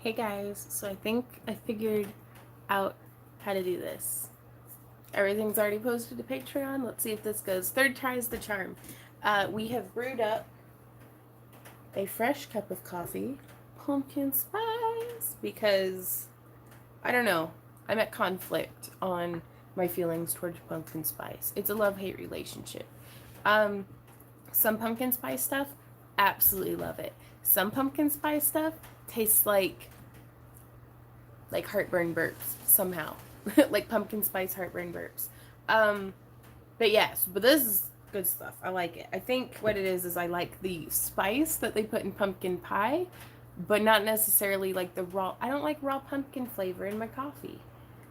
Hey guys, so I think I figured out how to do this. Everything's already posted to Patreon. Let's see if this goes. Third try is the charm. We have brewed up a fresh cup of coffee, pumpkin spice, because I don't know. I'm at conflict on my feelings towards pumpkin spice. It's a love-hate relationship. Um, some pumpkin spice stuff, absolutely love it. Some pumpkin spice stuff tastes like heartburn burps somehow. Like pumpkin spice heartburn burps. Um, but this is good stuff. I like it. I think what it is I like the spice that they put in pumpkin pie, but not necessarily like the raw. I don't like raw pumpkin flavor in my coffee.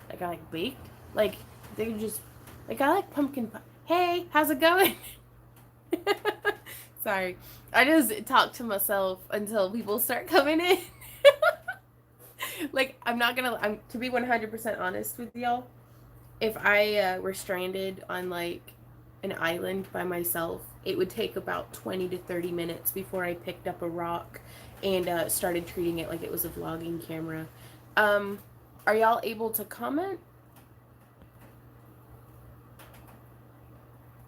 Like I like baked. Like they just I like pumpkin pie. Hey, how's it going? Sorry. I just talk to myself until people start coming in. Like I'm to be 100% honest with y'all, if I were stranded on like an island by myself, it would take about 20 to 30 minutes before I picked up a rock and started treating it like it was a vlogging camera. Are y'all able to comment?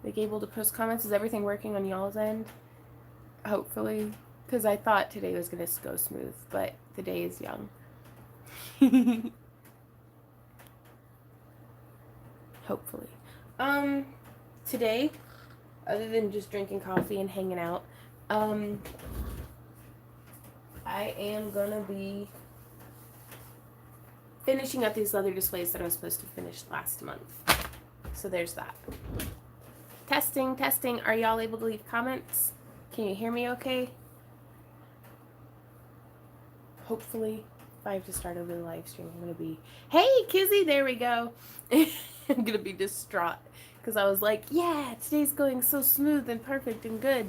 Like able to post comments? Is everything working on y'all's end? Hopefully, because I thought today was gonna go smooth, but the day is young. Hopefully. Today, other than just drinking coffee and hanging out, I am gonna be finishing up these leather displays that I was supposed to finish last month. So there's that. Testing, testing. Are y'all able to leave comments? Can you hear me okay? Hopefully. If I have to start over the live stream, I'm gonna be, hey Kizzy, there we go. I'm gonna be distraught because I was like, yeah, today's going so smooth and perfect and good.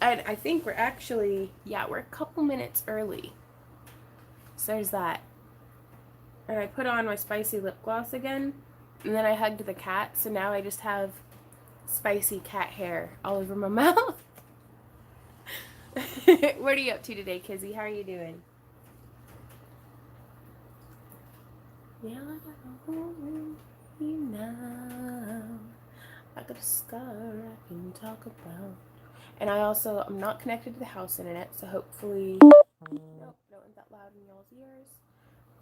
And I think we're actually, we're a couple minutes early. So there's that. And I put on my spicy lip gloss again, and then I hugged the cat, so now I just have spicy cat hair all over my mouth. What are you up to today, Kizzy? How are you doing? Yeah, I got a scar I can talk about. And I'm not connected to the house internet, so hopefully, nope, no one's that loud in y'all's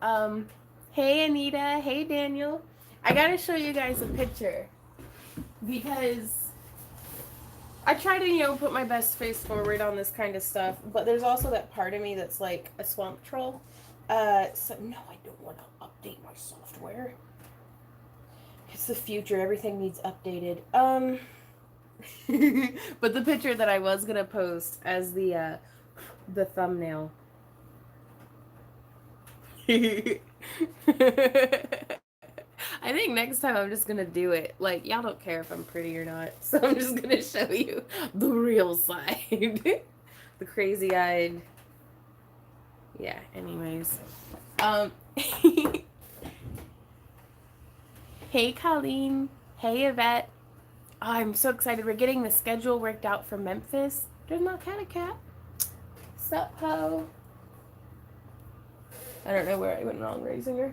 ears. Hey Anita, hey Daniel. I gotta show you guys a picture because I try to, put my best face forward on this kind of stuff, but there's also that part of me that's like a swamp troll. So no, I don't want to update my software. It's the future. Everything needs updated. But the picture that I was gonna post as the thumbnail. I think next time I'm just gonna do it. Like, y'all don't care if I'm pretty or not, so I'm just gonna show you the real side. The crazy-eyed. Yeah, anyways. Hey, Colleen. Hey, Yvette. Oh, I'm so excited. We're getting the schedule worked out for Memphis. There's my cat. Sup, ho? I don't know where I went wrong raising her.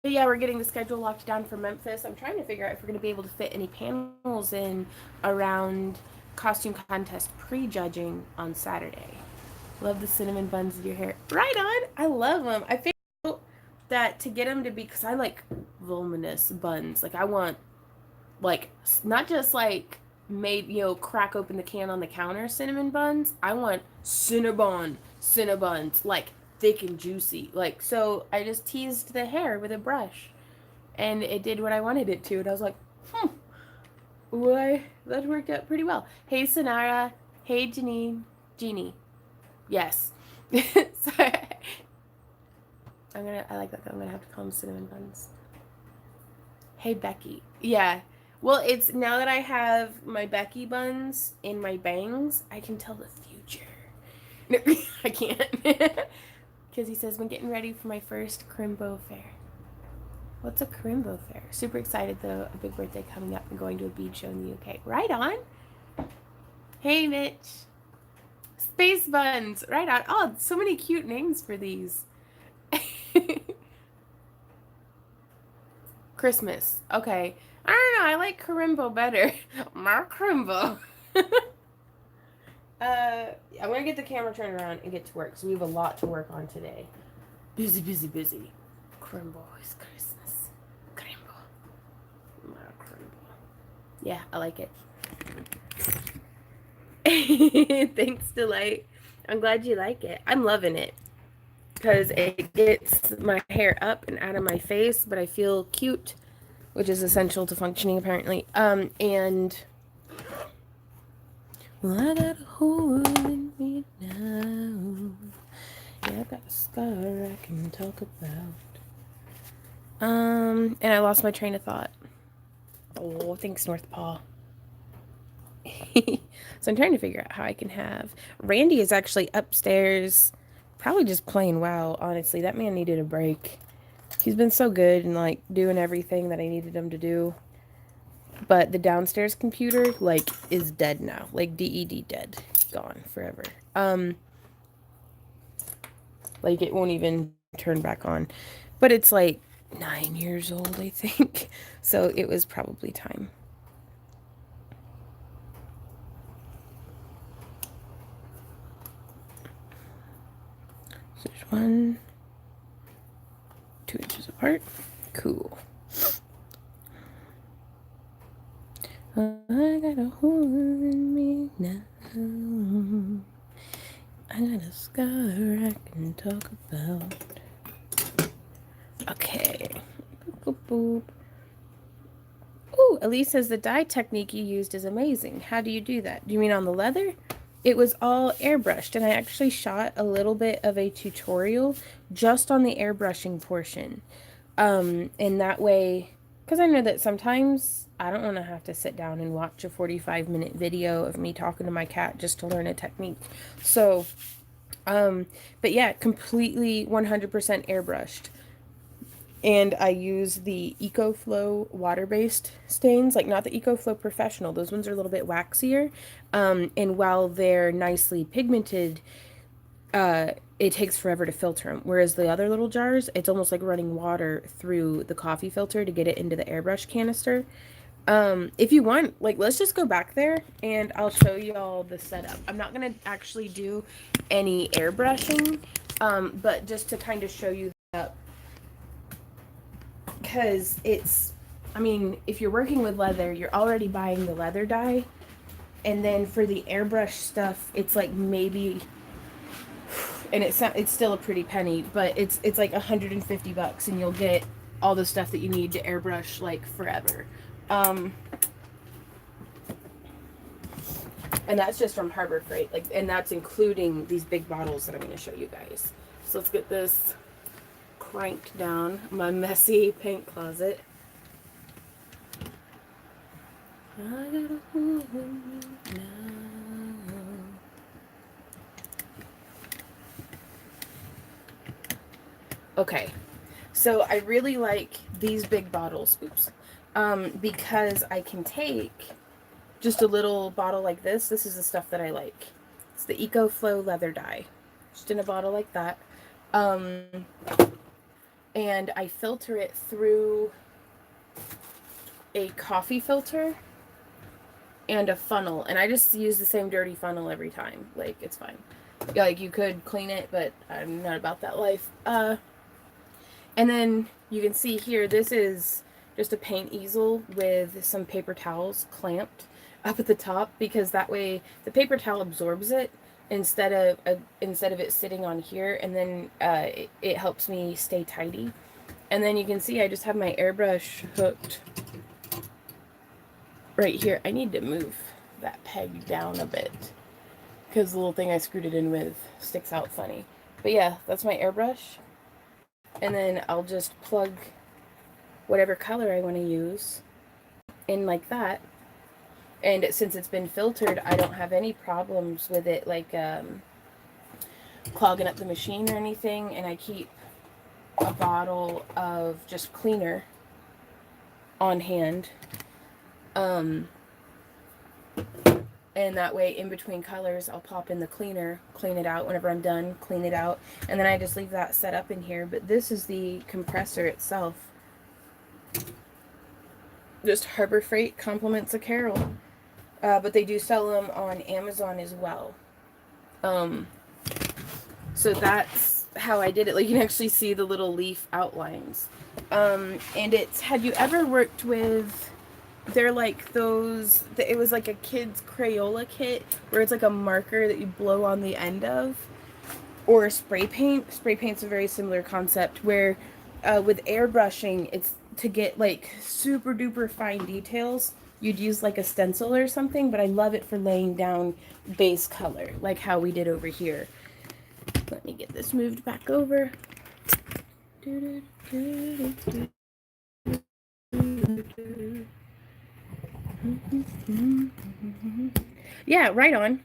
But yeah, we're getting the schedule locked down for Memphis. I'm trying to figure out if we're going to be able to fit any panels in around costume contest pre-judging on Saturday. Love the cinnamon buns in your hair. Right on. I love them. I feel that to get them to be, because I like voluminous buns. Like I want, like, not just like made, crack open the can on the counter cinnamon buns. I want Cinnabons, like thick and juicy. Like, so I just teased the hair with a brush and it did what I wanted it to. And I was like, why, that worked out pretty well. Hey, Sonara. Hey, Jeannie. Yes. Sorry. I like that though. I'm gonna have to call them cinnamon buns. Hey, Becky. Yeah. Well, it's now that I have my Becky buns in my bangs, I can tell the future. No, I can't. Because he says, I'm getting ready for my first Crimbo fair. What's a Crimbo fair? Super excited though. A big birthday coming up and going to a bead show in the UK. Right on. Hey, Mitch. Face buns. Right on. Oh, so many cute names for these. Christmas. Okay. I don't know. I like Karimbo better. Karimbo. I'm gonna get the camera turned around and get to work. So we have a lot to work on today. Busy, busy, busy. Karimbo is Christmas. Karimbo. Karimbo. Yeah, I like it. Thanks, Delight. I'm glad you like it. I'm loving it because it gets my hair up and out of my face, but I feel cute, which is essential to functioning apparently. And well, I got a hole in me now. Yeah, I got a scar I can talk about. And I lost my train of thought. Oh, thanks, North Paw. So I'm trying to figure out how I can have... Randy is actually upstairs, probably just playing WoW, honestly. That man needed a break. He's been so good and, like, doing everything that I needed him to do. But the downstairs computer, like, is dead now. Like, DED dead. Gone forever. Like, it won't even turn back on. But it's, like, 9 years old, I think. So it was probably time. So there's 1, 2 inches apart. Cool. I got a hole in me now. I got a scar I can talk about. Okay. Boop, boop, boop. Ooh, Elise says the dye technique you used is amazing. How do you do that? Do you mean on the leather? It was all airbrushed, and I actually shot a little bit of a tutorial just on the airbrushing portion. And that way, because I know that sometimes I don't want to have to sit down and watch a 45-minute video of me talking to my cat just to learn a technique. So, but yeah, completely 100% airbrushed. And I use the EcoFlow water-based stains, like not the EcoFlow Professional. Those ones are a little bit waxier. And while they're nicely pigmented, it takes forever to filter them. Whereas the other little jars, it's almost like running water through the coffee filter to get it into the airbrush canister. If you want, like, let's just go back there and I'll show you all the setup. I'm not going to actually do any airbrushing, but just to kind of show you that. Because it's, I mean, if you're working with leather, you're already buying the leather dye. And then for the airbrush stuff, it's like maybe, and it's still a pretty penny, but it's like $150 and you'll get all the stuff that you need to airbrush like forever. And that's just from Harbor Freight, like, and that's including these big bottles that I'm going to show you guys. So let's get this cranked down my messy paint closet. I got a hole in me now. Okay, so I really like these big bottles, because I can take just a little bottle like this. This is the stuff that I like. It's the EcoFlow leather dye, just in a bottle like that. And I filter it through a coffee filter and a funnel, and I just use the same dirty funnel every time. Like, it's fine. Like, you could clean it, but I'm not about that life. And then you can see here, this is just a paint easel with some paper towels clamped up at the top, because that way the paper towel absorbs it instead of it sitting on here, and then it helps me stay tidy. And then you can see I just have my airbrush hooked right here. I need to move that peg down a bit because the little thing I screwed it in with sticks out funny. But yeah, that's my airbrush. And then I'll just plug whatever color I want to use in like that. And since it's been filtered, I don't have any problems with it, like clogging up the machine or anything. And I keep a bottle of just cleaner on hand. And And that way, in between colors, I'll pop in the cleaner, clean it out. Whenever I'm done, clean it out. And then I just leave that set up in here. But this is the compressor itself. Just Harbor Freight, compliments of Carol. But they do sell them on Amazon as well. So that's how I did it. Like, you can actually see the little leaf outlines. And it's, had you ever worked with, they're like those, it was like a kid's Crayola kit where it's like a marker that you blow on the end of, or spray paint. Spray paint's a very similar concept where with airbrushing, it's to get like super duper fine details. You'd use like a stencil or something, but I love it for laying down base color, like how we did over here. Let me get this moved back over. Yeah, right on.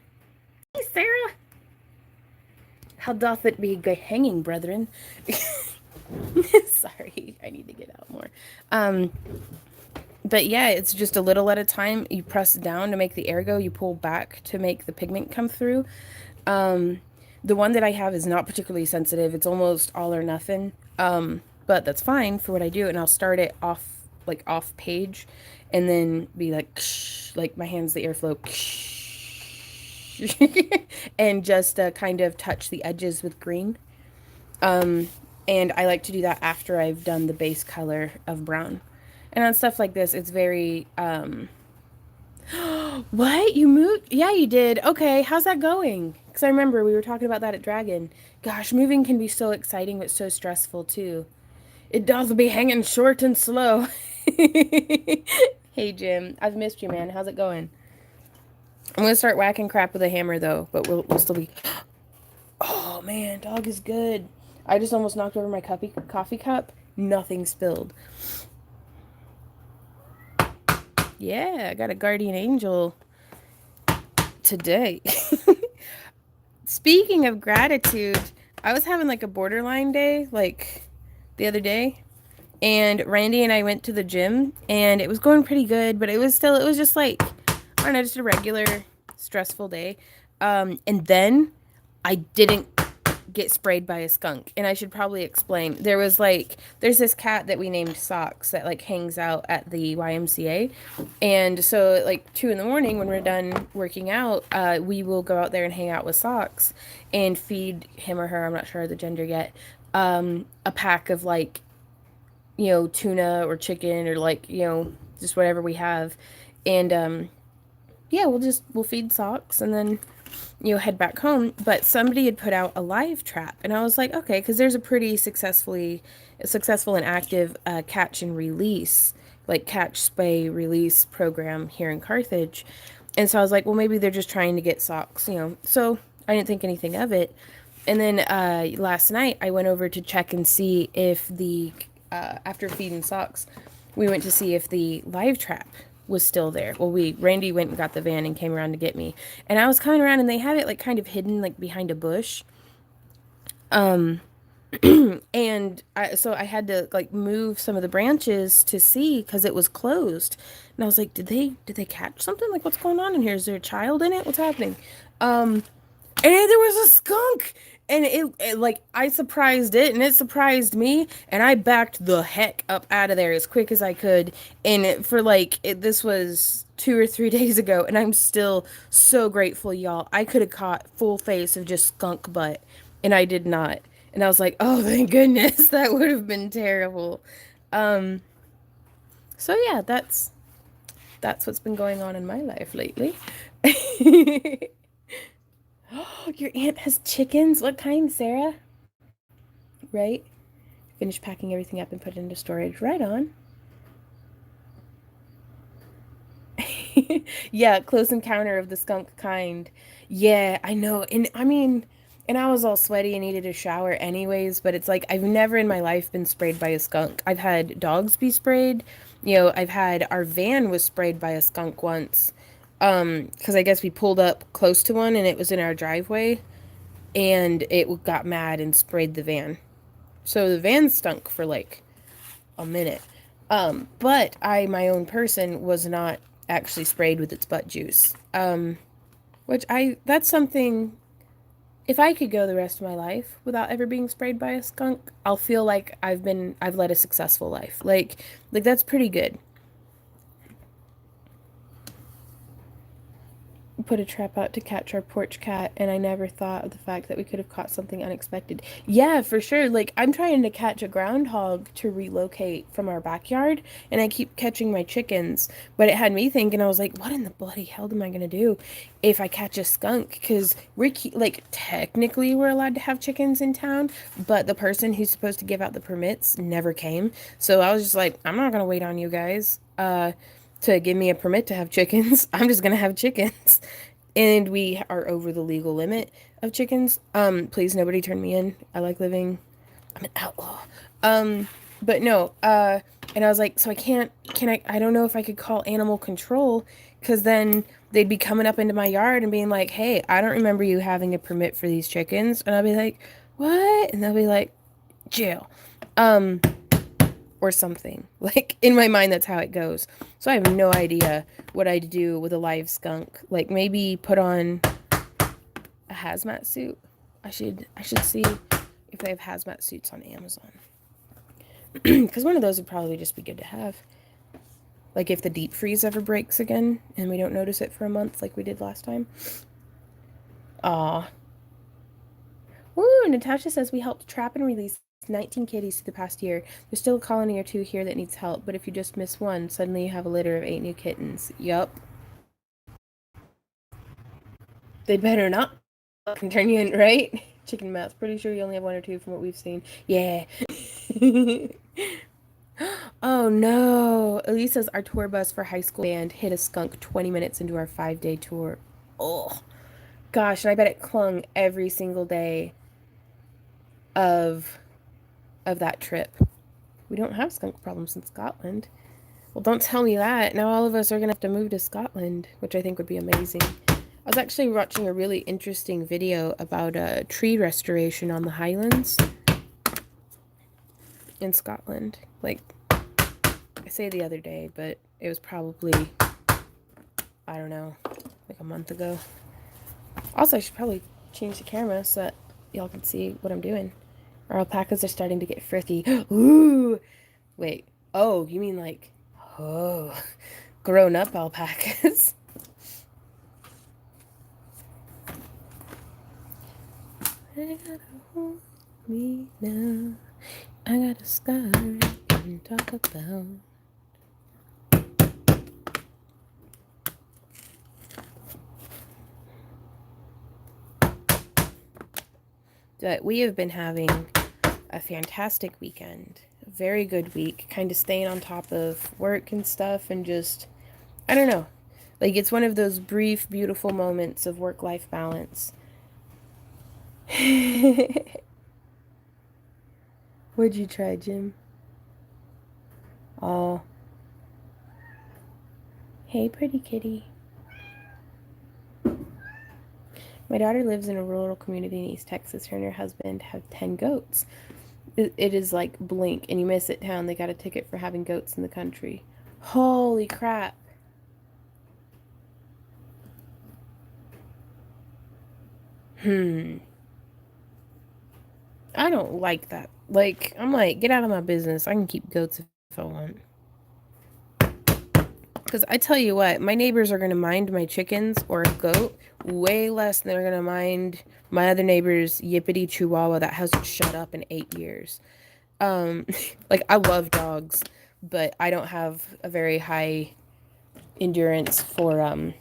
Hey, Sarah. How doth it be hanging, brethren? Sorry, I need to get out more. But yeah, it's just a little at a time. You press down to make the air go. You pull back to make the pigment come through. The one that I have is not particularly sensitive. It's almost all or nothing. But that's fine for what I do. And I'll start it off, like off page, and then be like, like my hands, the airflow, and just kind of touch the edges with green. And I like to do that after I've done the base color of brown. And on stuff like this, it's very, what? You moved? Yeah, you did. Okay, how's that going? Because I remember we were talking about that at Dragon. Gosh, moving can be so exciting, but so stressful too. It doth be hanging short and slow. Hey, Jim. I've missed you, man. How's it going? I'm going to start whacking crap with a hammer, though, but we'll still be... Oh, man, dog is good. I just almost knocked over my coffee cup. Nothing spilled. Yeah, I got a guardian angel today. Speaking of gratitude, I was having like a borderline day, like the other day. And Randy and I went to the gym, and it was going pretty good, but it was just like, I don't know, just a regular stressful day. And then I didn't get sprayed by a skunk. And I should probably explain. There's this cat that we named Socks that like hangs out at the YMCA. And so at like 2 a.m. when we're done working out, we will go out there and hang out with Socks and feed him or her, I'm not sure the gender yet, a pack of like, you know, tuna or chicken or like, you know, just whatever we have. And yeah, we'll feed Socks and then, you know, head back home. But somebody had put out a live trap, and I was like, okay, because there's a pretty successful and active catch and release, like catch, spay, release program here in Carthage. And so I was like, well, maybe they're just trying to get Socks, you know. So I didn't think anything of it. And then last night I went over to check and see if the after feeding Socks, we went to see if the live trap was still there. Well, Randy went and got the van and came around to get me. And I was coming around, and they have it like kind of hidden like behind a bush. And so I had to like move some of the branches to see because it was closed. And I was like, did they catch something? Like, what's going on in here? Is there a child in it? What's happening? And there was a skunk. And it like, I surprised it, and it surprised me, and I backed the heck up out of there as quick as I could. And for like, this was 2 or 3 days ago, and I'm still so grateful, y'all. I could have caught full face of just skunk butt, and I did not. And I was like, oh, thank goodness, that would have been terrible. So yeah, that's what's been going on in my life lately. Oh, your aunt has chickens? What kind, Sarah? Right? Finish packing everything up and put it into storage. Right on. Yeah, close encounter of the skunk kind. Yeah, I know. And I mean, and I was all sweaty and needed a shower anyways, but it's like I've never in my life been sprayed by a skunk. I've had dogs be sprayed. You know, I've had our van was sprayed by a skunk once. Because I guess we pulled up close to one and it was in our driveway, and it got mad and sprayed the van. So the van stunk for like a minute. But I, my own person, was not actually sprayed with its butt juice. That's something, if I could go the rest of my life without ever being sprayed by a skunk, I'll feel like I've led a successful life. Like that's pretty good. Put a trap out to catch our porch cat, and I never thought of the fact that we could have caught something unexpected. Yeah, for sure. Like, I'm trying to catch a groundhog to relocate from our backyard, and I keep catching my chickens. But it had me thinking, I was like, what in the bloody hell am I gonna do if I catch a skunk? Because like, technically, we're allowed to have chickens in town, but the person who's supposed to give out the permits never came. So I was just like, I'm not gonna wait on you guys. To give me a permit to have chickens. I'm just gonna have chickens. And we are over the legal limit of chickens. Please nobody turn me in. I like living. I'm an outlaw. Um, but no, and I was like, so I don't know if I could call animal control because then they'd be coming up into my yard and being like, hey, I don't remember you having a permit for these chickens. And I'll be like, what? And they'll be like, jail. Um, or something. Like in my mind, that's how it goes. So I have no idea what I'd do with a live skunk. Like maybe put on a hazmat suit. I should see if they have hazmat suits on Amazon. Because one of those would probably just be good to have. Like if the deep freeze ever breaks again and we don't notice it for a month like we did last time. Aw. Woo, Natasha says we helped trap and release 19 kitties through the past year. There's still a colony or two here that needs help, but if you just miss one, suddenly you have a litter of 8 new kittens. Yup. They better not fucking turn you in, right? Chicken mouth. Pretty sure you only have one or two from what we've seen. Yeah. Oh no. Elisa's our tour bus for high school band hit a skunk 20 minutes into our 5-day tour. Oh gosh, and I bet it clung every single day of that trip. We don't have skunk problems in Scotland. Well, don't tell me that. Now all of us are gonna have to move to Scotland, which I think would be amazing. I was actually watching a really interesting video about tree restoration on the Highlands in Scotland. Like, I say the other day, but it was probably, I don't know, like a month ago. Also, I should probably change the camera so that y'all can see what I'm doing. Our alpacas are starting to get frisky. Ooh! Wait. Oh, you mean like, oh, grown up alpacas? I gotta hold me now. I got a scar I can talk about. But we have been having a fantastic weekend. A very good week. Kind of staying on top of work and stuff and just, I don't know. Like, it's one of those brief, beautiful moments of work-life balance. What'd you try, Jim? Oh. Hey, pretty kitty. My daughter lives in a rural community in East Texas. Her and her husband have 10 goats. It is like blink and you miss it town. They got a ticket for having goats in the country. Holy crap. I don't like that. Like, I'm like, get out of my business. I can keep goats if I want. Because I tell you what, my neighbors are going to mind my chickens or a goat way less than they're going to mind my other neighbor's yippity chihuahua that hasn't shut up in 8 years. Um, like, I love dogs, but I don't have a very high endurance for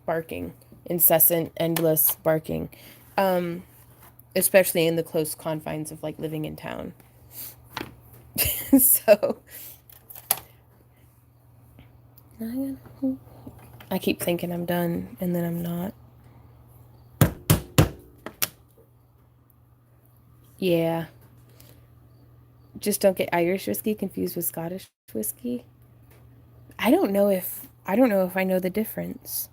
barking, incessant, endless barking. Especially in the close confines of like living in town. So I keep thinking I'm done and then I'm not. Yeah. Just don't get Irish whiskey confused with Scottish whiskey. I don't know if I know the difference.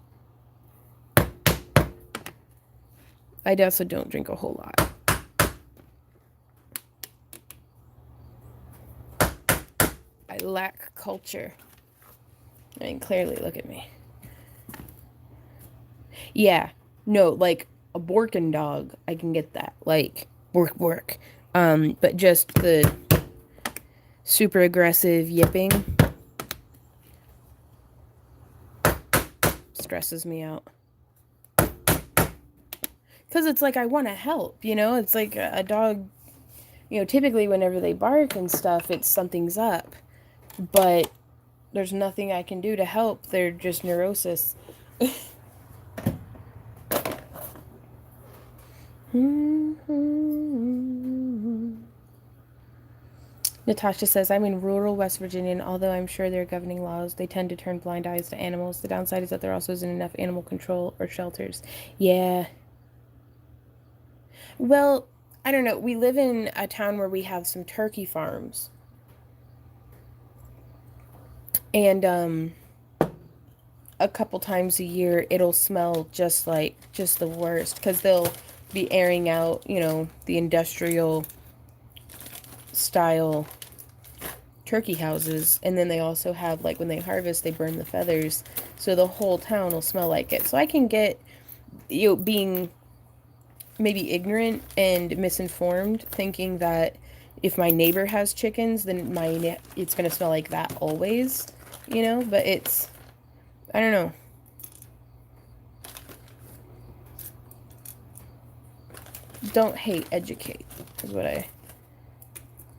I also don't drink a whole lot. I lack culture. I mean, clearly, look at me. Yeah. No, like a Borkin dog, I can get that. Like, bork. But just the super aggressive yipping stresses me out. Because it's like I want to help, you know? It's like a dog, you know, typically whenever they bark and stuff, it's something's up. But there's nothing I can do to help. They're just neurosis. Natasha says, I'm in rural West Virginia, and although I'm sure there are governing laws, they tend to turn blind eyes to animals. The downside is that there also isn't enough animal control or shelters. Yeah. Well, I don't know. We live in a town where we have some turkey farms. And a couple times a year it'll smell just the worst because they'll be airing out, you know, the industrial style turkey houses, and then they also have, like, when they harvest they burn the feathers, so the whole town will smell like it. So I can get, you know, being maybe ignorant and misinformed, thinking that if my neighbor has chickens then it's going to smell like that always, you know, but it's, I don't know. Don't hate, educate is what I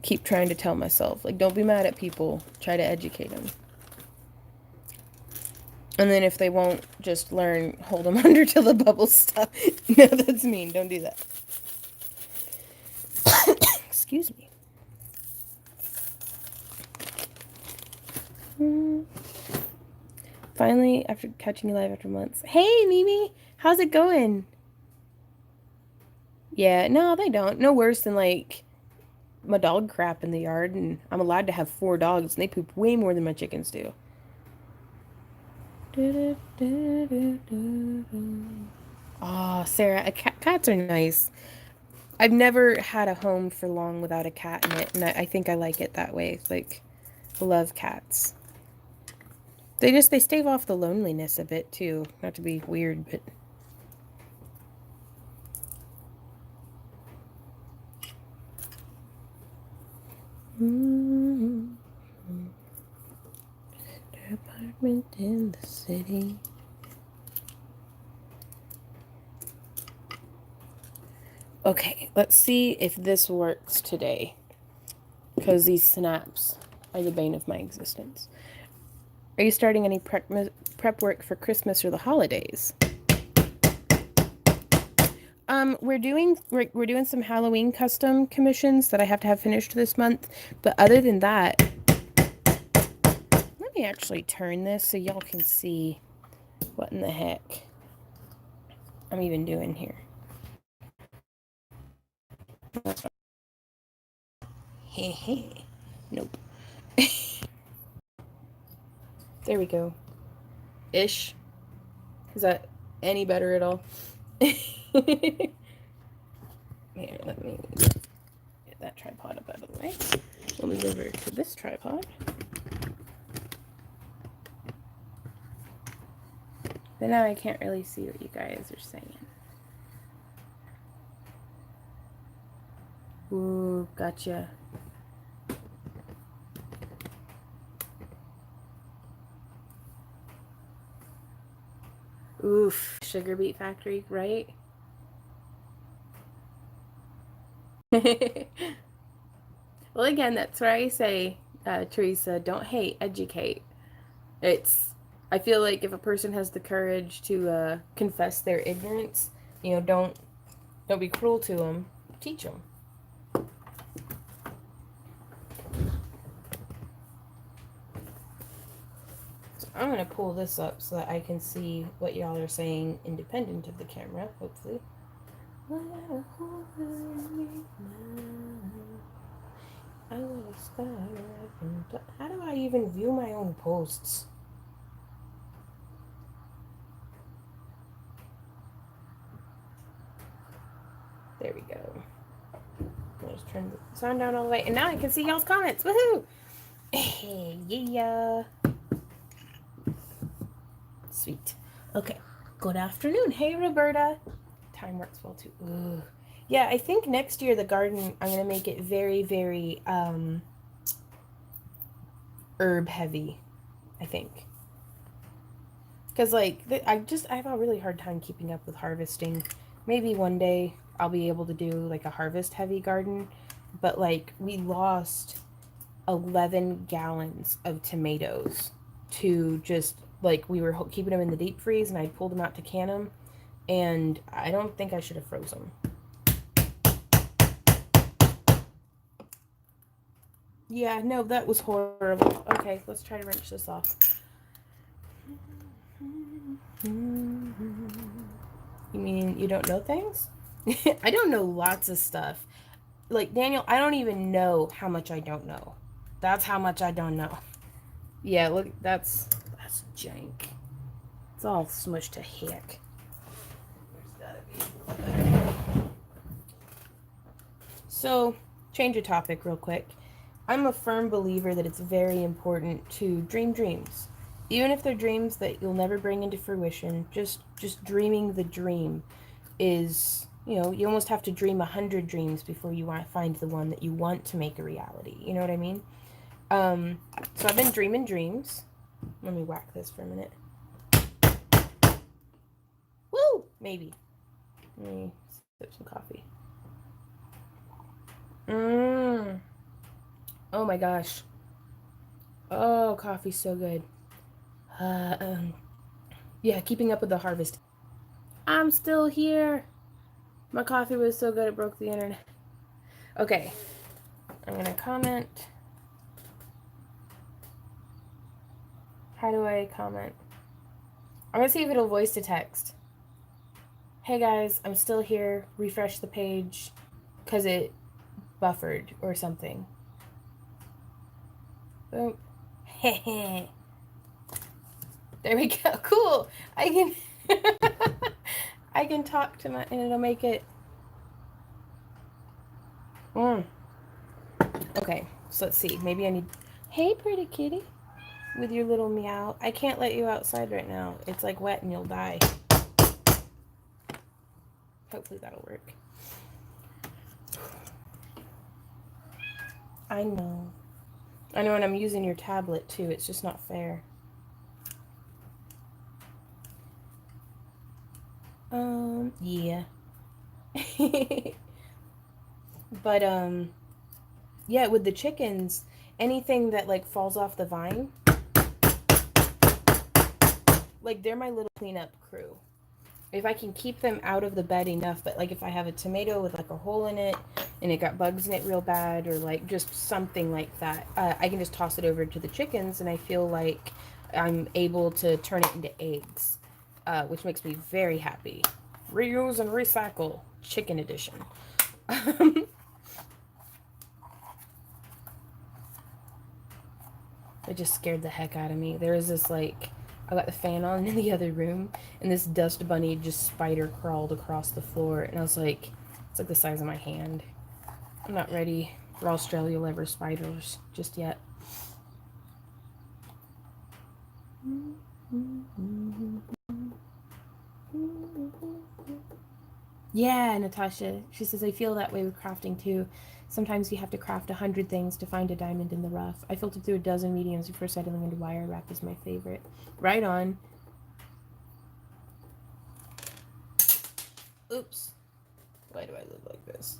keep trying to tell myself. Like, don't be mad at people, try to educate them. And then if they won't just learn, hold them under till the bubbles stop. No, that's mean. Don't do that. Excuse me. Finally, after catching you live after months. Hey, Mimi! How's it going? Yeah, no, they don't. No worse than, like, my dog crap in the yard, and I'm allowed to have 4 dogs, and they poop way more than my chickens do. Ah, Sarah, cats are nice. I've never had a home for long without a cat in it, and I think I like it that way. Like, I love cats. They stave off the loneliness a bit, too. Not to be weird, but... The apartment in the city. Okay, let's see if this works today. Because these snaps are the bane of my existence. Are you starting any prep work for Christmas or the holidays? We're doing some Halloween custom commissions that I have to have finished this month. But other than that, let me actually turn this so y'all can see what in the heck I'm even doing here. Hehe. Nope. There we go. Ish. Is that any better at all? Here, let me get that tripod up out of the way. We'll move over to this tripod. But now I can't really see what you guys are saying. Ooh, gotcha. Oof, sugar beet factory, right? Well, again, that's where I say, Teresa, don't hate, educate. I feel like if a person has the courage to confess their ignorance, you know, don't be cruel to them, teach them. So I'm going to pull this up so that I can see what y'all are saying independent of the camera, hopefully. How do I even view my own posts? There we go. I'll just turn the sound down all the way, and now I can see y'all's comments. Woohoo! Hey, yeah. Sweet. Okay, Good afternoon. Hey, Roberta. Time works well too. Ugh. Yeah, I think next year the garden, I'm going to make it very, very herb heavy, I think. Because, like, I have a really hard time keeping up with harvesting. Maybe one day I'll be able to do, like, a harvest heavy garden. But, like, we lost 11 gallons of tomatoes to just, like, we were keeping them in the deep freeze and I pulled them out to can them. And I don't think I should have froze them. Yeah, no, that was horrible. Okay, let's try to wrench this off. You mean you don't know things? I don't know lots of stuff. Like, Daniel, I don't even know how much I don't know. That's how much I don't know. Yeah, look, that's jank. It's all smushed to heck. There's gotta be. So, change of topic real quick. I'm a firm believer that it's very important to dream dreams. Even if they're dreams that you'll never bring into fruition, just dreaming the dream is, you know, you almost have to dream 100 dreams before you find the one that you want to make a reality. You know what I mean? So I've been dreaming dreams. Let me whack this for a minute. Woo! Maybe. Let me sip some coffee. Oh my gosh. Oh, coffee's so good. Yeah, keeping up with the harvest. I'm still here. My coffee was so good it broke the internet. Okay. I'm gonna comment. How do I comment? I'm gonna see if it'll voice to text. Hey guys, I'm still here. Refresh the page because it buffered or something. Boom. There we go. Cool. I can I can talk to my and it'll make it. Okay, so let's see. Maybe I need. Hey, pretty kitty, with your little meow. I can't let you outside right now. It's like wet and you'll die. Hopefully that'll work. I know, and I'm using your tablet too. It's just not fair. Yeah. But, yeah, with the chickens, anything that, like, falls off the vine, like, they're my little cleanup crew. If I can keep them out of the bed enough, but, like, if I have a tomato with, like, a hole in it, and it got bugs in it real bad, or, like, just something like that, I can just toss it over to the chickens, and I feel like I'm able to turn it into eggs, which makes me very happy. Reuse and recycle, chicken edition. It just scared the heck out of me. There was this, like, I got the fan on in the other room, and this dust bunny just spider crawled across the floor, and I was like, it's like the size of my hand. I'm not ready for Australia lever spiders just yet. Yeah, Natasha. She says, I feel that way with crafting too. Sometimes you have to craft 100 things to find a diamond in the rough. I filtered through a dozen mediums before settling into wire wrap is my favorite. Right on. Oops. Why do I look like this?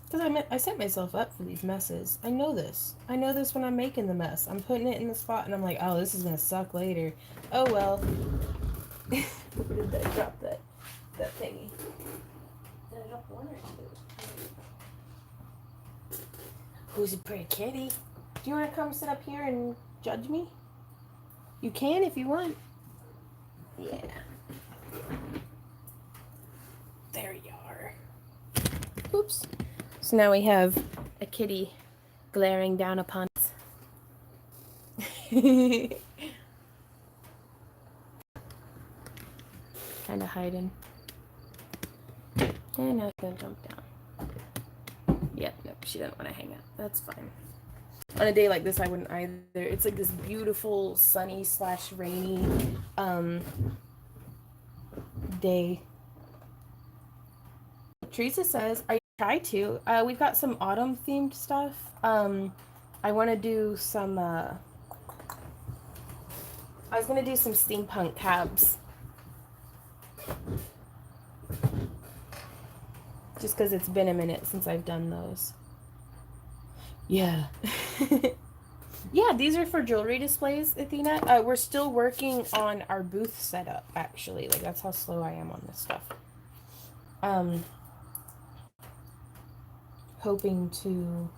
Because I set myself up for these messes. I know this. I know this when I'm making the mess. I'm putting it in the spot and I'm like, oh, this is going to suck later. Oh, well. Where did I drop that thingy? Did I drop one or two? Who's a pretty kitty? Do you want to come sit up here and judge me? You can if you want. Yeah. There you are. Oops. So now we have a kitty glaring down upon us. Kind of hiding. And now she's gonna jump down. Yeah, no, she doesn't want to hang out. That's fine. On a day like this, I wouldn't either. It's like this beautiful sunny / rainy day. Teresa says, I try to. We've got some autumn themed stuff. I want to do some, I was going to do some steampunk cabs. Just because it's been a minute since I've done those. Yeah. Yeah, these are for jewelry displays, Athena. We're still working on our booth setup, actually. Like, that's how slow I am on this stuff. Hoping to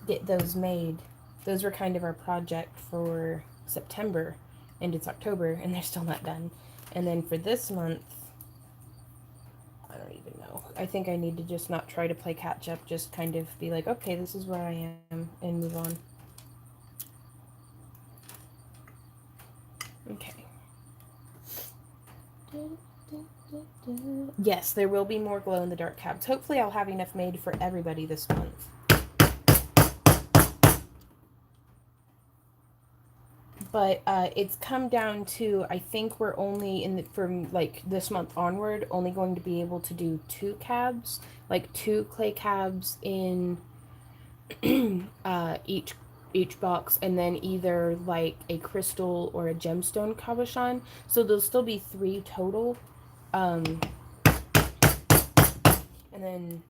get those made. Those were kind of our project for September, and it's October, and they're still not done. And then for this month, I don't even know. I think I need to just not try to play catch up, just kind of be like, okay, this is where I am, and move on. Okay. Yes, there will be more glow-in-the-dark cabs. Hopefully I'll have enough made for everybody this month. But it's come down to, I think we're only from like this month onward, only going to be able to do 2 cabs, like 2 clay cabs in each box, and then either like a crystal or a gemstone cabochon. So there'll still be 3 total. And then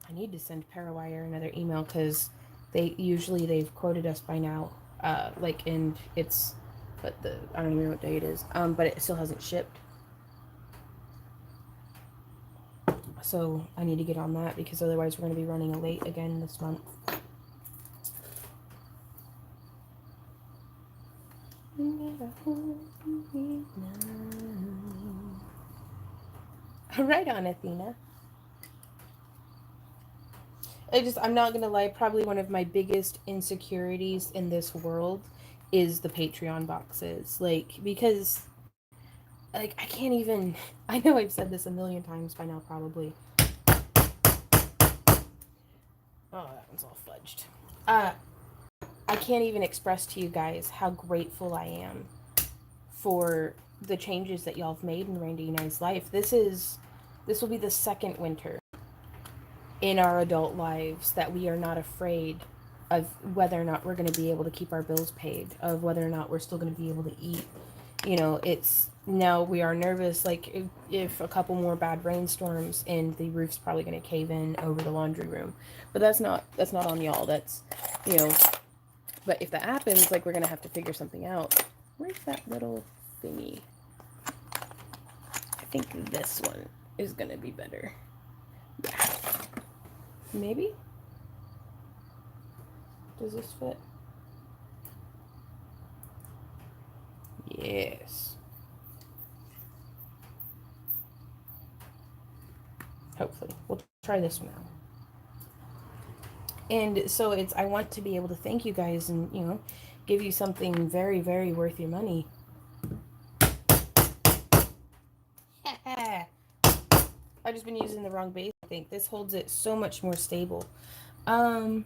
I need to send Parawire another email because they've quoted us by now. And it's, but I don't even know what day it is. But it still hasn't shipped. So I need to get on that because otherwise we're going to be running late again this month. Right on, Athena. I'm not gonna lie, probably one of my biggest insecurities in this world is the Patreon boxes. Because I can't even, I know I've said this a million times by now, probably. Oh, that one's all fudged. I can't even express to you guys how grateful I am for the changes that y'all have made in Randy and I's life. This will be the second winter in our adult lives that we are not afraid of whether or not we're going to be able to keep our bills paid, of whether or not we're still going to be able to eat. It's now we are nervous, like if a couple more bad rainstorms and the roof's probably going to cave in over the laundry room. But that's not on y'all. That's, but if that happens, like, we're going to have to figure something out. Where's that little thingy? I think this one is going to be better. Yeah. Maybe? Does this fit? Yes. Hopefully. We'll try this one out. And so I want to be able to thank you guys and, give you something very, very worth your money. I've just been using the wrong base, I think. This holds it so much more stable. You're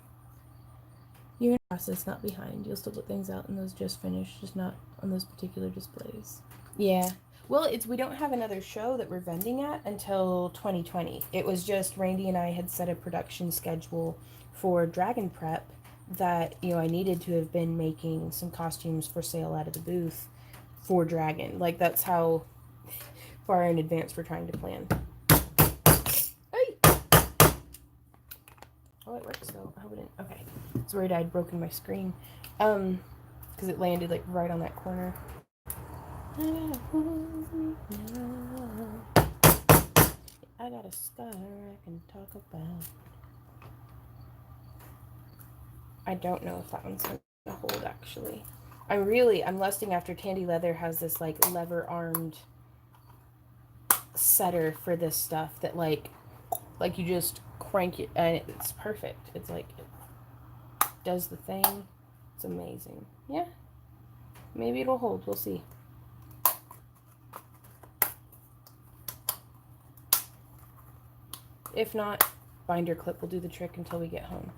in the process, not behind. You'll still put things out in those just finished, just not on those particular displays. Yeah. Well, we don't have another show that we're vending at until 2020. It was just Randy and I had set a production schedule for Dragon Prep that, I needed to have been making some costumes for sale out of the booth for Dragon. Like, that's how far in advance we're trying to plan. Hey! Oh, it works though. I hope it didn't. Okay. I was worried I'd broken my screen. Because it landed like right on that corner. I got a scar I can talk about. I don't know if that one's going to hold, actually. I'm lusting after Tandy Leather has this, like, lever-armed setter for this stuff that, like you just crank it, and it's perfect. It's like, it does the thing. It's amazing. Yeah. Maybe it'll hold. We'll see. If not, binder clip will do the trick until we get home.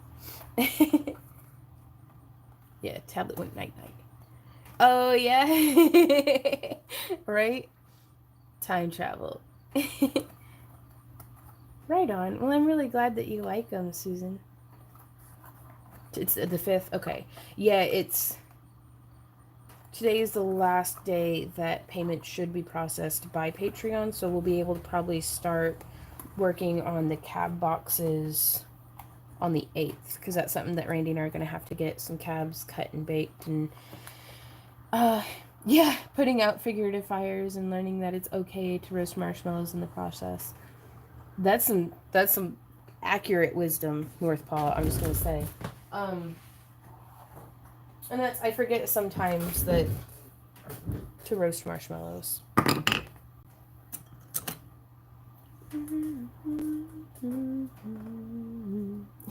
Yeah, tablet went night-night. Oh, yeah. Right? Time travel. Right on. Well, I'm really glad that you like them, Susan. It's the 5th. Okay. Yeah, today is the last day that payment should be processed by Patreon, so we'll be able to probably start working on the cab boxes on the 8th, because that's something that Randy and I are going to have to get some cabs cut and baked, and yeah, putting out figurative fires and learning that it's okay to roast marshmallows in the process. That's some accurate wisdom, North Paul, I'm just going to say. And I forget sometimes that to roast marshmallows.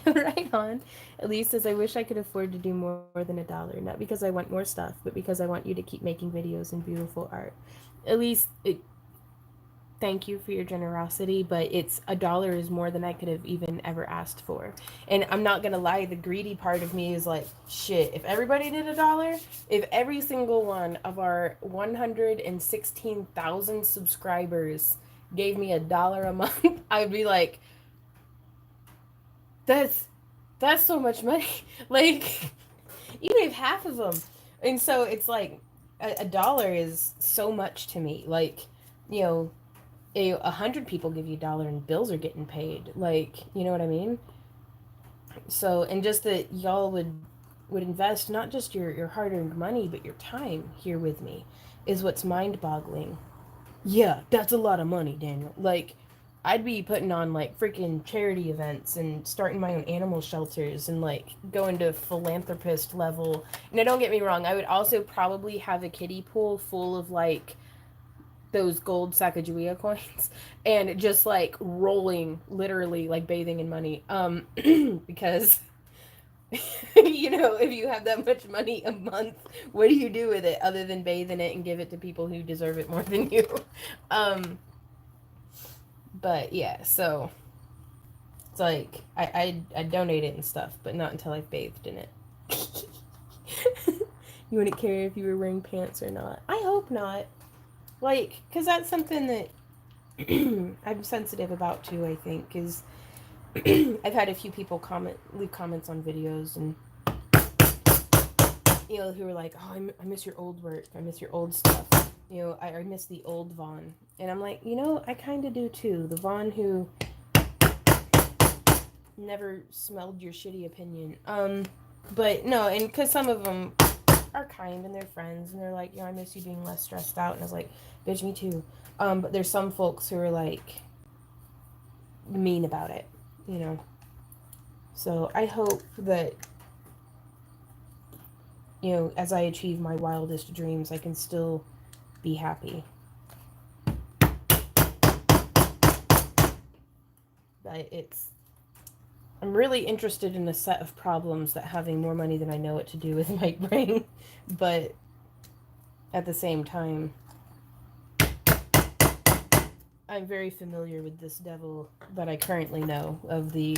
Right on. At least as I wish I could afford to do more than $1, not because I want more stuff, but because I want you to keep making videos and beautiful art. At least thank you for your generosity, but it's $1 is more than I could have even ever asked for. And I'm not gonna lie, the greedy part of me is like, shit, if everybody did $1, if every single one of our 116,000 subscribers gave me $1 a month, I'd be like, that's so much money. Like, even if half of them. And so it's like $1 is so much to me. Like, 100 people give you $1 and bills are getting paid. Like, you know what I mean? So, and just that y'all would invest not just your hard-earned money, but your time here with me is what's mind-boggling. Yeah, that's a lot of money, Daniel. Like, I'd be putting on, like, freaking charity events and starting my own animal shelters and, like, going to philanthropist level. Now, don't get me wrong, I would also probably have a kiddie pool full of, like, those gold Sacagawea coins and just, like, rolling, literally, like, bathing in money. Because... if you have that much money a month, what do you do with it other than bathe in it and give it to people who deserve it more than you? But yeah, so it's like I donate it and stuff, but not until I've bathed in it. You wouldn't care if you were wearing pants or not. I hope not. Like, because that's something that I'm sensitive about too, I think, is I've had a few people leave comments on videos and who are like, oh, I miss your old work, I miss your old stuff, I miss the old Vaughn. And I'm like, I kind of do too. The Vaughn who never smelled your shitty opinion. But no, and because some of them are kind and they're friends and they're like, I miss you being less stressed out. And I was like, bitch, me too. But there's some folks who are like mean about it, So I hope that, as I achieve my wildest dreams, I can still be happy. But I'm really interested in a set of problems that having more money than I know what to do with might bring. But at the same time, I'm very familiar with this devil that I currently know of the,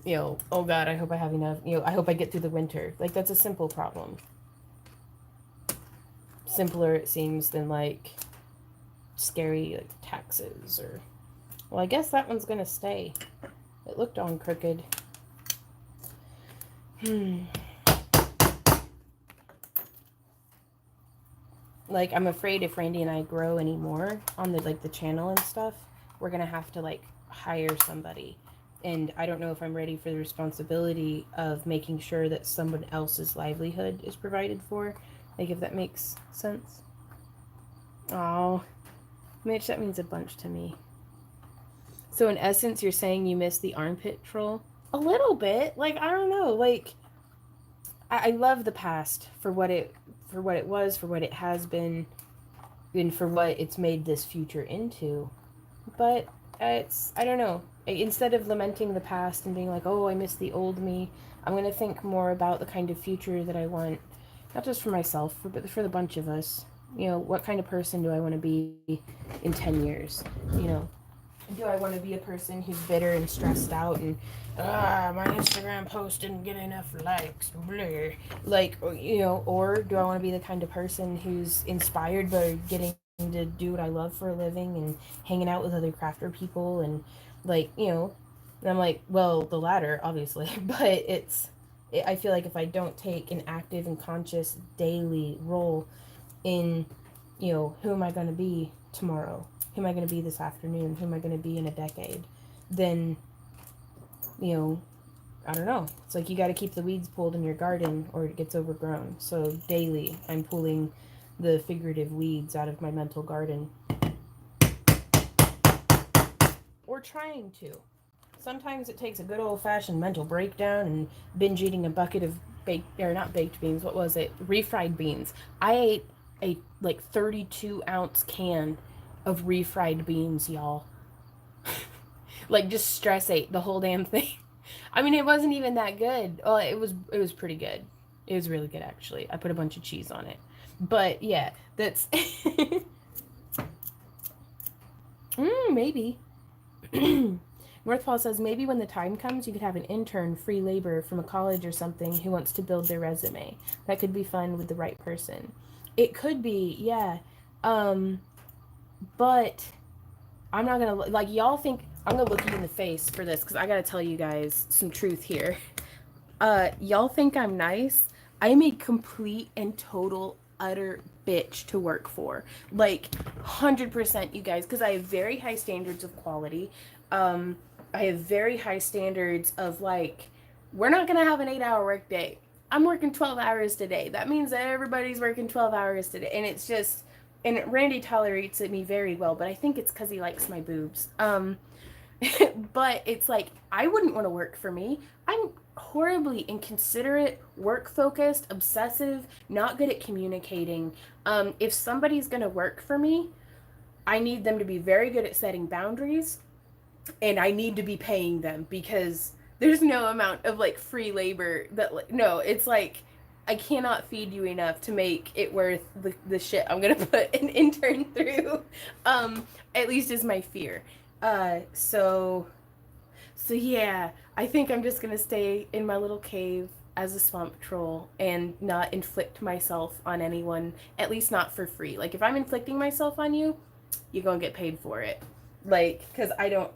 oh God, I hope I have enough, I hope I get through the winter. Like, that's a simple problem. Simpler, it seems, than, like, scary, like, taxes or... Well, I guess that one's gonna stay. It looked on crooked. Like, I'm afraid if Randy and I grow anymore on the channel and stuff, we're gonna have to, like, hire somebody. And I don't know if I'm ready for the responsibility of making sure that someone else's livelihood is provided for. Like, if that makes sense. Oh, Mitch, that means a bunch to me. So in essence, you're saying you miss the armpit troll? A little bit. Like, I don't know. Like, I love the past for what it was, for what it has been, and for what it's made this future into. But I don't know. Instead of lamenting the past and being like, oh, I miss the old me, I'm going to think more about the kind of future that I want. Not just for myself, but for the bunch of us. What kind of person do I want to be in 10 years? Do I want to be a person who's bitter and stressed out and, my Instagram post didn't get enough likes, blah. Like, or do I want to be the kind of person who's inspired by getting to do what I love for a living and hanging out with other crafter people and like, you know, and I'm like, well, the latter, obviously, but I feel like if I don't take an active and conscious daily role in, you know, who am I going to be tomorrow? Who am I going to be this afternoon? Who am I going to be in a decade? Then, you know, I don't know. It's like you got to keep the weeds pulled in your garden or it gets overgrown. So daily, I'm pulling the figurative weeds out of my mental garden. Or trying to. Sometimes it takes a good old-fashioned mental breakdown and binge eating a bucket of not baked beans, what was it? Refried beans. I ate a like 32-ounce can of refried beans, y'all. Like just stress ate the whole damn thing. I mean, it wasn't even that good. Well, it was pretty good. It was really good actually. I put a bunch of cheese on it. But yeah, that's maybe. Northfall says maybe when the time comes you could have an intern free labor from a college or something who wants to build their resume. That could be fun with the right person. It could be, yeah. But I'm not gonna like y'all think I'm gonna look you in the face for this because I gotta tell you guys some truth here. Y'all think I'm nice? I'm a complete and total utter bitch to work for. Like 100% you guys, because I have very high standards of quality. I have very high standards of like, we're not gonna have an 8-hour work day. I'm working 12 hours today. That means that everybody's working 12 hours today. And it's just, and Randy tolerates me very well, but I think it's because he likes my boobs. But it's like, I wouldn't want to work for me. I'm horribly inconsiderate, work focused, obsessive, not good at communicating. If somebody's going to work for me, I need them to be very good at setting boundaries and I need to be paying them because there's no amount of like free labor that, like, no, it's like, I cannot feed you enough to make it worth the shit I'm going to put an intern through. At least is my fear. So yeah, I think I'm just gonna stay in my little cave as a swamp troll and not inflict myself on anyone, at least not for free. Like if I'm inflicting myself on you, you're gonna get paid for it. Like, cause I don't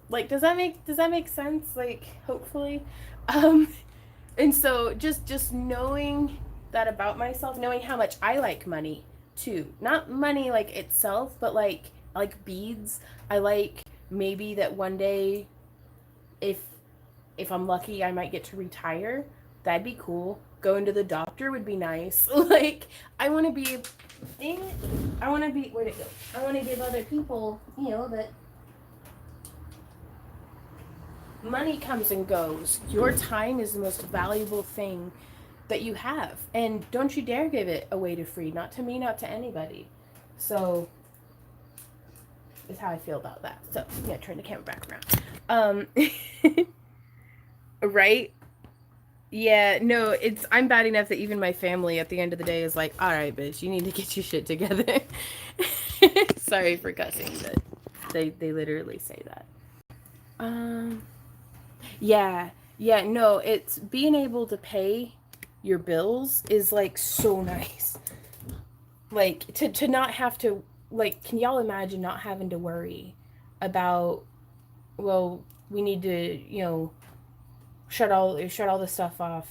like, does that make sense? Like, hopefully. And so just knowing that about myself, knowing how much I like money too. Not money like itself, but like beads. I like maybe that one day if I'm lucky I might get to retire. That'd be cool. Going to the doctor would be nice. Like I want to be dang it. I want to be where'd it go? I want to give other people, you know, that money comes and goes. Your time is the most valuable thing that you have. And don't you dare give it away to free. Not to me, not to anybody. So is how I feel about that. So I'm gonna turn the camera back around. Right? Yeah, no, I'm bad enough that even my family at the end of the day is like, all right, bitch, you need to get your shit together. Sorry for cussing, but they literally say that. Yeah, no, it's being able to pay your bills is like so nice. Like to not have to, like, can y'all imagine not having to worry about, well, we need to, you know, shut all the stuff off,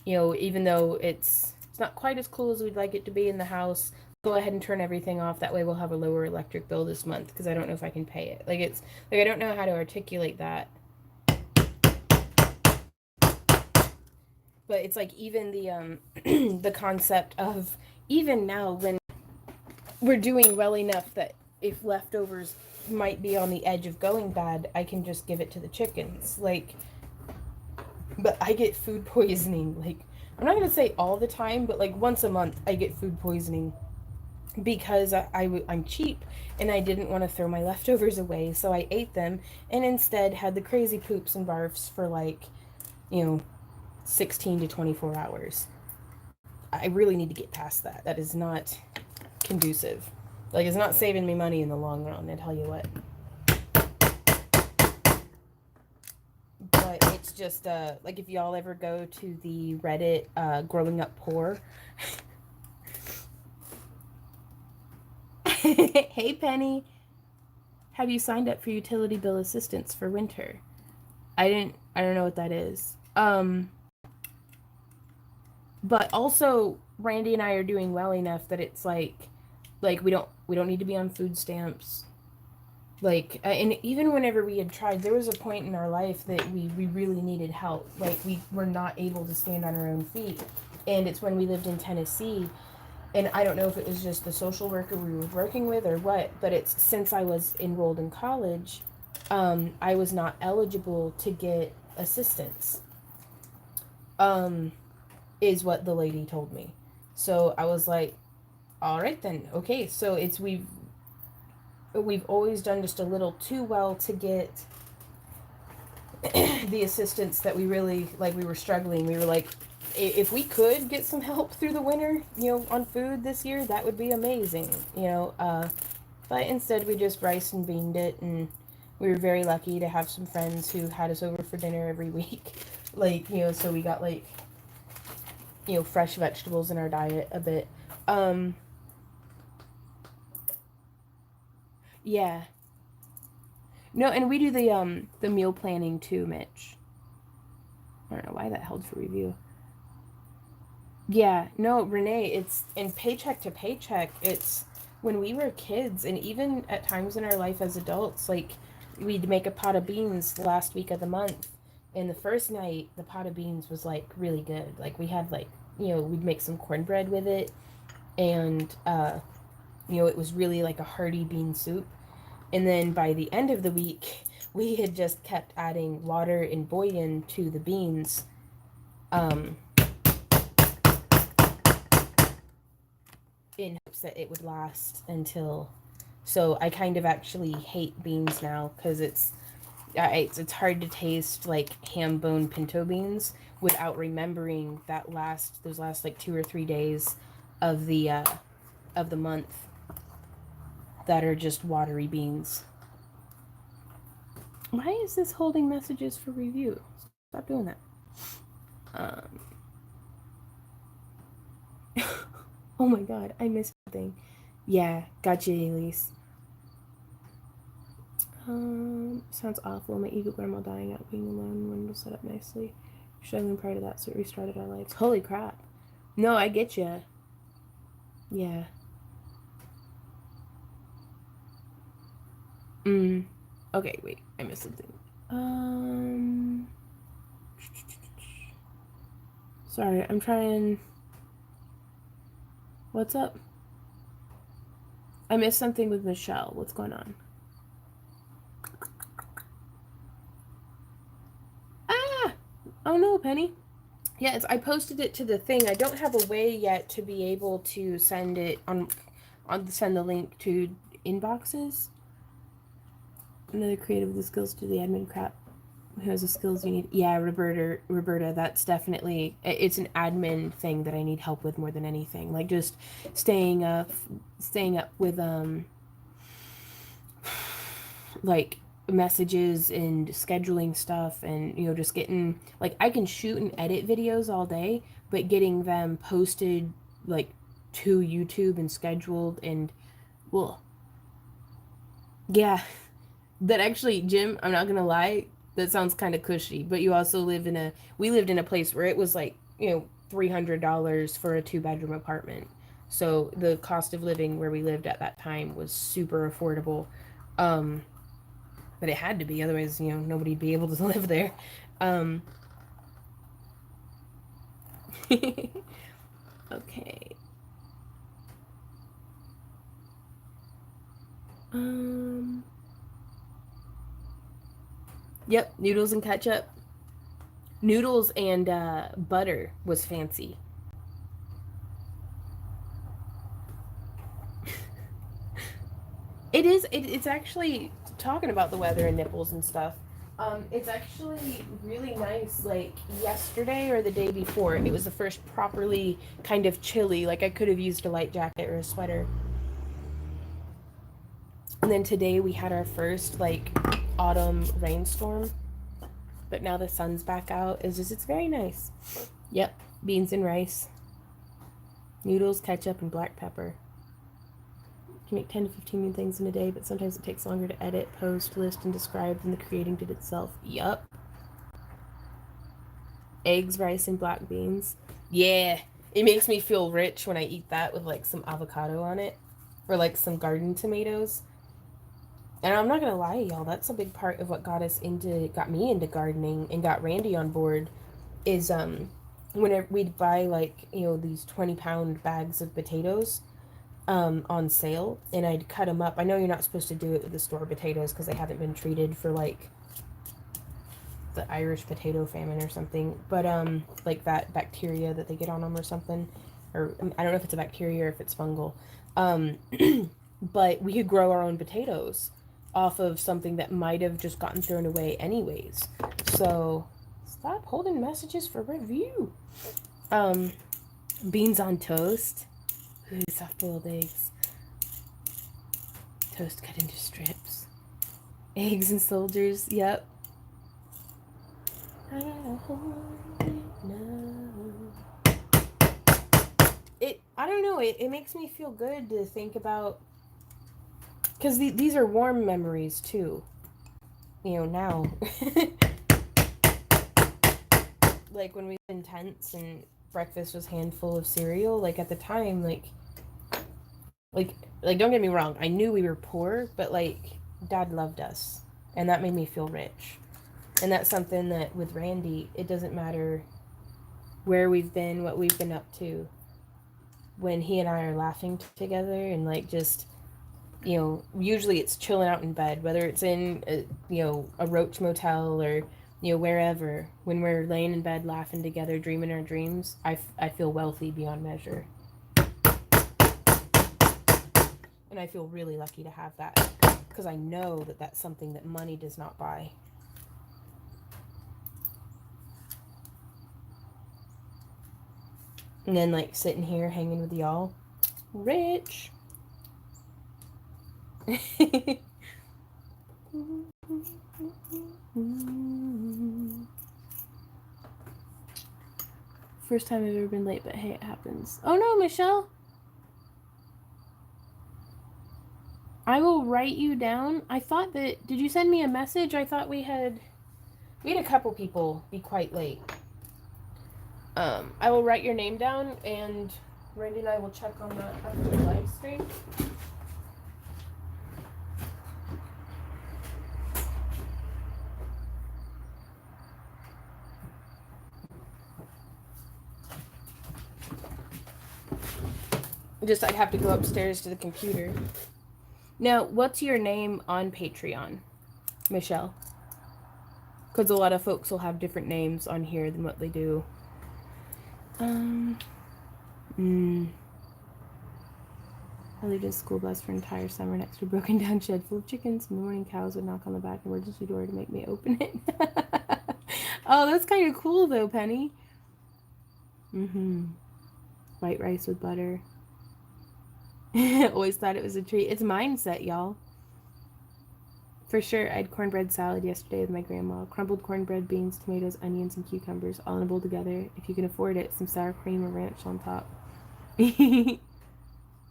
you know, even though it's not quite as cool as we'd like it to be in the house. Go ahead and turn everything off. That way we'll have a lower electric bill this month because I don't know if I can pay it. Like it's like I don't know how to articulate that. But it's like even the the concept of even now when we're doing well enough that if leftovers might be on the edge of going bad, I can just give it to the chickens. Like, but I get food poisoning. Like, I'm not going to say all the time, but like once a month I get food poisoning because I'm cheap and I didn't want to throw my leftovers away. So I ate them and instead had the crazy poops and barfs for like, you know, 16 to 24 hours. I really need to get past that. That is not conducive. Like, it's not saving me money in the long run, I tell you what. But it's just, like, if y'all ever go to the Reddit, Growing Up Poor, Hey, Penny. Have you signed up for utility bill assistance for winter? I don't know what that is. But also Randy and I are doing well enough that it's like we don't need to be on food stamps. Like, and even whenever we had tried, there was a point in our life that we really needed help. Like, we were not able to stand on our own feet. And it's when we lived in Tennessee, and I don't know if it was just the social worker we were working with or what, but it's since I was enrolled in college, I was not eligible to get assistance, is what the lady told me. So I was like, all right then, okay. So it's we've always done just a little too well to get the assistance that we really, like, we were struggling. We were like, if we could get some help through the winter, on food this year, that would be amazing, but instead we just rice and beaned it, and we were very lucky to have some friends who had us over for dinner every week. Like, so we got, like, fresh vegetables in our diet a bit. Yeah. No, and we do the meal planning too, Mitch. I don't know why that held for review. Yeah, no, Renee, it's in paycheck to paycheck. It's when we were kids, and even at times in our life as adults, like, we'd make a pot of beans the last week of the month. And the first night, the pot of beans was, like, really good. Like, we had, like, we'd make some cornbread with it. And, it was really like a hearty bean soup. And then by the end of the week, we had just kept adding water and bouillon to the beans. In hopes that it would last until. So I kind of actually hate beans now, because it's hard to taste, like, ham bone pinto beans without remembering those last like 2 or 3 days of the month that are just watery beans. Why is this holding messages for review? Stop doing that. Oh my god, I missed something. Yeah, gotcha, Elise. Sounds awful. My evil grandma dying out, being alone, window set up nicely. Struggling prior to that, so it restarted our lives. Holy crap. No, I get ya. Yeah. Okay, wait, I missed something. Sorry, I'm trying. What's up? I missed something with Michelle. What's going on? Ah! Oh no, Penny. Yeah, I posted it to the thing. I don't have a way yet to be able to send it send the link to inboxes. Another creative with the skills to the admin crap. Who has the skills you need? Yeah, Roberta, that's definitely, it's an admin thing that I need help with more than anything. Like, just staying up with like, messages and scheduling stuff, and just getting, like, I can shoot and edit videos all day, but getting them posted, like, to YouTube and scheduled, and, well, yeah, that actually, Jim, I'm not gonna lie, that sounds kind of cushy, but you also we lived in a place where it was like, $300 for a 2-bedroom apartment. So the cost of living where we lived at that time was super affordable. But it had to be, otherwise, nobody'd be able to live there. Okay. Yep, noodles and ketchup. Noodles and butter was fancy. It's actually, talking about the weather and nipples and stuff. It's actually really nice. Like, yesterday or the day before, it was the first properly kind of chilly. Like, I could have used a light jacket or a sweater. And then today we had our first, like, autumn rainstorm. But now the sun's back out. It's very nice. Yep, beans and rice, noodles, ketchup, and black pepper. can make 10 to 15 new things in a day, but sometimes it takes longer to edit, post, list, and describe than the creating did itself. Yup. Eggs, rice, and black beans. Yeah. It makes me feel rich when I eat that with like some avocado on it. Or like some garden tomatoes. And I'm not gonna lie, y'all, that's a big part of what got me into gardening and got Randy on board is whenever we'd buy like, you know, these 20-pound bags of potatoes on sale, and I'd cut them up. I know you're not supposed to do it with the store potatoes because they haven't been treated for like the Irish potato famine or something, but like that bacteria that they get on them or something, or I don't know if it's a bacteria or if it's fungal, but we could grow our own potatoes off of something that might have just gotten thrown away anyways. So stop holding messages for review. Beans on toast. Ooh, soft-boiled eggs. Toast cut into strips. Eggs and soldiers. Yep. I gotta hold it now. I don't know. It makes me feel good to think about, because these are warm memories too. You know, now. Like when we were in tents and breakfast was handful of cereal. Like at the time, like don't get me wrong. I knew we were poor, but like Dad loved us, and that made me feel rich. And that's something that with Randy, it doesn't matter where we've been, what we've been up to. When he and I are laughing together and like just, you know, usually it's chilling out in bed, whether it's in a Roach motel or, you know, wherever. When we're laying in bed laughing together, dreaming our dreams, I feel wealthy beyond measure. And I feel really lucky to have that, because I know that that's something that money does not buy. And then like sitting here hanging with y'all, rich. First time I've ever been late, but hey, it happens. Oh no, Michelle. I will write you down. I thought that, did you send me a message? I thought we had a couple people be quite late. I will write your name down, and Randy and I will check on that after the live stream. Just, I'd have to go upstairs to the computer. Now, what's your name on Patreon, Michelle? Because a lot of folks will have different names on here than what they do. I lived in a school bus for an entire summer next to a broken down shed full of chickens. In the morning, cows would knock on the back emergency door to make me open it. Oh, that's kind of cool though, Penny. White rice with butter. Always thought it was a treat. It's mindset, y'all. For sure. I had cornbread salad yesterday with my grandma. Crumbled cornbread, beans, tomatoes, onions, and cucumbers all in a bowl together. If you can afford it, some sour cream or ranch on top.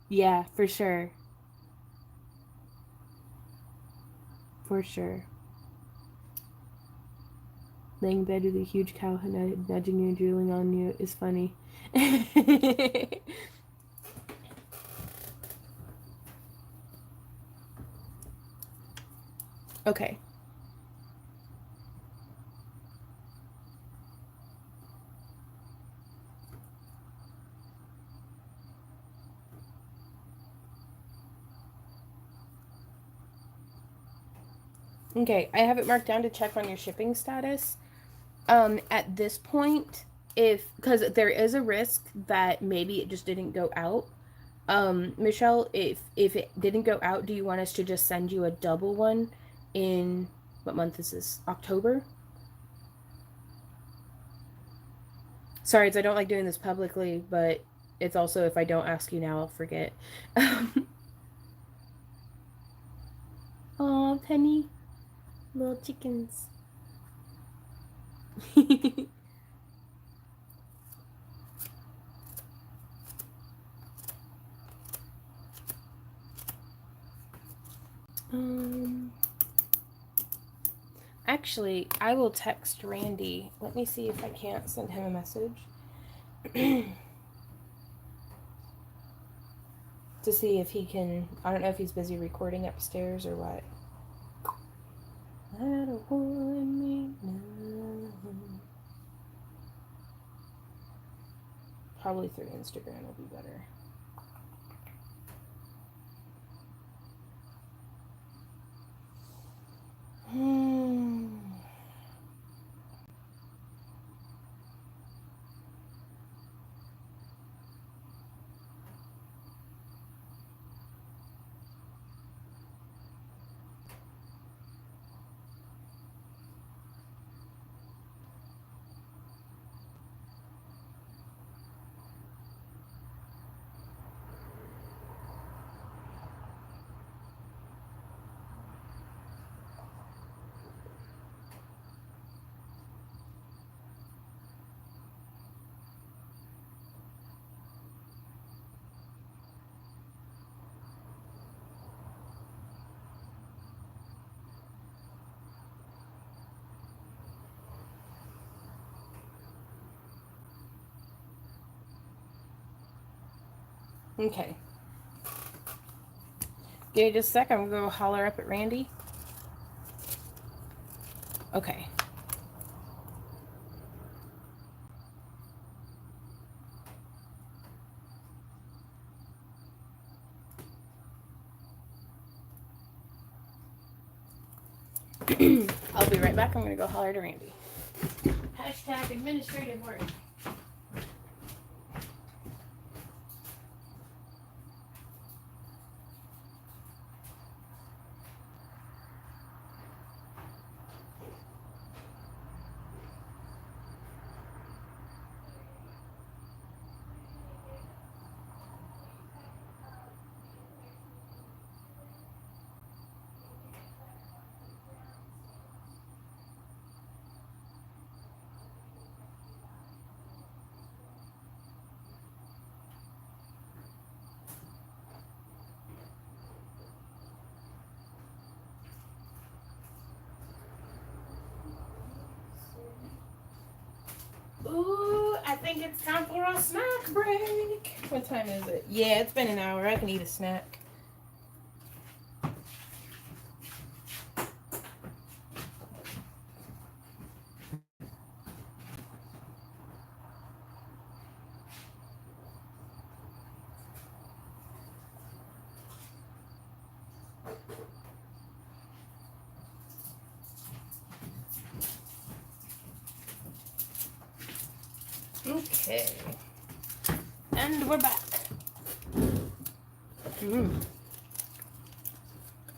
Yeah, for sure. For sure. Laying in bed with a huge cow nudging you and drooling on you is funny. Okay. Okay, I have it marked down to check on your shipping status. At this point, because there is a risk that maybe it just didn't go out. Michelle, if it didn't go out, do you want us to just send you a double one in, what month is this? October? Sorry, I don't like doing this publicly, but it's also, if I don't ask you now, I'll forget. Aw, Penny. Little chickens. Actually, I will text Randy. Let me see if I can't send him a message. To see if he can, I don't know if he's busy recording upstairs or what. I don't want me now. Probably through Instagram will be better. Okay. Give me just a sec. I'm going to go holler up at Randy. Okay. I'll be right back. I'm going to go holler to Randy. Hashtag administrative work. Ooh, I think it's time for a snack break. What time is it? Yeah, it's been an hour. I can eat a snack. Okay. And we're back.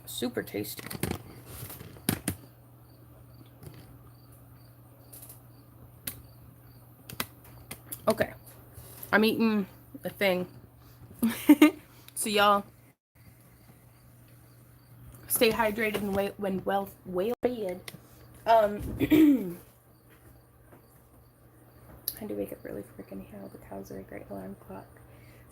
Super tasty. Okay. I'm eating a thing. So y'all stay hydrated and well fed. I had to wake up early for freaking hell. The cows are a great alarm clock.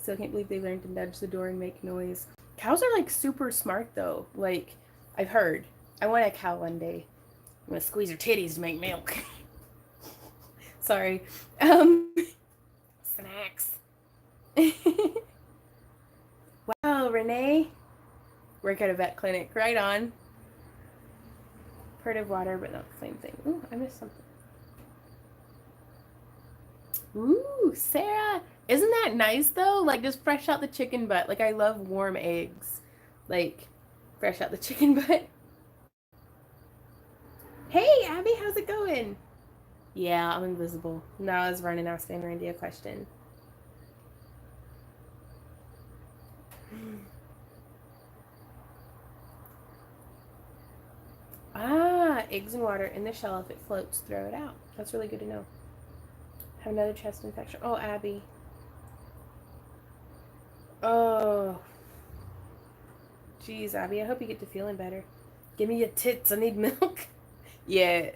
So I can't believe they learned to nudge the door and make noise. Cows are like super smart though. Like, I've heard. I want a cow one day. I'm gonna squeeze her titties to make milk. Sorry. Snacks. Wow, Renee. Work at a vet clinic. Right on. Part of water, but not the same thing. Ooh, I missed something. Ooh, Sarah. Isn't that nice though? Like, just fresh out the chicken butt. Like, I love warm eggs. Like, fresh out the chicken butt. Hey, Abby, how's it going? Yeah, I'm invisible. Now I was running asking Randy a question. Ah, eggs and water in the shell. If it floats, throw it out. That's really good to know. Have another chest infection. Oh, Abby. Oh. Jeez, Abby, I hope you get to feeling better. Give me your tits. I need milk. Yeah.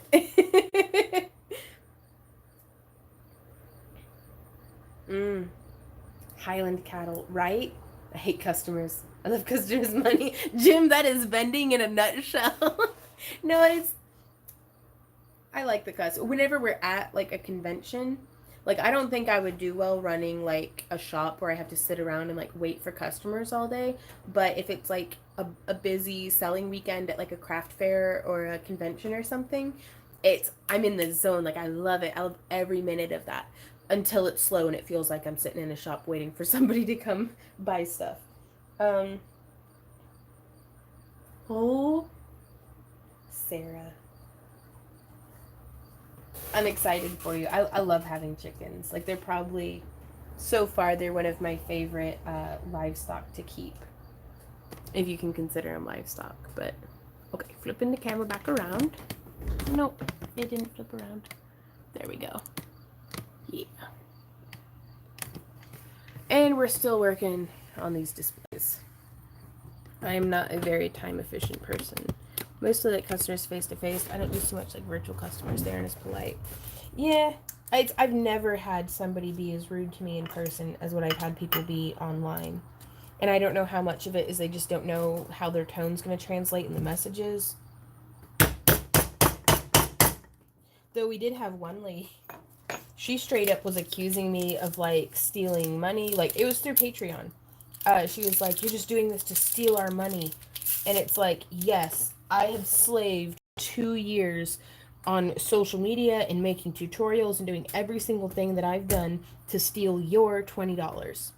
Highland cattle, right? I hate customers. I love customers' money. Jim, that is vending in a nutshell. No, I like the customer. Whenever we're at like a convention, like I don't think I would do well running like a shop where I have to sit around and like wait for customers all day. But if it's like a busy selling weekend at like a craft fair or a convention or something, I'm in the zone. Like I love it. I love every minute of that until it's slow and it feels like I'm sitting in a shop waiting for somebody to come buy stuff. Oh, Sarah. I'm excited for you. I love having chickens. Like they're probably, so far, they're one of my favorite livestock to keep. If you can consider them livestock. But, okay, flipping the camera back around. Nope, it didn't flip around. There we go. Yeah. And we're still working on these displays. I am not a very time efficient person. Mostly like customers face to face. I don't do so much like virtual customers. They aren't as polite. Yeah, I've never had somebody be as rude to me in person as what I've had people be online. And I don't know how much of it is they just don't know how their tone's going to translate in the messages. Though we did have one lady, she straight up was accusing me of like stealing money. Like it was through Patreon. She was like, "You're just doing this to steal our money." And it's like, yes, I have slaved 2 years on social media and making tutorials and doing every single thing that I've done to steal your $20.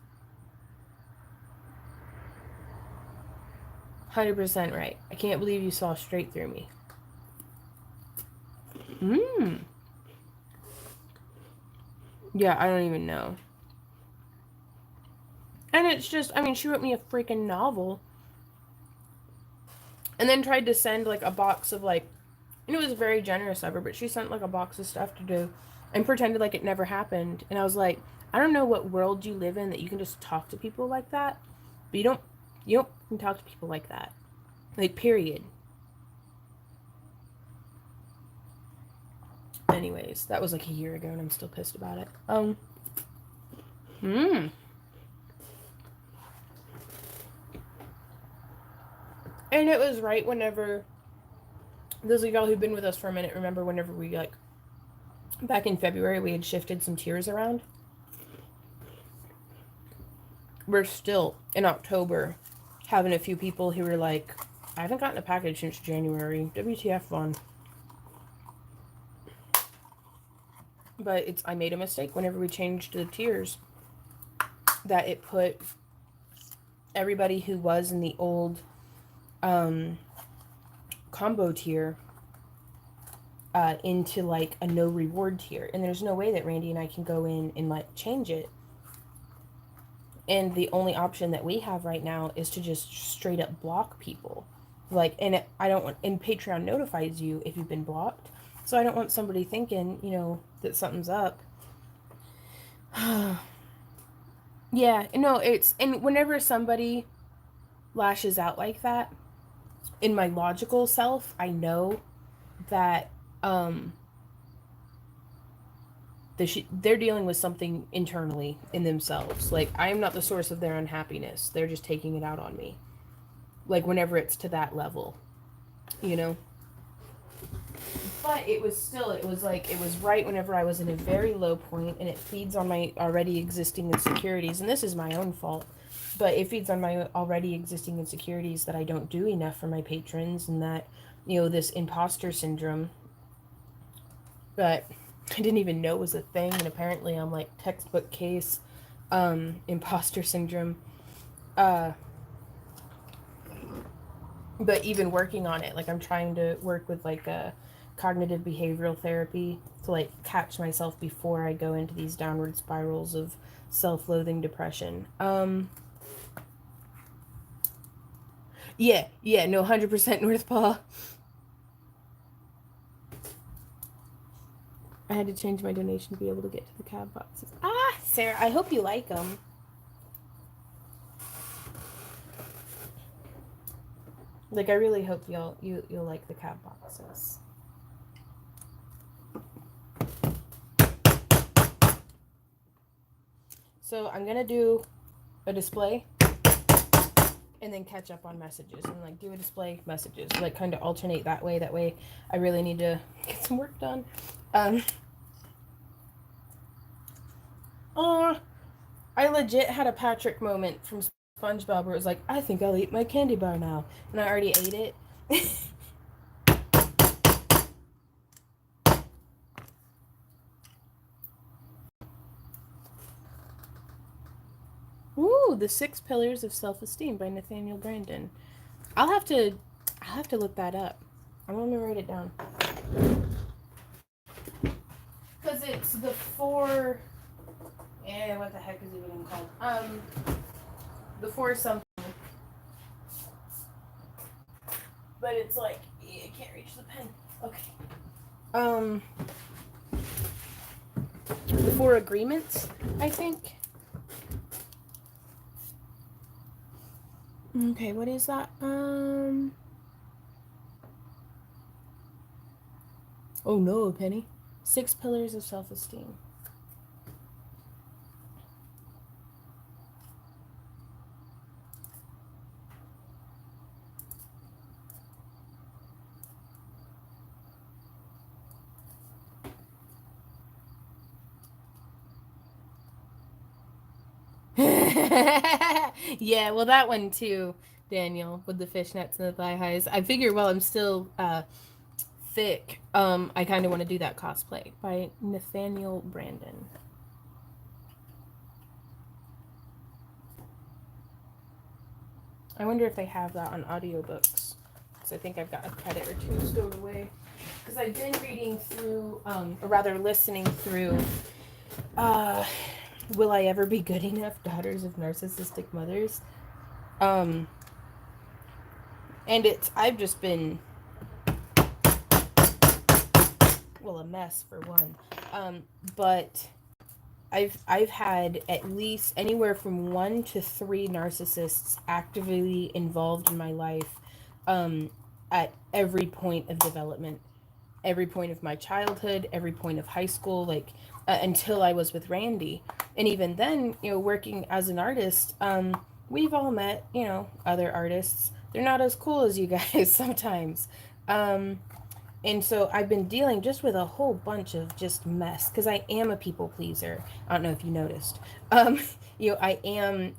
100% right. I can't believe you saw straight through me. Yeah, I don't even know. And it's just, I mean, she wrote me a freaking novel. And then tried to send, like, a box of, like, and it was very generous of her, but she sent, like, a box of stuff to do and pretended like it never happened. And I was like, I don't know what world you live in that you can just talk to people like that. But you don't talk to people like that. Like, period. Anyways, that was, like, a year ago, and I'm still pissed about it. And it was right whenever, those of y'all who've been with us for a minute remember whenever we, like, back in February, we had shifted some tiers around. We're still, in October, having a few people who were like, I haven't gotten a package since January. WTF fun. But I made a mistake whenever we changed the tiers. That it put everybody who was in the old combo tier into like a no reward tier. And there's no way that Randy and I can go in and like change it. And the only option that we have right now is to just straight up block people. Like, and and Patreon notifies you if you've been blocked. So I don't want somebody thinking, you know, that something's up. Yeah, no, and whenever somebody lashes out like that, in my logical self, I know that they're dealing with something internally in themselves. Like, I am not the source of their unhappiness. They're just taking it out on me. Like, whenever it's to that level, you know? But it was right whenever I was in a very low point, and it feeds on my already existing insecurities. And this is my own fault, but it feeds on my already existing insecurities that I don't do enough for my patrons, and that, you know, this imposter syndrome that I didn't even know was a thing, and apparently I'm like textbook case imposter syndrome. But even working on it, like I'm trying to work with like a cognitive behavioral therapy to like catch myself before I go into these downward spirals of self-loathing depression. Yeah, no, 100% North Paw. I had to change my donation to be able to get to the cab boxes. Sarah, I hope you like them. Like, I really hope you'll like the cab boxes. So I'm gonna do a display and then catch up on messages and like do a display messages, like kind of alternate that way. That way I really need to get some work done. I legit had a Patrick moment from SpongeBob where it was like, I think I'll eat my candy bar now, and I already ate it. Ooh, The 6 Pillars of Self-Esteem by Nathaniel Branden. I'll have to look that up. I'm gonna write it down. Because it's the 4, what the heck is it even called? The 4 something. But it's like, I can't reach the pen. Okay. The 4 Agreements, I think. Okay, what is that? Oh no, Penny. 6 Pillars of Self-Esteem. Yeah, well, that one too, Daniel, with the fishnets and the thigh highs. I figure while I'm still thick, I kind of want to do that cosplay by Nathaniel Branden. I wonder if they have that on audiobooks. Because I think I've got a credit or 2 stowed away. Because I've been reading through, or rather listening through, Will I Ever Be Good Enough? Daughters of Narcissistic Mothers. And I've just been, well, a mess for one. But I've had at least anywhere from 1 to 3 narcissists actively involved in my life, at every point of development, every point of my childhood, every point of high school, like, until I was with Randy. And even then, working as an artist, we've all met, other artists. They're not as cool as you guys sometimes. And so I've been dealing just with a whole bunch of just mess, because I am a people pleaser. I don't know if you noticed. I am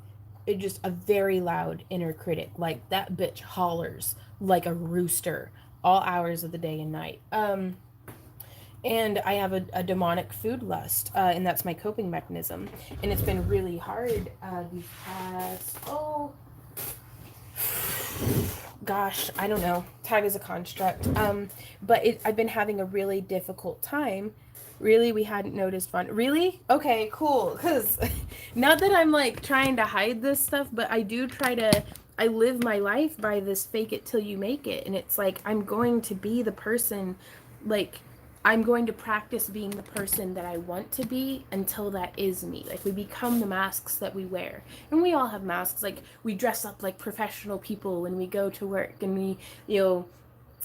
just a very loud inner critic. Like, that bitch hollers like a rooster all hours of the day and night. And I have a demonic food lust, and that's my coping mechanism. And it's been really hard these past, gosh, I don't know. Time is a construct. But I've been having a really difficult time. Really? We hadn't noticed fun. Really? Okay, cool. Because not that I'm like trying to hide this stuff, but I do I live my life by this fake it till you make it. And it's like, I'm going to be the person, like, I'm going to practice being the person that I want to be until that is me. Like, we become the masks that we wear. And we all have masks. Like, we dress up like professional people when we go to work, and we,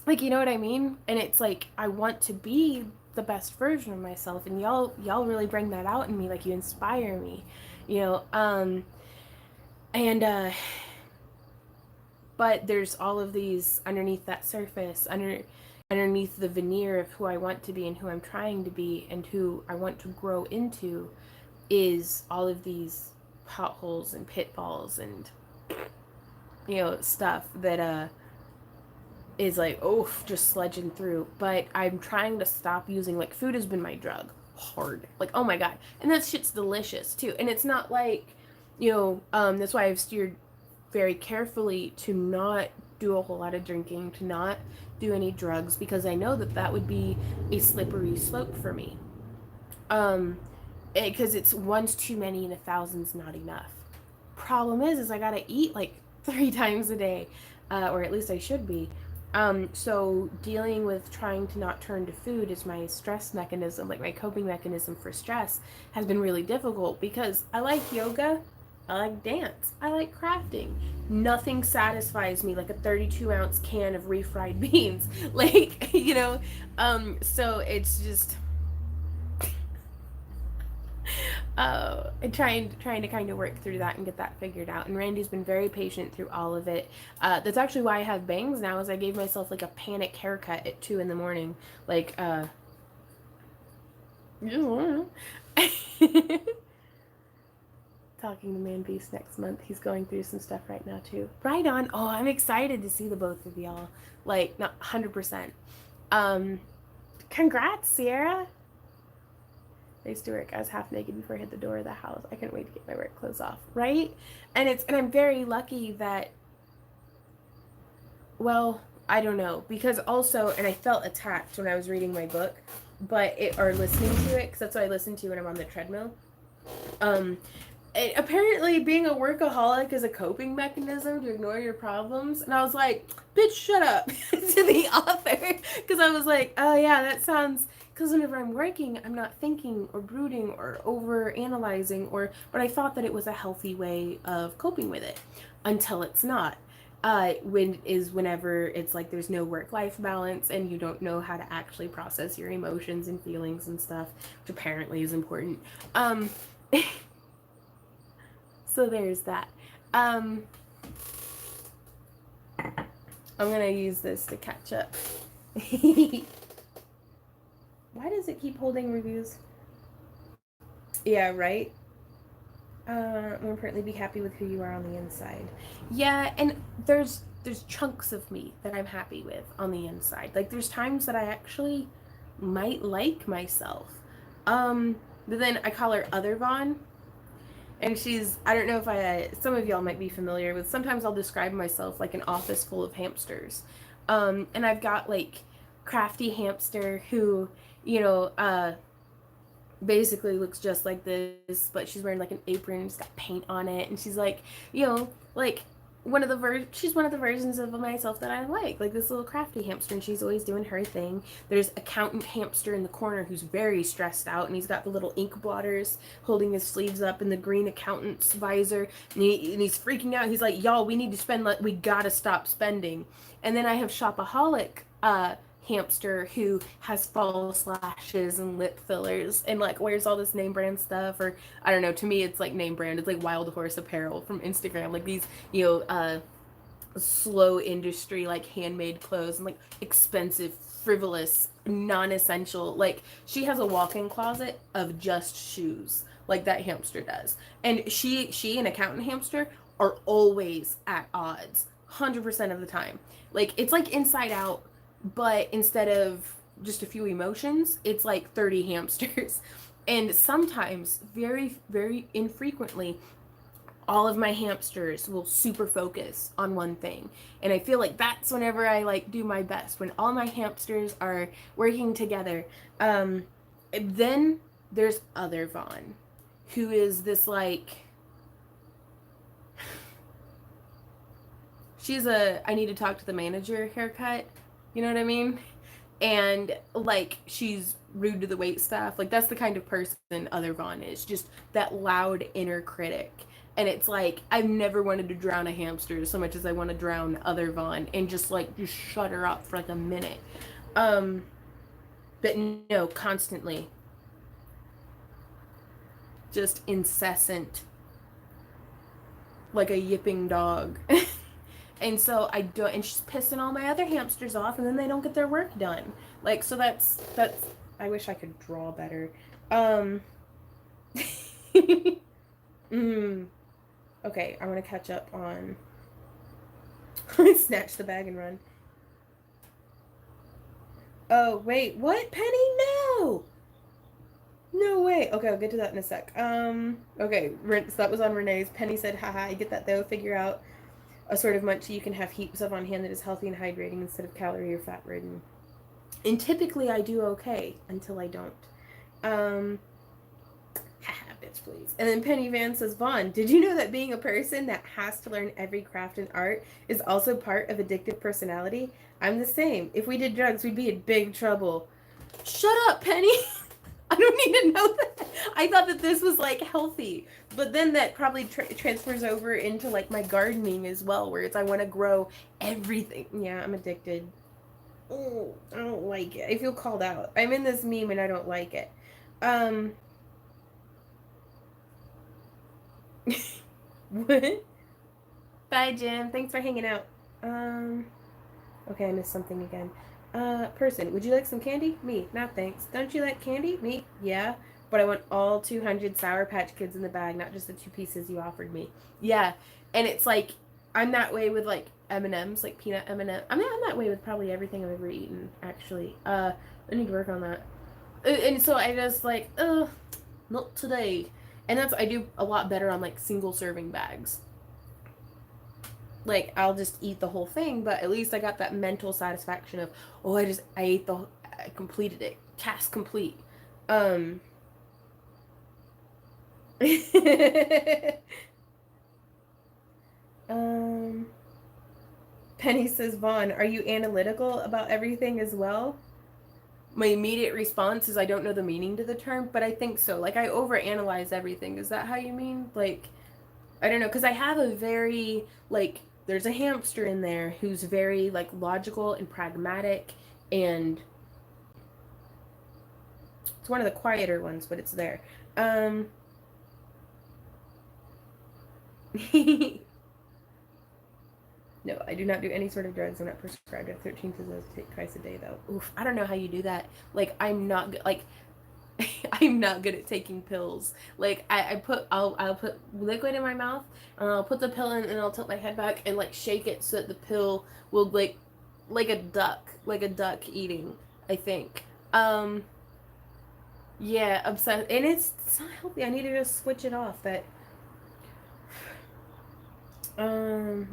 like, you know what I mean? And it's like, I want to be the best version of myself, and y'all really bring that out in me. Like, you inspire me, but there's all of these underneath that surface, underneath the veneer of who I want to be and who I'm trying to be and who I want to grow into, is all of these potholes and pitfalls and, stuff that is like, just sledging through. But I'm trying to stop using, like, food has been my drug hard. Like, oh my God. And that shit's delicious too. And it's not like, that's why I've steered very carefully to not do a whole lot of drinking, to not do any drugs, because I know that would be a slippery slope for me. Because it's one's too many and 1,000's not enough. Problem is I gotta eat like 3 times a day, or at least I should be. So dealing with trying to not turn to food as my stress mechanism, like my coping mechanism for stress, has been really difficult, because I like yoga, I like dance, I like crafting. Nothing satisfies me like a 32-ounce can of refried beans. Like, so it's just, And trying to kind of work through that and get that figured out. And Randy's been very patient through all of it. That's actually why I have bangs now, is I gave myself like a panic haircut at 2 a.m. Like, talking to Man Beast next month. He's going through some stuff right now too. Right on. Oh, I'm excited to see the both of y'all. Like, not 100%. Congrats, Sierra. I used to work. I was half naked before I hit the door of the house. I couldn't wait to get my work clothes off, right? And I'm very lucky that, well, I don't know, because also, and I felt attacked when I was reading my book, or listening to it, because that's what I listen to when I'm on the treadmill. Apparently being a workaholic is a coping mechanism to ignore your problems. And I was like, bitch, shut up, to the author. Because I was like, oh yeah, that sounds, because whenever I'm working, I'm not thinking or brooding or over analyzing, but I thought that it was a healthy way of coping with it until it's not. Whenever it's like there's no work-life balance and you don't know how to actually process your emotions and feelings and stuff, which apparently is important. So there's that. I'm gonna use this to catch up. Why does it keep holding reviews? Yeah, right? More importantly, be happy with who you are on the inside. Yeah, and there's chunks of me that I'm happy with on the inside. Like, there's times that I actually might like myself. But then I call her Other Vaughn. And I don't know if some of y'all might be familiar with, sometimes I'll describe myself like an office full of hamsters. And I've got like Crafty Hamster who, basically looks just like this, but she's wearing like an apron, she's got paint on it, and she's like, like she's one of the versions of myself that I like this little crafty hamster, and she's always doing her thing. There's Accountant Hamster in the corner who's very stressed out, and he's got the little ink blotters holding his sleeves up in the green accountant's visor, and he's freaking out. He's like, y'all, we need to spend, we gotta stop spending. And then I have Shopaholic Hamster who has false lashes and lip fillers and like wears all this name brand stuff, or I don't know, to me it's like name brand, it's like Wild Horse Apparel from Instagram, like these slow industry like handmade clothes and like expensive, frivolous, non-essential. Like, she has a walk-in closet of just shoes, like that hamster does. And she and Accountant Hamster are always at odds 100% of the time. Like, it's like Inside Out, but instead of just a few emotions, it's like 30 hamsters. And sometimes, very, very infrequently, all of my hamsters will super focus on one thing. And I feel like that's whenever I like do my best, when all my hamsters are working together. Then there's Other Vaughn, who is this like, she's I need to talk to the manager haircut. You know what I mean? And like, she's rude to the wait staff. Like, that's the kind of person Other Vaughn is. Just that loud inner critic. And it's like, I've never wanted to drown a hamster so much as I want to drown Other Vaughn and just shut her up for like a minute. But no, constantly. Just incessant. Like a yipping dog. And so and she's pissing all my other hamsters off, and then they don't get their work done. Like, so that's, I wish I could draw better. Okay, I want to catch up on snatch the bag and run. Oh, wait, what? Penny? No! No way. Okay, I'll get to that in a sec. Okay, so that was on Renee's. Penny said, haha, I get that though. Figure out a sort of munchie you can have heaps of on hand that is healthy and hydrating instead of calorie or fat ridden. And typically I do okay until I don't. Haha, bitch, please. And then Penny Van says, Vaughn, did you know that being a person that has to learn every craft and art is also part of addictive personality? I'm the same. If we did drugs, we'd be in big trouble. Shut up, Penny. I don't need to know that. I thought that this was like healthy, but then that probably transfers over into like my gardening as well, where it's I want to grow everything. Yeah, I'm addicted. Oh, I don't like it. I feel called out. I'm in this meme and I don't like it. Bye, Jim. Thanks for hanging out. Okay, I missed something again. Person, would you like some candy? Me, no thanks. Don't you like candy? Me, yeah. But I want all 200 Sour Patch Kids in the bag, not just the 2 pieces you offered me. Yeah, and it's like, I'm that way with like M&Ms, like peanut M&M. I mean, I'm that way with probably everything I've ever eaten, actually. I need to work on that. And so I just like, not today. And I do a lot better on like single serving bags. Like I'll just eat the whole thing, but at least I got that mental satisfaction of, oh, I completed it, task complete. um um Penny says, Vaughn, are you analytical about everything as well? My immediate response is I don't know the meaning to the term, but I think so. Like I overanalyze everything. Is that how you mean? Like I don't know, because I have a very, like, there's a hamster in there who's very, like, logical and pragmatic, and it's one of the quieter ones, but it's there. Um, no, I do not do any sort of drugs. I'm not prescribed. I have 13 pills to take twice a day, though. Oof, I don't know how you do that. Like, I'm not good. Like, I'm not good at taking pills. Like I'll put liquid in my mouth and I'll put the pill in and I'll tilt my head back and like shake it so that the pill will like a duck eating, I think. Yeah, obsessed, and it's not healthy. I need to just switch it off. That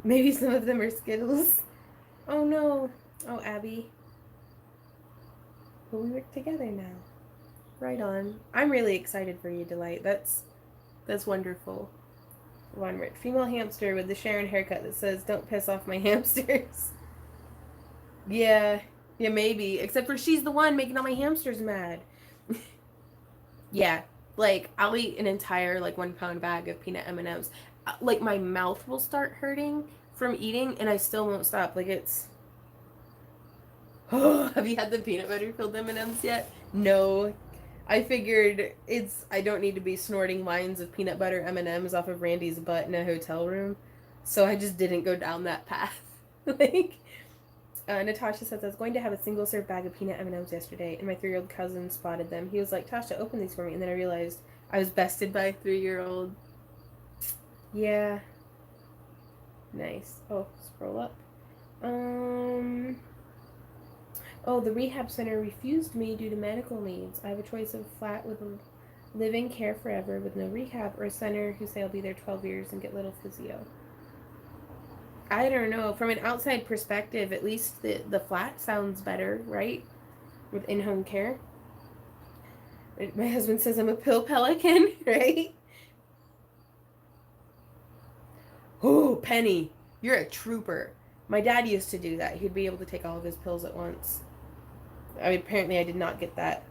maybe some of them are Skittles. Oh no. Oh, Abby. But we work together now. Right on. I'm really excited for you, Delight. That's wonderful. One word. Female hamster with the Sharon haircut that says, "Don't piss off my hamsters." Yeah. Yeah, maybe. Except for she's the one making all my hamsters mad. Yeah. Like, I'll eat an entire, like, 1 pound bag of peanut M&Ms. Like, my mouth will start hurting from eating, and I still won't stop. Like, it's... Oh, have you had the peanut butter filled M&Ms yet? No. I figured I don't need to be snorting lines of peanut butter M&Ms off of Randy's butt in a hotel room. So I just didn't go down that path. Like, Natasha says, I was going to have a single serve bag of peanut M&Ms yesterday, and my 3-year-old cousin spotted them. He was like, Tasha, open these for me. And then I realized I was bested by a 3-year-old. Yeah. Nice. Oh, scroll up. Oh, the rehab center refused me due to medical needs. I have a choice of flat with a live-in care forever with no rehab, or a center who say I'll be there 12 years and get little physio. I don't know. From an outside perspective, at least the flat sounds better, right? With in-home care. My husband says I'm a pill pelican, right? Oh, Penny, you're a trooper. My dad used to do that. He'd be able to take all of his pills at once. I mean, apparently I did not get that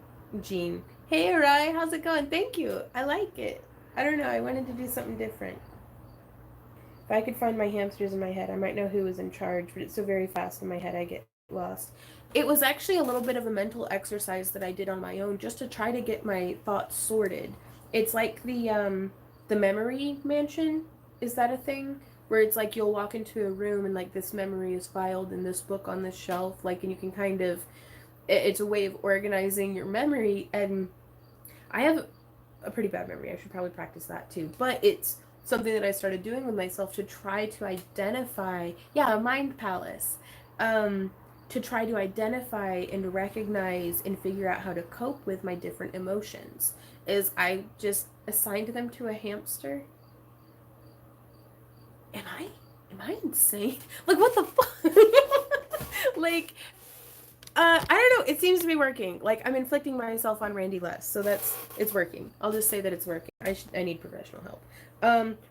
gene. Hey, Arai, how's it going? Thank you. I like it. I don't know. I wanted to do something different. If I could find my hamsters in my head, I might know who was in charge, but it's so very fast in my head I get lost. It was actually a little bit of a mental exercise that I did on my own just to try to get my thoughts sorted. It's like the memory mansion. Is that a thing? Where it's like you'll walk into a room and like this memory is filed in this book on this shelf, like, and you can kind of, it's a way of organizing your memory. And I have a pretty bad memory. I should probably practice that too. But it's something that I started doing with myself to try to identify, yeah, a mind palace. To try to identify and recognize and figure out how to cope with my different emotions. Is I just assigned them to a hamster. Am I insane? Like, what the fuck? Like, I don't know. It seems to be working. Like, I'm inflicting myself on Randy less, so it's working. I'll just say that it's working. I need professional help.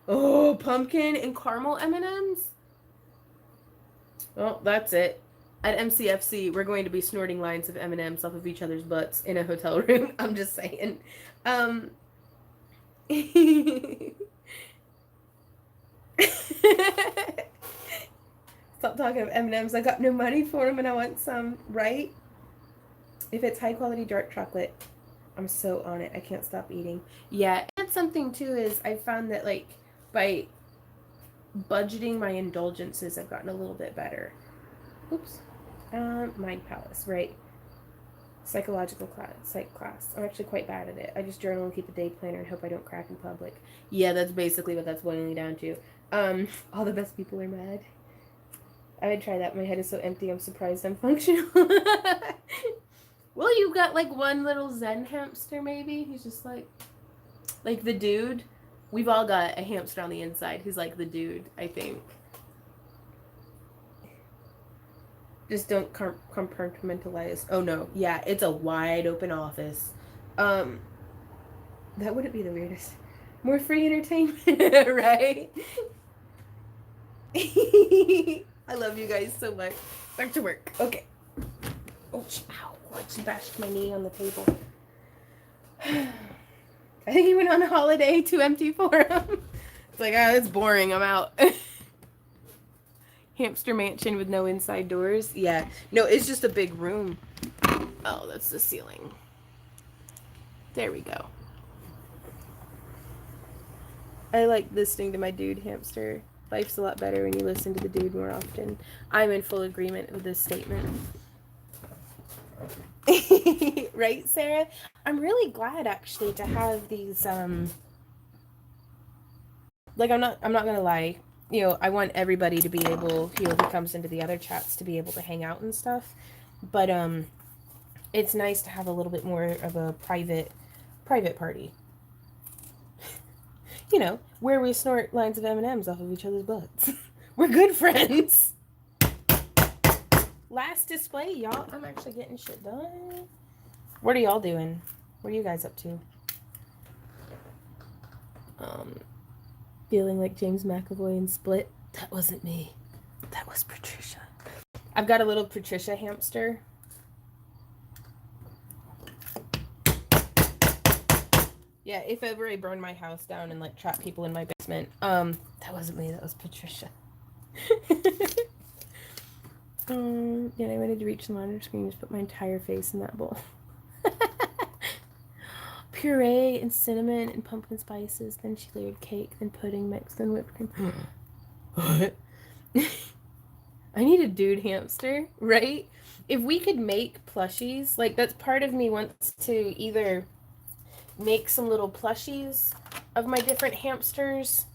Oh, pumpkin and caramel M&Ms. Well, that's it. At MCFC, we're going to be snorting lines of M&Ms off of each other's butts in a hotel room. I'm just saying. Stop talking of M&Ms. I got no money for them and I want some, right? If it's high quality dark chocolate, I'm so on it. I can't stop eating. Yeah, and that's something too is I found that like by budgeting my indulgences, I've gotten a little bit better. Oops. Mind Palace, right. Psychological class, psych class. I'm actually quite bad at it. I just journal and keep a day planner and hope I don't crack in public. Yeah, that's basically what that's boiling down to. All the best people are mad. I would try that. My head is so empty, I'm surprised I'm functional. Well, you've got like one little Zen hamster, maybe. He's just like the dude. We've all got a hamster on the inside who's like the dude, I think. Just don't compartmentalize. Oh no, yeah, it's a wide open office. That wouldn't be the weirdest. More free entertainment, right? I love you guys so much. Back to work. Okay. Oh, ow. I just bashed my knee on the table. I think he went on a holiday, too empty for him. It's like, it's boring. I'm out. Hamster mansion with no inside doors. Yeah. No, it's just a big room. Oh, that's the ceiling. There we go. I like listening to my dude hamster. Life's a lot better when you listen to the dude more often. I'm in full agreement with this statement. Right, Sarah? I'm really glad actually to have these like I'm not gonna lie, you know, I want everybody to be able, you know, who comes into the other chats to be able to hang out and stuff. But it's nice to have a little bit more of a private party. You know, where we snort lines of M&Ms off of each other's butts. We're good friends. Last display, y'all. I'm actually getting shit done. What are y'all doing? What are you guys up to? Feeling like James McAvoy in Split. That wasn't me. That was Patricia. I've got a little Patricia hamster. Yeah, if ever I burn my house down and like trap people in my basement, that wasn't me. That was Patricia. Yeah, I wanted to reach the monitor screen and just put my entire face in that bowl. Puree and cinnamon and pumpkin spices, then she layered cake, then pudding mix, then whipped cream. What? I need a dude hamster, right? If we could make plushies, like that's part of me wants to either make some little plushies of my different hamsters,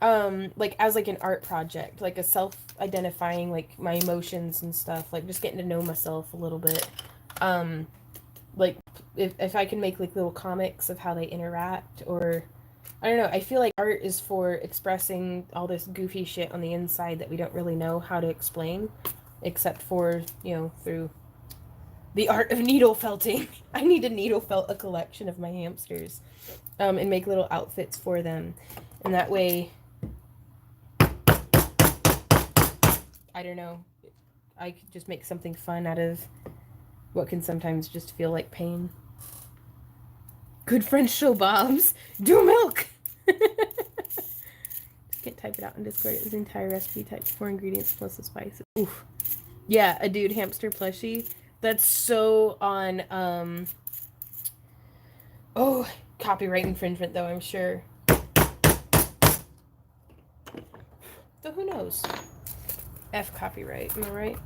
like as like an art project, like a self-identifying, like my emotions and stuff, like just getting to know myself a little bit. Like if I can make like little comics of how they interact, or I don't know, I feel like art is for expressing all this goofy shit on the inside that we don't really know how to explain, except for, you know, through the art of needle felting. I need to needle felt a collection of my hamsters, and make little outfits for them, and that way, I don't know, I could just make something fun out of what can sometimes just feel like pain. Good French show Bob's. Do milk! Just can't type it out in Discord. It was the entire recipe typed 4 ingredients plus the spices. Oof. Yeah, a dude hamster plushie. That's so on, oh, copyright infringement though, I'm sure. So who knows? F copyright, am I right?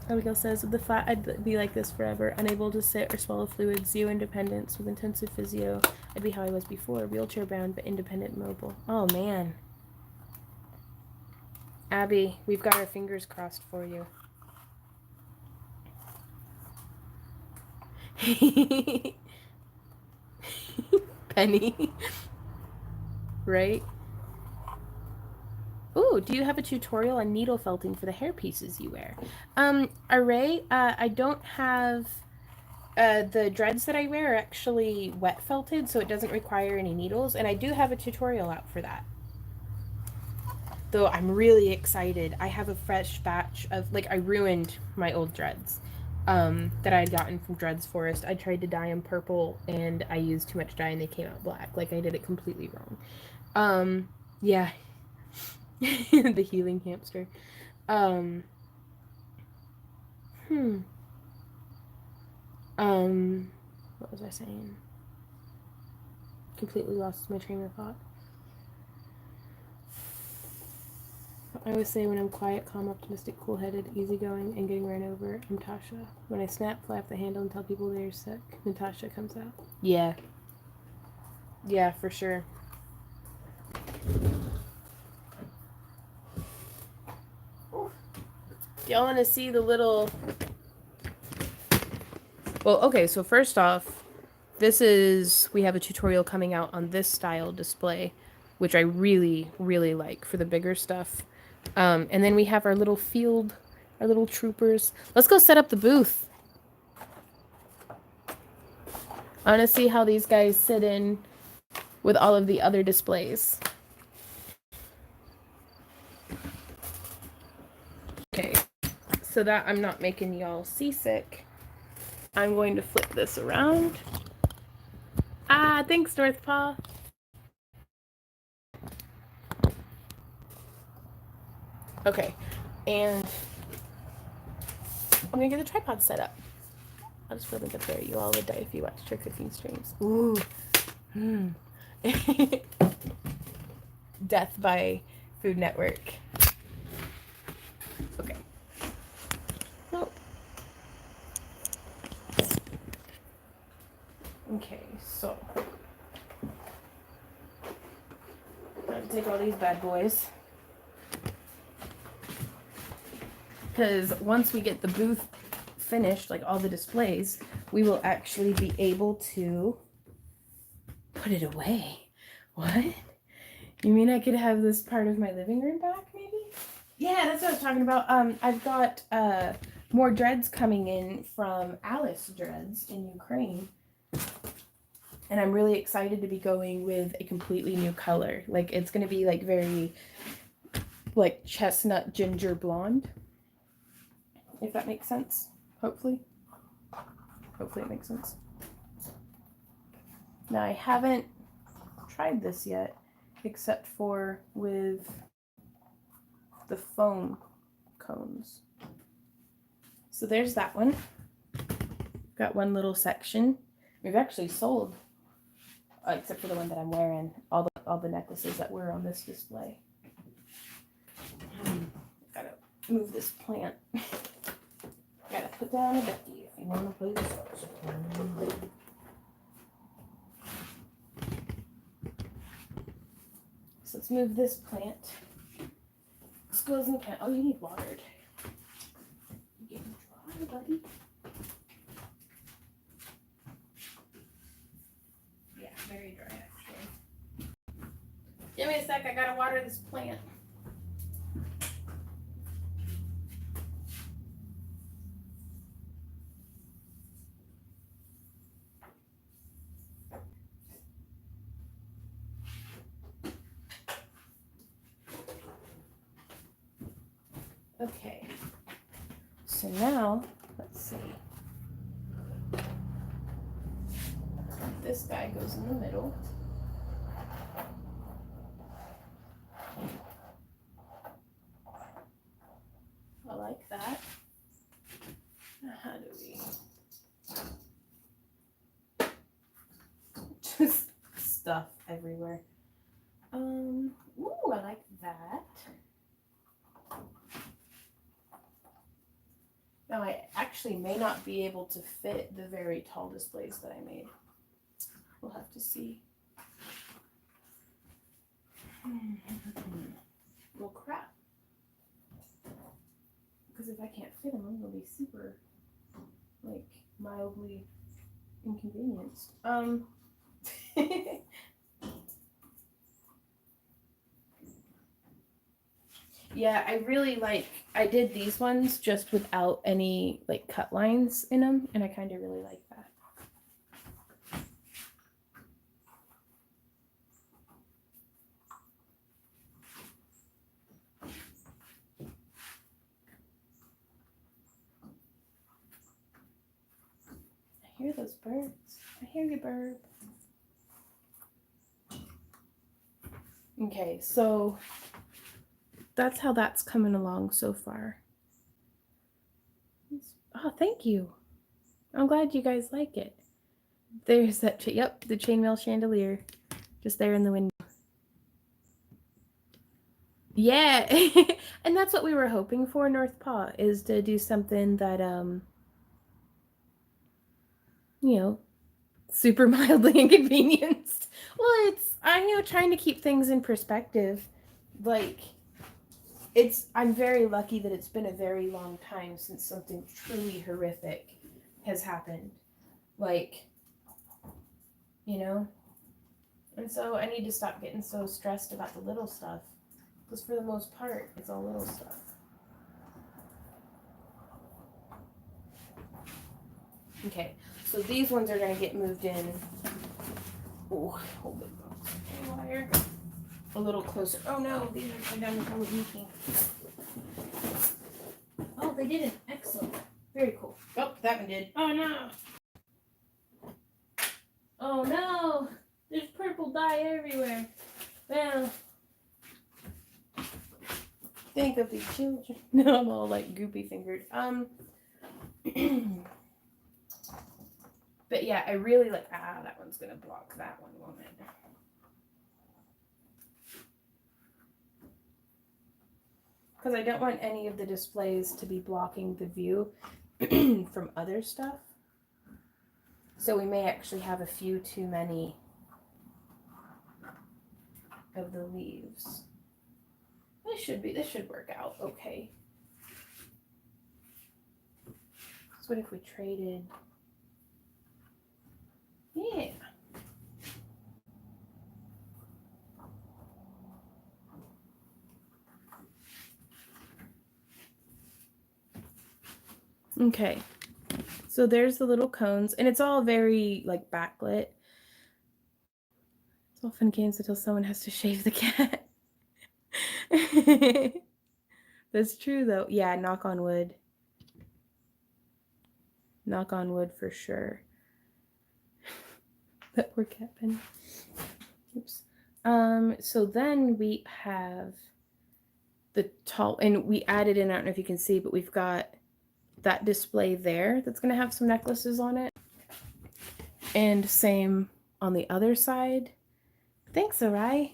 Abigail says, with the flat, I'd be like this forever, unable to sit or swallow fluids, zero independence, with intensive physio. I'd be how I was before, wheelchair bound, but independent and mobile. Oh, man. Abby, we've got our fingers crossed for you. Penny. Right? Ooh, do you have a tutorial on needle felting for the hair pieces you wear? Array, I don't have, the dreads that I wear are actually wet felted, so it doesn't require any needles, and I do have a tutorial out for that. Though I'm really excited. I have a fresh batch of, like, I ruined my old dreads, that I had gotten from Dreads Forest. I tried to dye them purple, and I used too much dye, and they came out black. Like, I did it completely wrong. Yeah. The healing hamster. What was I saying? Completely lost my train of thought. I always say when I'm quiet, calm, optimistic, cool-headed, easygoing, and getting ran over, I'm Tasha. When I snap, fly off the handle and tell people they're sick, Natasha comes out. Yeah. Yeah, for sure. Y'all want to see the little... Well, okay, so first off, we have a tutorial coming out on this style display, which I really, really like for the bigger stuff. And then we have our little our little troopers. Let's go set up the booth. I want to see how these guys sit in with all of the other displays. Okay, so that I'm not making y'all seasick, I'm going to flip this around. Ah, thanks, Northpaw. Okay, and I'm gonna get the tripod set up. I'll just put a link up there. You all would die if you watch Trick Cooking streams. Ooh. Death by Food Network. Okay. Oh. Okay, so I'm gonna take all these bad boys. Because once we get the booth finished, like all the displays, we will actually be able to put it away. What? You mean I could have this part of my living room back, maybe? Yeah, that's what I was talking about. I've got more dreads coming in from Alice Dreads in Ukraine. And I'm really excited to be going with a completely new color. Like, it's going to be, like, very, like, chestnut ginger blonde. If that makes sense. Hopefully. Hopefully it makes sense. Now, I haven't tried this yet, except for with the foam cones. So there's that one. Got one little section. We've actually sold, except for the one that I'm wearing, all the necklaces that were on this display. Gotta move this plant. Gotta put down a Becky if you want to play this out. So let's move this plant. This goes in the can. Oh, you need watered. You getting dry, buddy? Yeah, very dry actually. Give me a sec, I gotta water this plant. Okay, so now, let's see. This guy goes in the middle. I like that. How do we just stuff everywhere? Ooh, I like that. Now I actually may not be able to fit the very tall displays that I made. We'll have to see. Well, crap. Because if I can't fit them, I'm gonna be super, like, mildly inconvenienced. Yeah, I really like, I did these ones just without any, like, cut lines in them, and I kind of really like that. I hear those birds. I hear you, bird. Okay, so that's how that's coming along so far. Oh, thank you. I'm glad you guys like it. There's that, yep, the chainmail chandelier. Just there in the window. Yeah. And that's what we were hoping for, North Paw, is to do something that, you know, super mildly inconvenienced. Well, I'm trying to keep things in perspective. Like, I'm very lucky that it's been a very long time since something truly horrific has happened. Like, you know? And so I need to stop getting so stressed about the little stuff. Because for the most part, it's all little stuff. Okay, so these ones are going to get moved in. Oh, hold it. Wire. A little closer. Oh no, these are coming down the hole leaking. Oh, they didn't. Excellent. Very cool. Oh, that one did. Oh no. Oh no. There's purple dye everywhere. Well, think of the children. No, I'm all like goopy fingered. But yeah, I really like. That one's gonna block that one, won't it? Because I don't want any of the displays to be blocking the view from other stuff. So we may actually have a few too many of the leaves. This should work out okay. So what if we traded? Yeah. Okay. So there's the little cones, and it's all very like backlit. It's all fun games until someone has to shave the cat. That's true though. Yeah, knock on wood. Knock on wood for sure. That poor cat pen. Oops. So then we have the tall, and we added in, I don't know if you can see, but we've got that display there that's going to have some necklaces on it. And same on the other side. Thanks, Arai.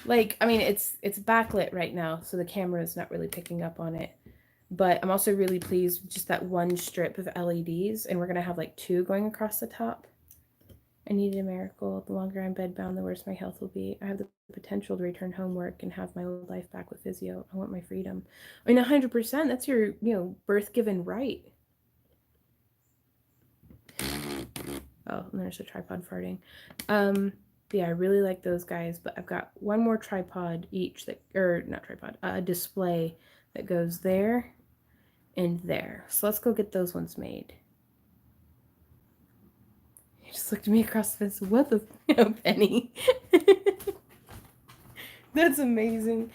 Like, I mean, it's backlit right now, so the camera is not really picking up on it. But I'm also really pleased with just that one strip of LEDs, and we're going to have like 2 going across the top. I needed a miracle. The longer I'm bedbound, the worse my health will be. I have the potential to return homework and have my old life back with physio. I want my freedom. I mean, 100%. That's your, birth-given right. Oh, and there's a tripod farting. Yeah, I really like those guys, but I've got one more tripod each display that goes there and there. So let's go get those ones made. He just looked at me across the fence. What the Penny? That's amazing.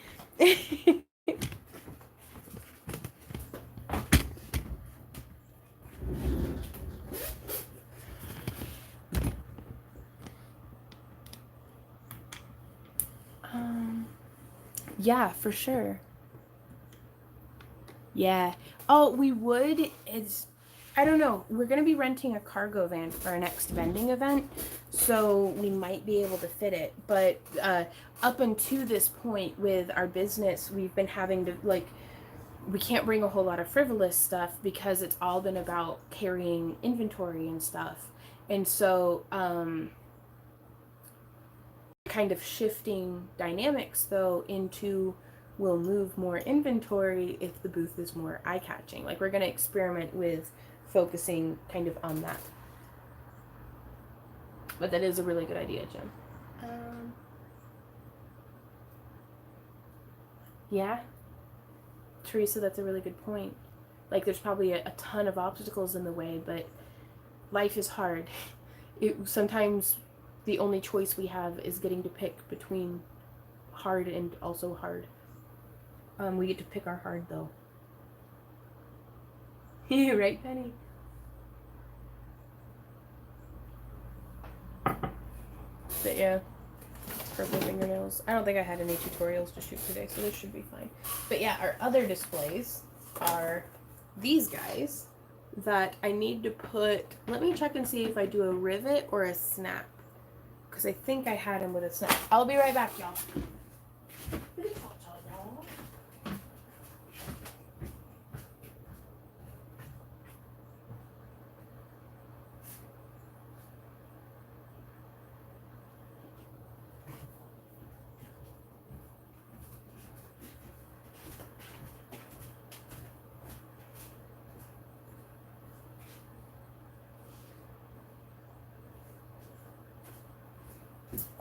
Yeah, for sure. Yeah. Oh, we would. I don't know. We're going to be renting a cargo van for our next vending event, so we might be able to fit it. But up until this point with our business, we've been having to, we can't bring a whole lot of frivolous stuff because it's all been about carrying inventory and stuff. And so, kind of shifting dynamics, though, into we'll move more inventory if the booth is more eye-catching. Like, we're going to experiment with focusing kind of on that. But that is a really good idea, Jim. Yeah. Teresa, that's a really good point. Like, there's probably a ton of obstacles in the way, but life is hard. Sometimes the only choice we have is getting to pick between hard and also hard. We get to pick our hard, though. Right, Penny? But yeah, purple fingernails. I don't think I had any tutorials to shoot today, so this should be fine. But yeah, our other displays are these guys that I need to put. Let me check and see if I do a rivet or a snap, because I think I had them with a snap. I'll be right back, y'all.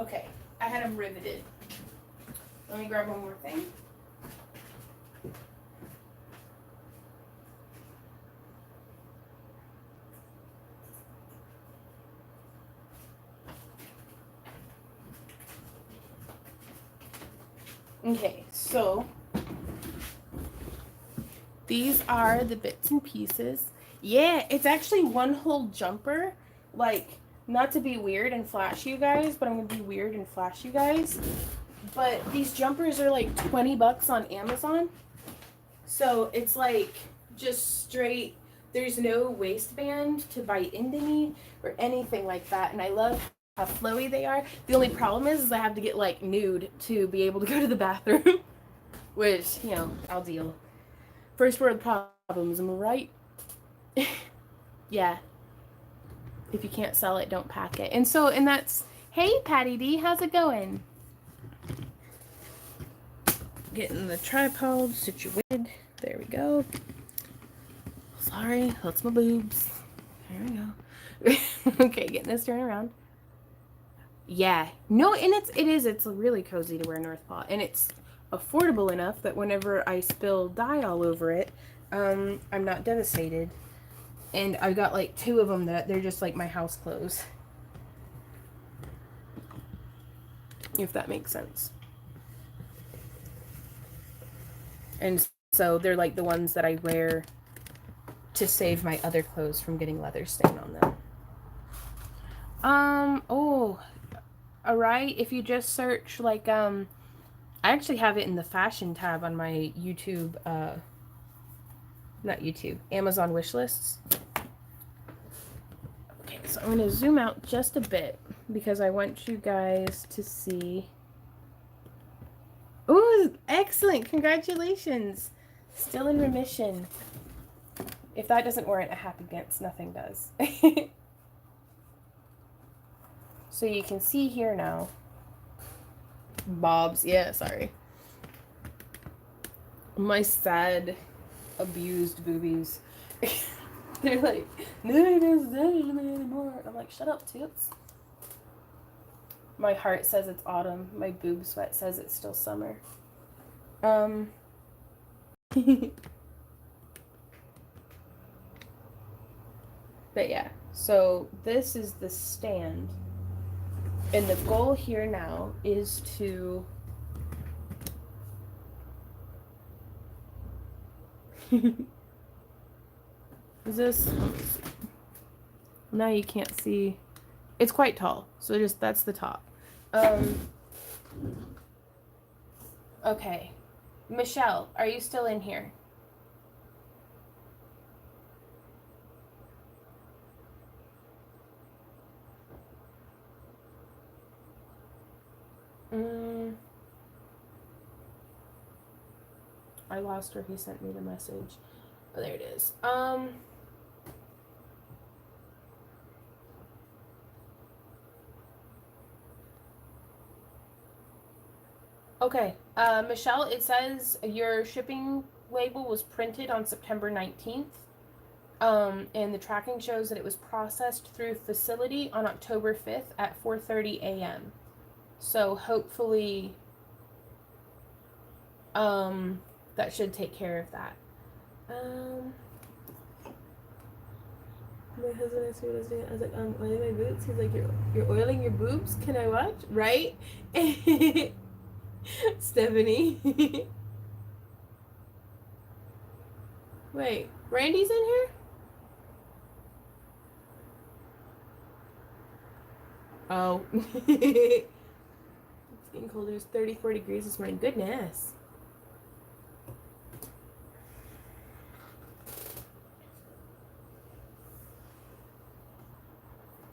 Okay, I had them riveted. Let me grab one more thing. Okay, so these are the bits and pieces. Yeah, it's actually one whole jumper. Like, not to be weird and flash you guys, but I'm gonna be weird and flash you guys. But these jumpers are like 20 bucks on Amazon. So it's like just straight, there's no waistband to bite into me or anything like that. And I love how flowy they are. The only problem is I have to get like nude to be able to go to the bathroom. Which, you know, I'll deal. First world problems, am I right? Yeah. If you can't sell it, don't pack it. And that's, hey Patty D, how's it going? Getting the tripod situated. There we go. Sorry, that's my boobs. There we go. Okay, getting this turned around. Yeah. No, and it's really cozy to wear North Paw. And it's affordable enough that whenever I spill dye all over it, I'm not devastated. And I've got like 2 of them that they're just like my house clothes. If that makes sense. And so they're like the ones that I wear to save my other clothes from getting leather stain on them. Oh, alright, if you just search like, I actually have it in the fashion tab on my YouTube, not YouTube, Amazon wish lists. Okay, so I'm going to zoom out just a bit because I want you guys to see. Ooh, excellent. Congratulations. Still in remission. If that doesn't warrant a happy dance, nothing does. So you can see here now. Bobs. Yeah, sorry. My sad, abused boobies. They're like, no, it doesn't anymore. I'm like, shut up, toots. My heart says it's autumn. My boob sweat says it's still summer. But yeah, so this is the stand. And the goal here now is to is this, now you can't see, it's quite tall, so just that's the top. Okay, Michelle, are you still in here? I lost where he sent me the message. Oh, there it is. Okay, Michelle, it says your shipping label was printed on September 19th. And the tracking shows that it was processed through facility on October 5th at 4:30 a.m. So hopefully, that should take care of that. My husband asked me what I was doing. I was like, oiling my boots. He's like, you're oiling your boobs? Can I watch? Right? Stephanie. Wait, Randy's in here? Oh. It's getting colder. It's 34 degrees this morning. Goodness.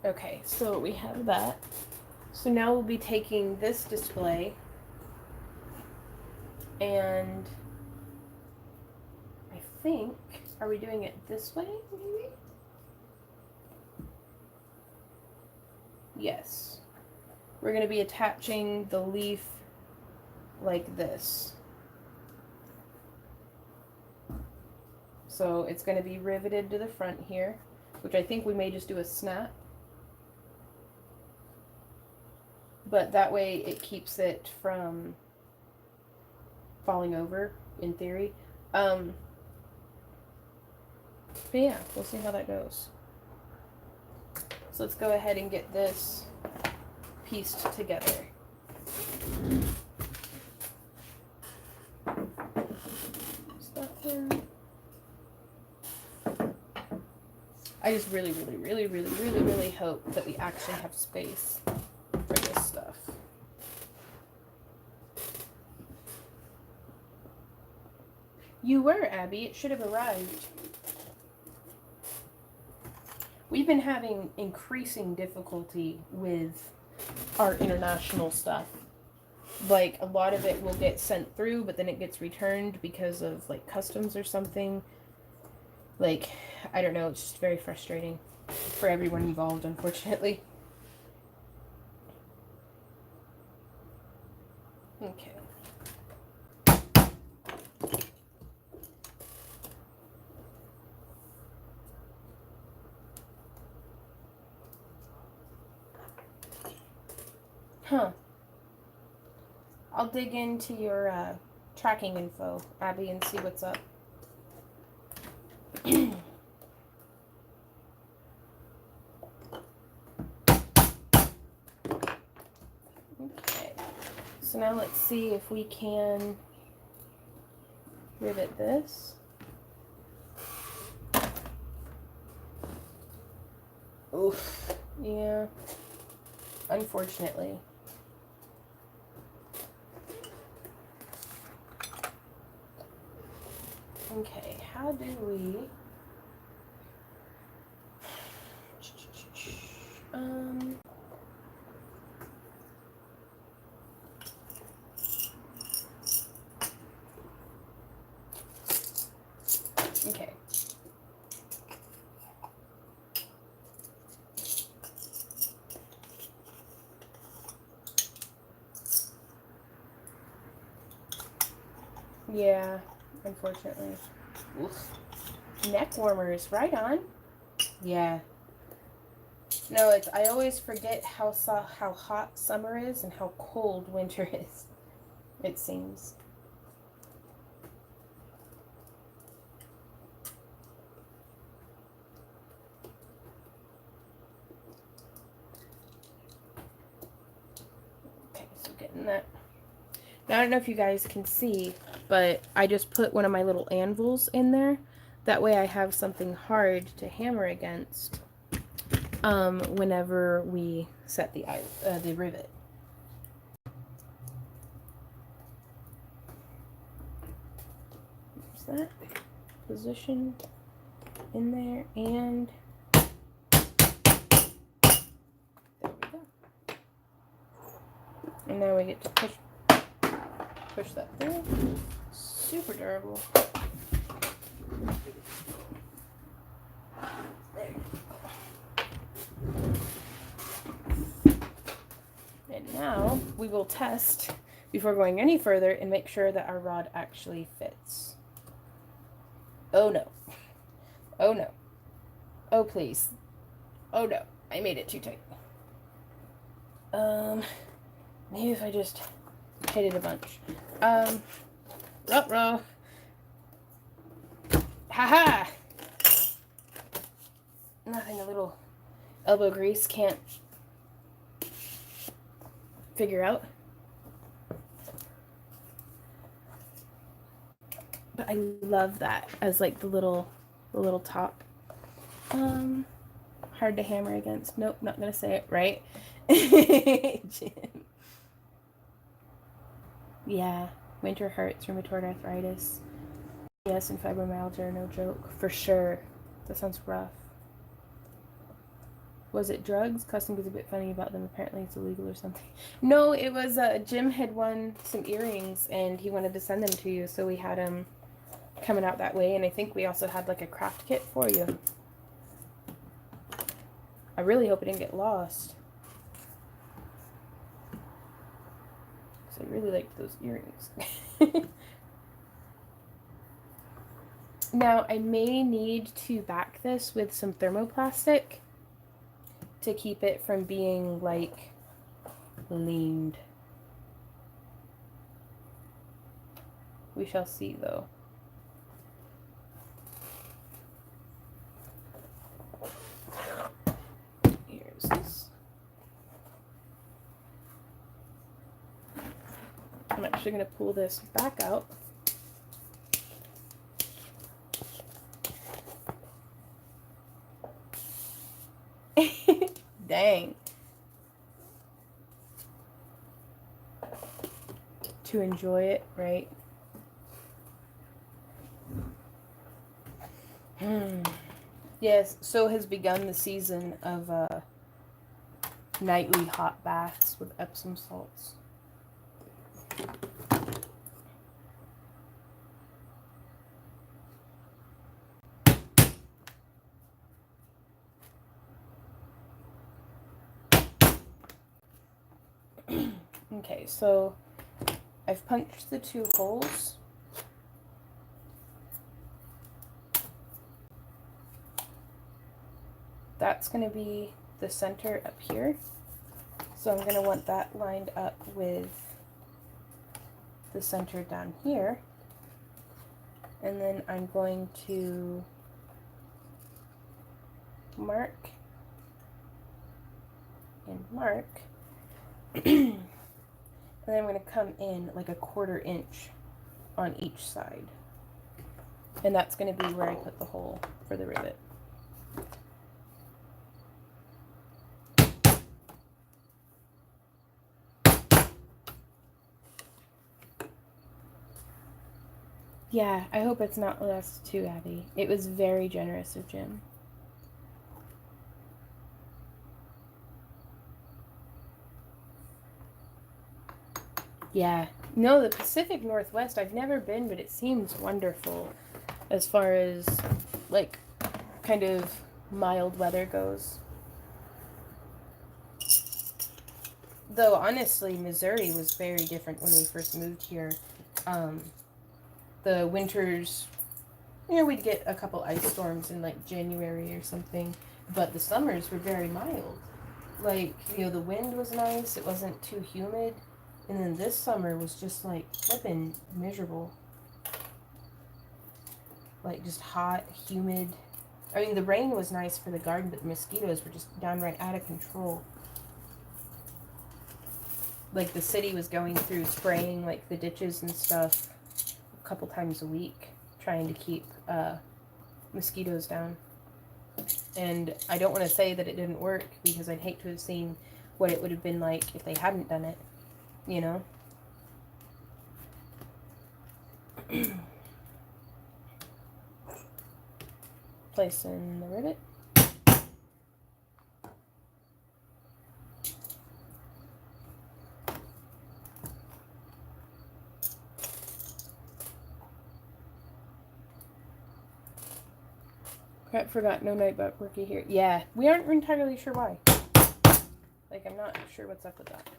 Okay, so we have that. So now we'll be taking this display and I think, are we doing it this way, maybe? Yes. We're going to be attaching the leaf like this. So it's going to be riveted to the front here, which I think we may just do a snap. but that way it keeps it from falling over, in theory. But yeah, we'll see how that goes. So let's go ahead and get this pieced together. I just really hope that we actually have space for this stuff. You were, Abby. It should have arrived. We've been having increasing difficulty with our international stuff. Like, a lot of it will get sent through, but then it gets returned because of, like, customs or something. Like, I don't know, it's just very frustrating for everyone involved, unfortunately. Okay. Huh. I'll dig into your tracking info, Abby, and see what's up. Okay. So now let's see if we can rivet this. Oof. Yeah. Unfortunately. Okay, how do we... Okay. Yeah, unfortunately. Oof. Neck warmers, right on. Yeah. No, it's, I always forget how hot summer is and how cold winter is, it seems. Okay, so getting that. Now, I don't know if you guys can see, but I just put one of my little anvils in there. That way I have something hard to hammer against whenever we set the rivet. There's that position in there, and there we go. And now we get to push that through. Super durable. There you go. And now we will test before going any further and make sure that our rod actually fits. Oh no. Oh no. Oh please. Oh no. I made it too tight. Maybe if I just hit it a bunch. Ruh-roh. Haha! Nothing a little elbow grease can't figure out. But I love that as like the little top. Hard to hammer against. Nope, not gonna say it right. Jim. Yeah, winter hurts, rheumatoid arthritis. Yes, and fibromyalgia are no joke, for sure. That sounds rough. Was it drugs? Custom was a bit funny about them. Apparently it's illegal or something. No, it was, Jim had won some earrings and he wanted to send them to you, so we had them coming out that way, and I think we also had like a craft kit for you. I really hope it didn't get lost. I really liked those earrings. Now, I may need to back this with some thermoplastic to keep it from being, like, leaned. We shall see, though. Here's this. I'm actually going to pull this back out. Dang. To enjoy it, right? Yes, so has begun the season of nightly hot baths with Epsom salts. Okay, so I've punched the 2 holes. That's going to be the center up here. So I'm going to want that lined up with the center down here. And then I'm going to mark and mark. And then I'm going to come in like a 1/4 inch on each side. And that's going to be where I put the hole for the rivet. Yeah, I hope it's not less too heavy. It was very generous of Jim. Yeah. No, the Pacific Northwest, I've never been, but it seems wonderful as far as, like, kind of mild weather goes. Though, honestly, Missouri was very different when we first moved here. The winters, you know, we'd get a couple ice storms in, like, January or something, but the summers were very mild. Like, you know, the wind was nice, it wasn't too humid. And then this summer was just like flipping miserable. Like just hot, humid. I mean, the rain was nice for the garden, but the mosquitoes were just downright out of control. Like the city was going through spraying like the ditches and stuff a couple times a week, trying to keep mosquitoes down. And I don't want to say that it didn't work because I'd hate to have seen what it would have been like if they hadn't done it. You know? Place in the rivet. Crap, forgot, no night worky here. Yeah, we aren't entirely sure why. Like, I'm not sure what's up with that.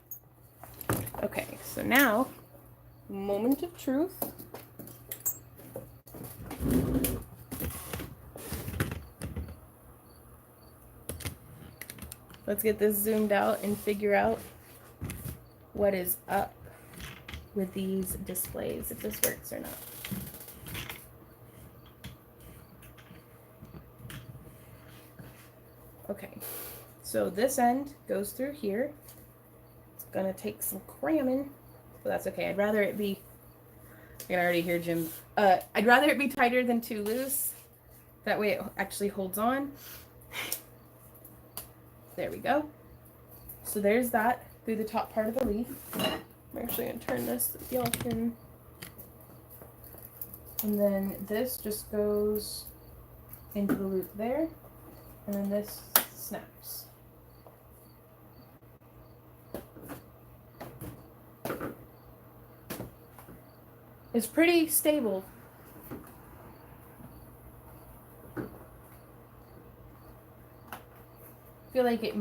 Okay, so now, moment of truth. Let's get this zoomed out and figure out what is up with these displays, if this works or not. Okay, so this end goes through here. Gonna take some cramming, but that's okay. I'd rather it be, I can already hear Jim, I'd rather it be tighter than too loose. That way it actually holds on. There we go. So there's that through the top part of the leaf. I'm actually gonna turn this so y'all can, and then this just goes into the loop there, and then this snaps. It's pretty stable. I feel like it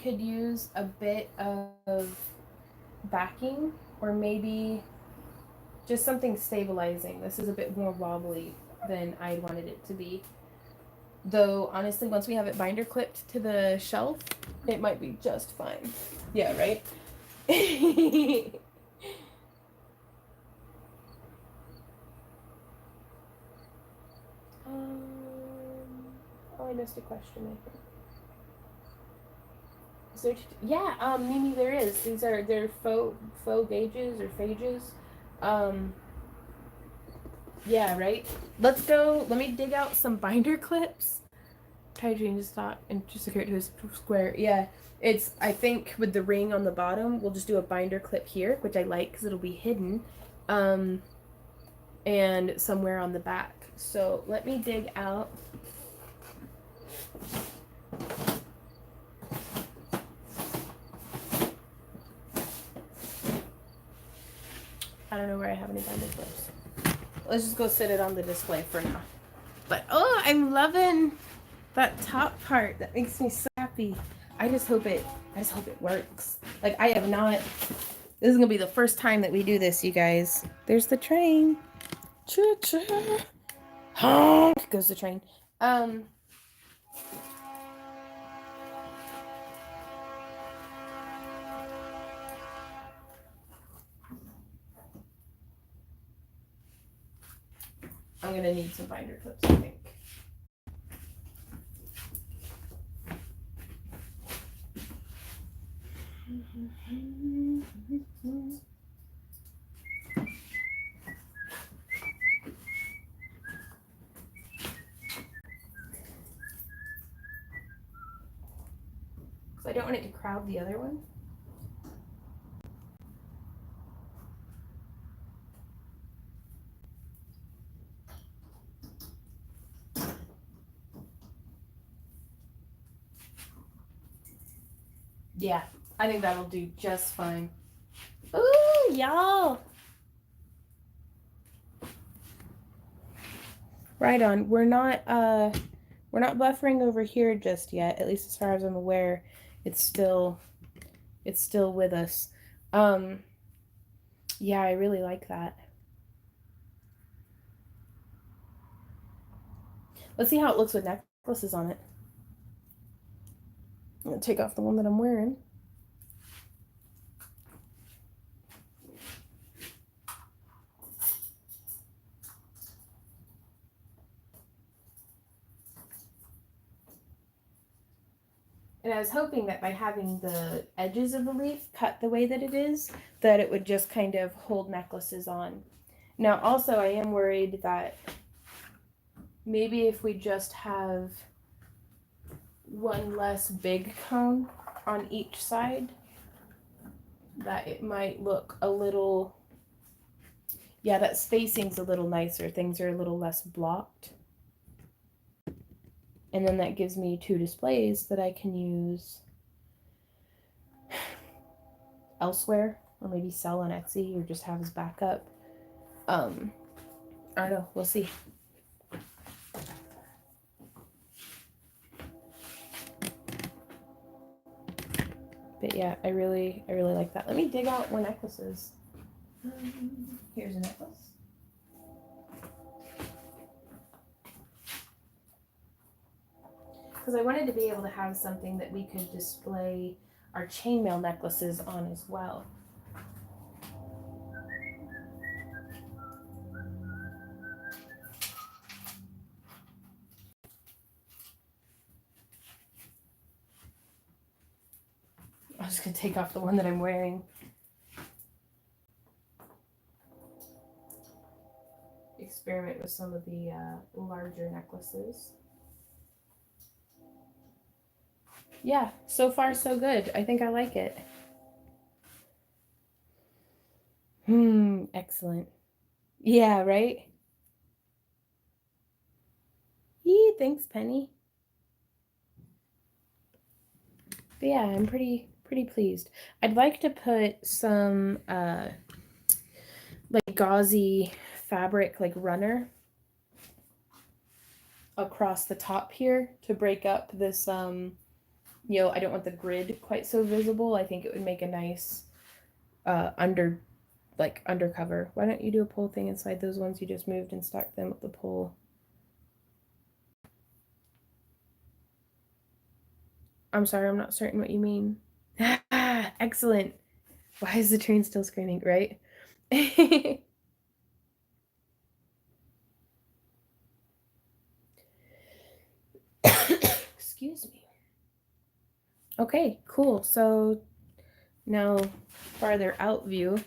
could use a bit of backing or maybe just something stabilizing. This is a bit more wobbly than I wanted it to be. Though, honestly, once we have it binder clipped to the shelf, it might be just fine. Yeah, right? Oh, I missed a question, I think. Is there yeah, Mimi, there is. They're faux gauges or phages. Um, yeah, right. Let's go. Let me dig out some binder clips. Try to change the stock and just secure it to a square. Yeah, it's, I think with the ring on the bottom, we'll just do a binder clip here, which I like because it'll be hidden, and somewhere on the back. So let me dig out. I don't know where I have any binder clips. Let's just go sit it on the display for now. But oh, I'm loving that top part. That makes me so happy. I just hope it works. Like, I have not, this is gonna be the first time that we do this, you guys. There's the train. Choo-choo. Honk goes the train. I'm gonna need some binder clips, I think. Because I don't want it to crowd the other one. Yeah, I think that'll do just fine. Ooh, y'all. Right on. We're not buffering over here just yet, at least as far as I'm aware. It's still with us. Yeah, I really like that. Let's see how it looks with necklaces on it. I'm gonna take off the one that I'm wearing. And I was hoping that by having the edges of the leaf cut the way that it is, that it would just kind of hold necklaces on. Now, also, I am worried that maybe if we just have one less big cone on each side, that it might look a little, yeah, that spacing's a little nicer. Things are a little less blocked. And then that gives me two displays that I can use elsewhere, or maybe sell on Etsy, or just have as backup. I don't know, we'll see. But yeah, I really like that. Let me dig out more necklaces. Here's a necklace. Because I wanted to be able to have something that we could display our chainmail necklaces on as well. I'm just gonna take off the one that I'm wearing. Experiment with some of the larger necklaces. Yeah, so far so good. I think I like it. Excellent. Yeah, right? Yee, thanks, Penny. But yeah, I'm pretty pleased. I'd like to put some like gauzy fabric, like runner, across the top here to break up this you know, I don't want the grid quite so visible. I think it would make a nice undercover. Why don't you do a pole thing inside those ones you just moved and stack them with the pole? I'm sorry, I'm not certain what you mean. Excellent. Why is the train still screaming, right? Excuse me. Okay, cool. So now farther out view.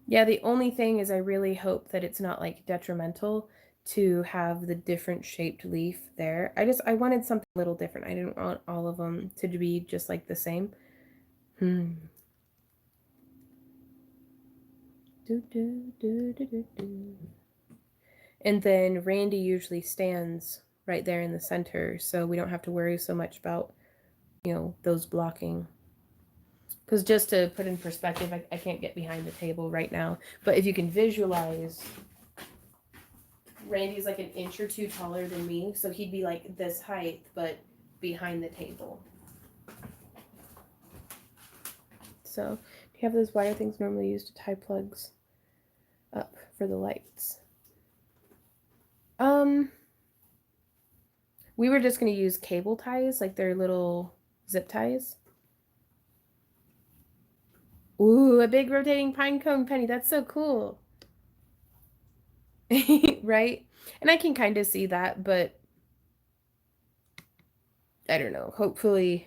Yeah, the only thing is I really hope that it's not like detrimental to have the different shaped leaf there. I wanted something a little different. I didn't want all of them to be just like the same. Do, do, do, do, do, do. And then Randy usually stands right there in the center, so we don't have to worry so much about, those blocking. Because just to put in perspective, I can't get behind the table right now, but if you can visualize, Randy's like an inch or two taller than me, so he'd be like this height, but behind the table. So, do you have those wire things normally used to tie plugs up for the lights? We were just going to use cable ties, like their little zip ties. Ooh, a big rotating pine cone penny. That's so cool. Right? And I can kind of see that, but I don't know. Hopefully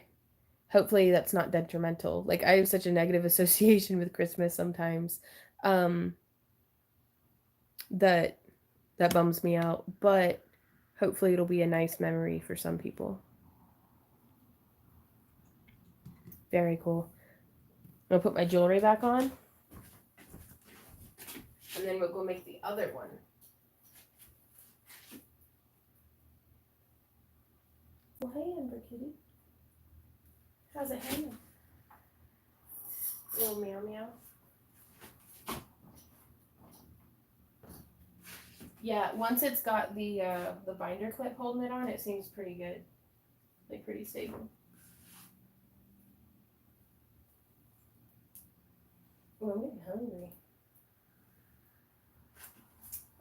that's not detrimental. Like I have such a negative association with Christmas sometimes. That bums me out, but hopefully it'll be a nice memory for some people. Very cool. I'm gonna put my jewelry back on. And then we'll go make the other one. Well, hey, Amber Kitty. How's it hanging? Little meow meow. Yeah, once it's got the binder clip holding it on, it seems pretty good. Like pretty stable. Oh, I'm getting hungry.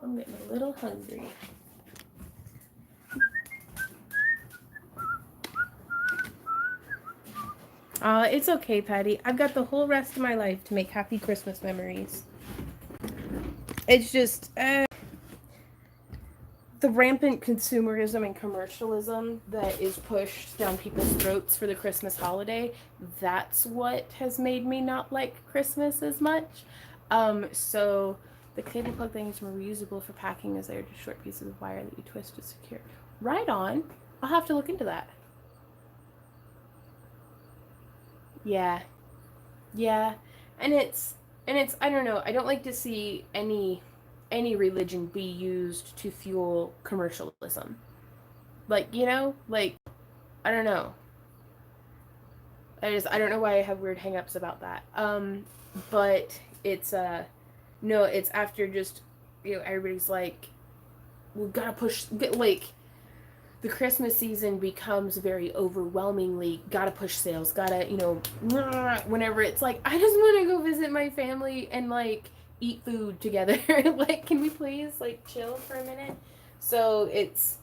I'm getting a little hungry. It's okay, Patty. I've got the whole rest of my life to make happy Christmas memories. It's just the rampant consumerism and commercialism that is pushed down people's throats for the Christmas holiday. That's what has made me not like Christmas as much. So the cable plug things are reusable for packing as they are just short pieces of wire that you twist to secure. Right on. I'll have to look into that. Yeah. Yeah. And it's I don't know, I don't like to see any religion be used to fuel commercialism. Like, like I don't know. I don't know why I have weird hangups about that. But it's no, it's after just everybody's like, we gotta push, like the Christmas season becomes very overwhelmingly gotta push sales, gotta whenever it's like I just want to go visit my family and like eat food together. Like, can we please like chill for a minute? So it's,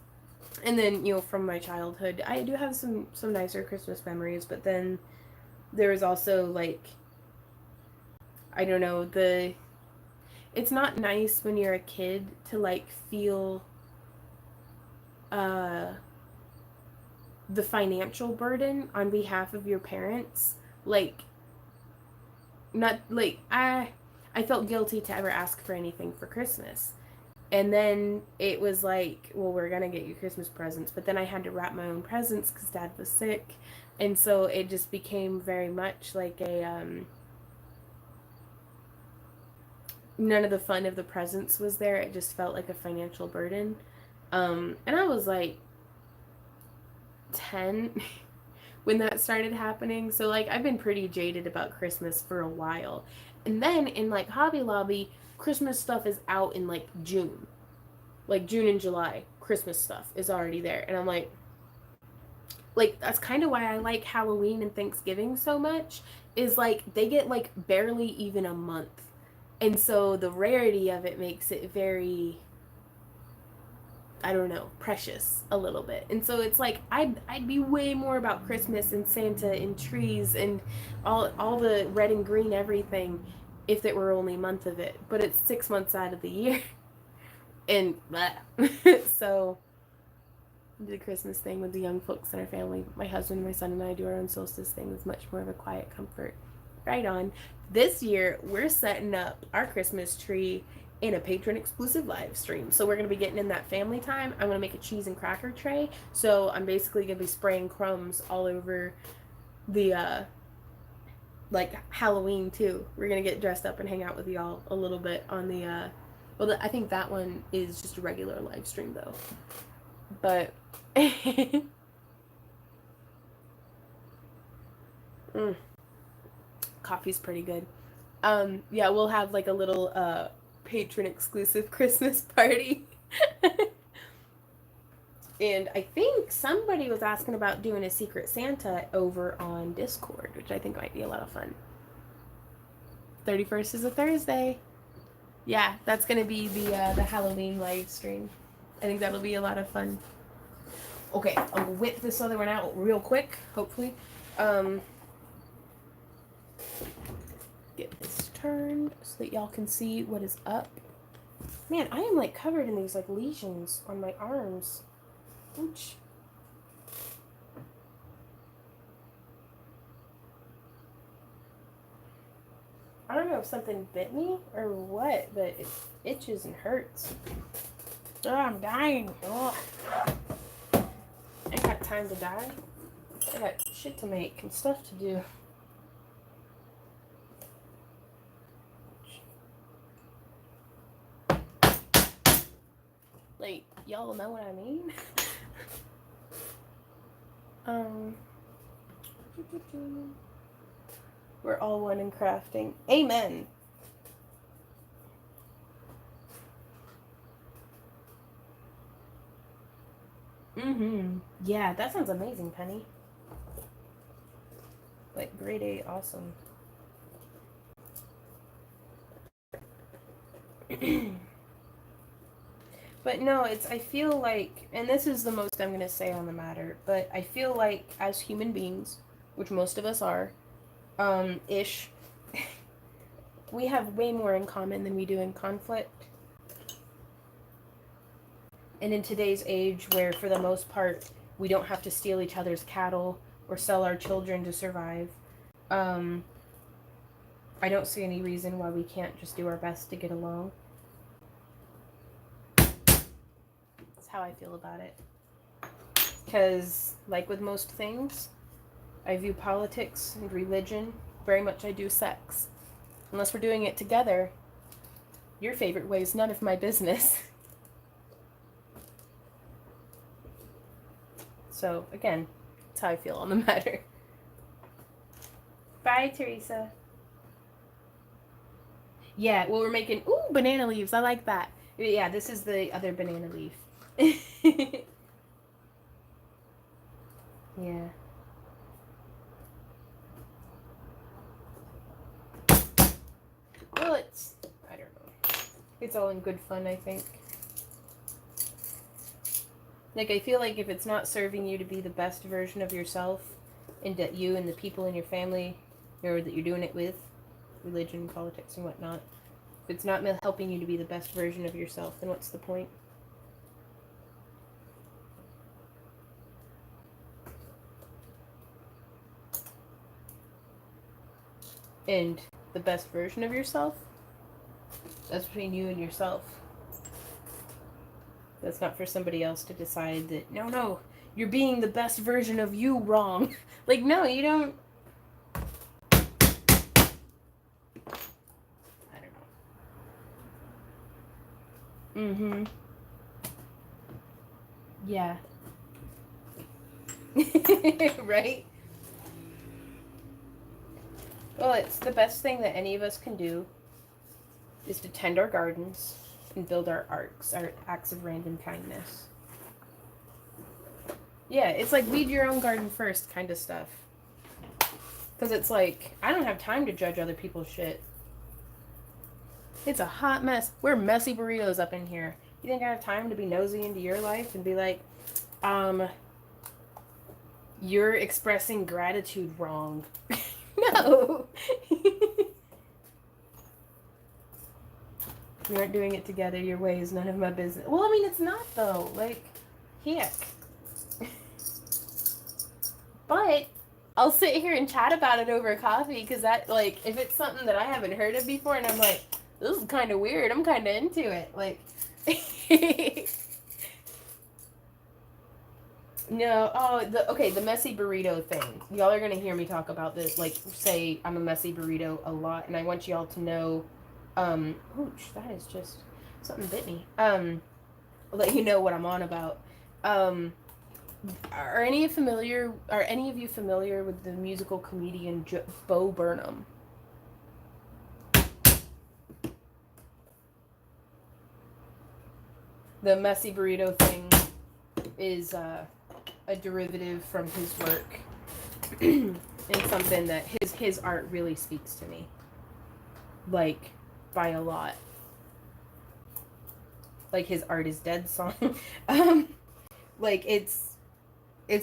and then from my childhood I do have some nicer Christmas memories, but then there was also like, I don't know, it's not nice when you're a kid to like feel uh the financial burden on behalf of your parents. Like, not like I felt guilty to ever ask for anything for Christmas. And then it was like, well, we're gonna get you Christmas presents, but then I had to wrap my own presents because Dad was sick, and so it just became very much like a none of the fun of the presents was there. It just felt like a financial burden. And I was like 10 when that started happening. So like I've been pretty jaded about Christmas for a while. And then in like Hobby Lobby, Christmas stuff is out in like June. Like June and July, Christmas stuff is already there. And I'm like that's kind of why I like Halloween and Thanksgiving so much, is like they get like barely even a month. And so the rarity of it makes it very, I don't know, precious a little bit. And so it's like I'd be way more about Christmas and Santa and trees and all the red and green everything if it were only a month of it. But it's 6 months out of the year. And so the Christmas thing with the young folks in our family, my husband, my son, and I do our own solstice thing with much more of a quiet comfort. Right on. This year, we're setting up our Christmas tree in a patron exclusive live stream. So we're going to be getting in that family time. I'm going to make a cheese and cracker tray. So I'm basically going to be spraying crumbs all over the, like Halloween too. We're going to get dressed up and hang out with y'all a little bit on the, I think that one is just a regular live stream though. But coffee's pretty good. Yeah, we'll have like a little patron exclusive Christmas party. And I think somebody was asking about doing a Secret Santa over on Discord, which I think might be a lot of fun. 31st is a Thursday. Yeah, that's gonna be the Halloween live stream. I think that'll be a lot of fun. Okay, I'll whip this other one out real quick, hopefully. Get this turned so that y'all can see what is up. Man, I am like covered in these like lesions on my arms. Ouch. I don't know if something bit me or what, but it itches and hurts. Oh, I'm dying. Oh. I ain't got time to die. I got shit to make and stuff to do. Like, y'all know what I mean? We're all one in crafting. Amen. Yeah, that sounds amazing, Penny. Like, grade A, awesome. But no, I feel like, and this is the most I'm going to say on the matter, but I feel like as human beings, which most of us are, ish, we have way more in common than we do in conflict. And in today's age, where for the most part, we don't have to steal each other's cattle or sell our children to survive, I don't see any reason why we can't just do our best to get along. That's how I feel about it. Because, like with most things, I view politics and religion very much I do sex. Unless we're doing it together, your favorite way is none of my business. So, again, that's how I feel on the matter. Bye, Teresa. Yeah, well, we're making, ooh, banana leaves. I like that. Yeah, this is the other banana leaf. Yeah. Well, I don't know. It's all in good fun, I think. Like, I feel like if it's not serving you to be the best version of yourself, and that you and the people in your family, or that you're doing it with, religion, politics, and whatnot, if it's not helping you to be the best version of yourself, then what's the point? And the best version of yourself, that's between you and yourself. That's not for somebody else to decide that, no, you're being the best version of you wrong. Like, no, you don't. I don't know. Yeah. Right? Well, it's the best thing that any of us can do is to tend our gardens and build our acts of random kindness. Yeah, it's like weed your own garden first kind of stuff. Because it's like, I don't have time to judge other people's shit. It's a hot mess. We're messy burritos up in here. You think I have time to be nosy into your life and be like, you're expressing gratitude wrong? No. We aren't doing it together. Your way is none of my business. Well, I mean, it's not, though. Like, heck. But I'll sit here and chat about it over coffee because that, like, if it's something that I haven't heard of before and I'm like, this is kind of weird, I'm kind of into it. Like, no, okay, the messy burrito thing. Y'all are going to hear me talk about this, like, say I'm a messy burrito a lot, and I want y'all to know, ooch, that is just, something bit me. I'll let you know what I'm on about. Are any of you familiar with the musical comedian Bo Burnham? The messy burrito thing is a derivative from his work and something that his art really speaks to me, like, by a lot. Like his Art is Dead song. Like it's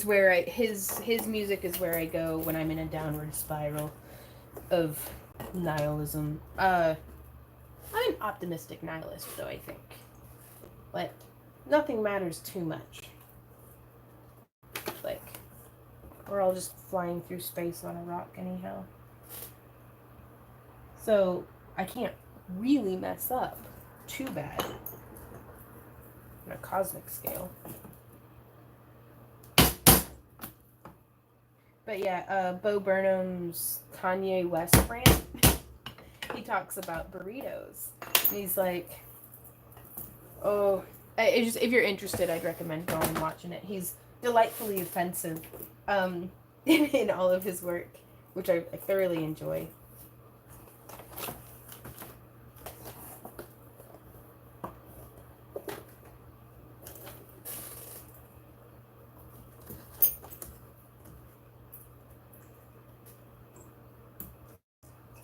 where his music is where I go when I'm in a downward spiral of nihilism. I'm an optimistic nihilist, though, I think. Like, nothing matters too much. Like, we're all just flying through space on a rock anyhow. So, I can't really mess up too bad on a cosmic scale. But yeah, Bo Burnham's Kanye West rant, he talks about burritos. And he's like, oh, if you're interested, I'd recommend going and watching it. He's delightfully offensive in all of his work, which I thoroughly enjoy.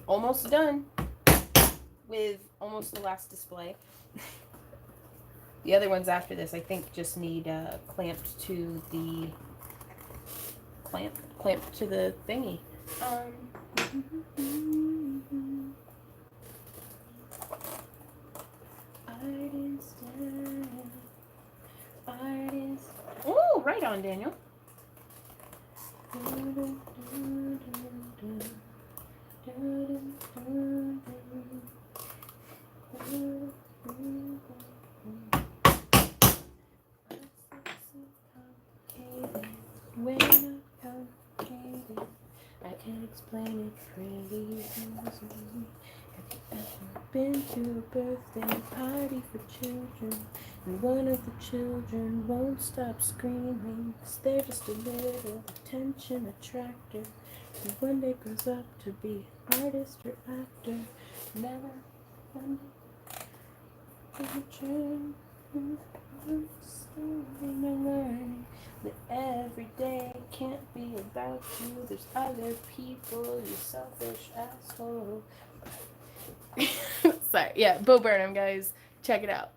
Almost done with almost the last display. The other ones after this, I think, just need clamped to the thingy. Oh, right on, Daniel. I can explain it pretty easily. Have you ever been to a birthday party for children, and one of the children won't stop screaming, 'cause they're just a little attention attractor, and one day grows up to be an artist or actor? Never wonder that every day can't be about you. There's other people, you selfish asshole. Sorry, yeah, Bo Burnham, guys, check it out.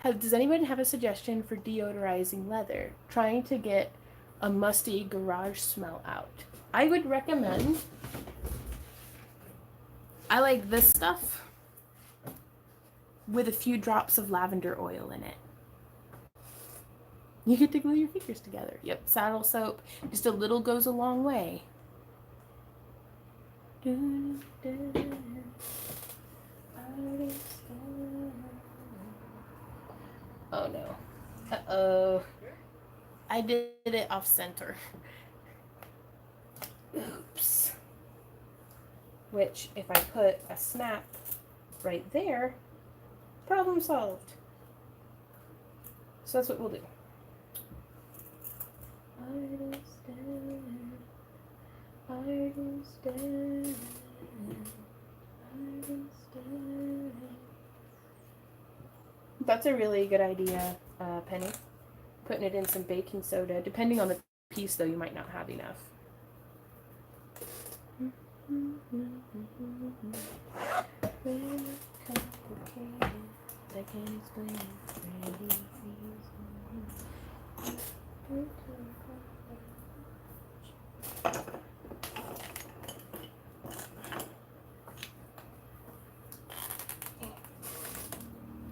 Does anyone have a suggestion for deodorizing leather? Trying to get a musty garage smell out. I would recommend, I like this stuff with a few drops of lavender oil in it. You get to glue your fingers together. Yep, saddle soap. Just a little goes a long way. Oh no. Uh-oh. I did it off center. Oops. Which, if I put a snap right there, problem solved. So that's what we'll do. That's a really good idea, Penny. Putting it in some baking soda. Depending on the piece, though, you might not have enough. I can't explain it.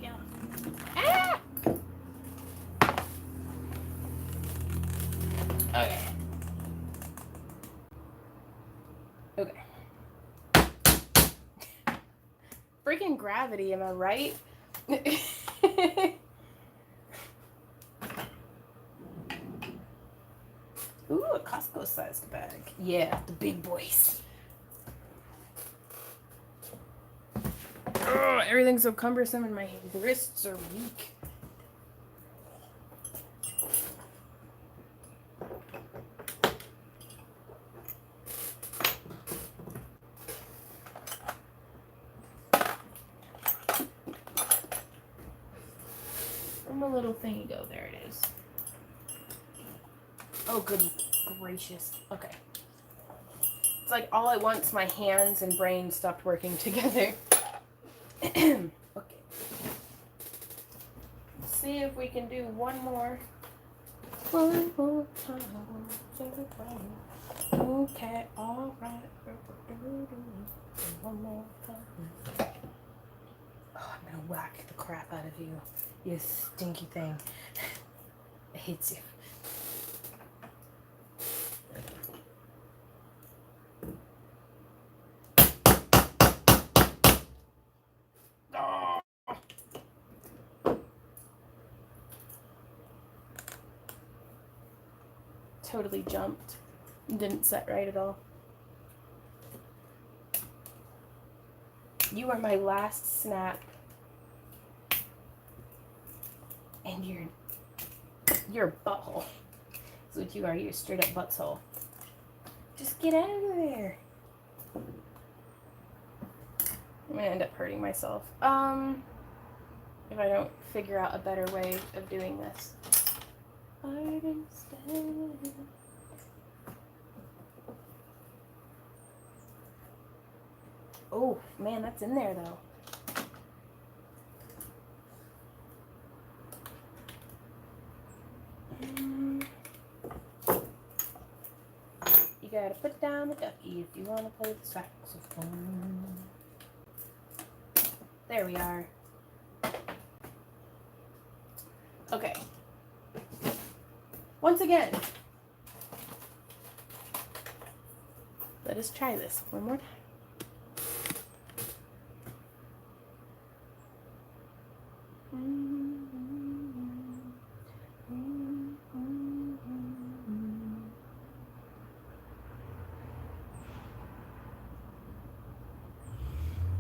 Yeah. Ah! Okay. Okay. Freaking gravity, am I right? Ooh, a Costco-sized bag. Yeah, the big boys. Ugh, everything's so cumbersome and my wrists are weak. Where'd my little thingy go? There it is. Oh, good gracious. Okay. It's like all at once my hands and brain stopped working together. Okay. Let's see if we can do one more. One more time. Okay, all right. One more time. Oh, I'm gonna whack the crap out of you, you stinky thing. I hate you. Totally jumped. Didn't set right at all. You are my last snap. And you're a butthole. That's what you are. You're a straight up butthole. Just get out of there. I'm gonna end up hurting myself. If I don't figure out a better way of doing this. Oh, man, that's in there, though. You gotta put down the ducky if you want to play the saxophone. There we are. Okay. Once again, let us try this one more time.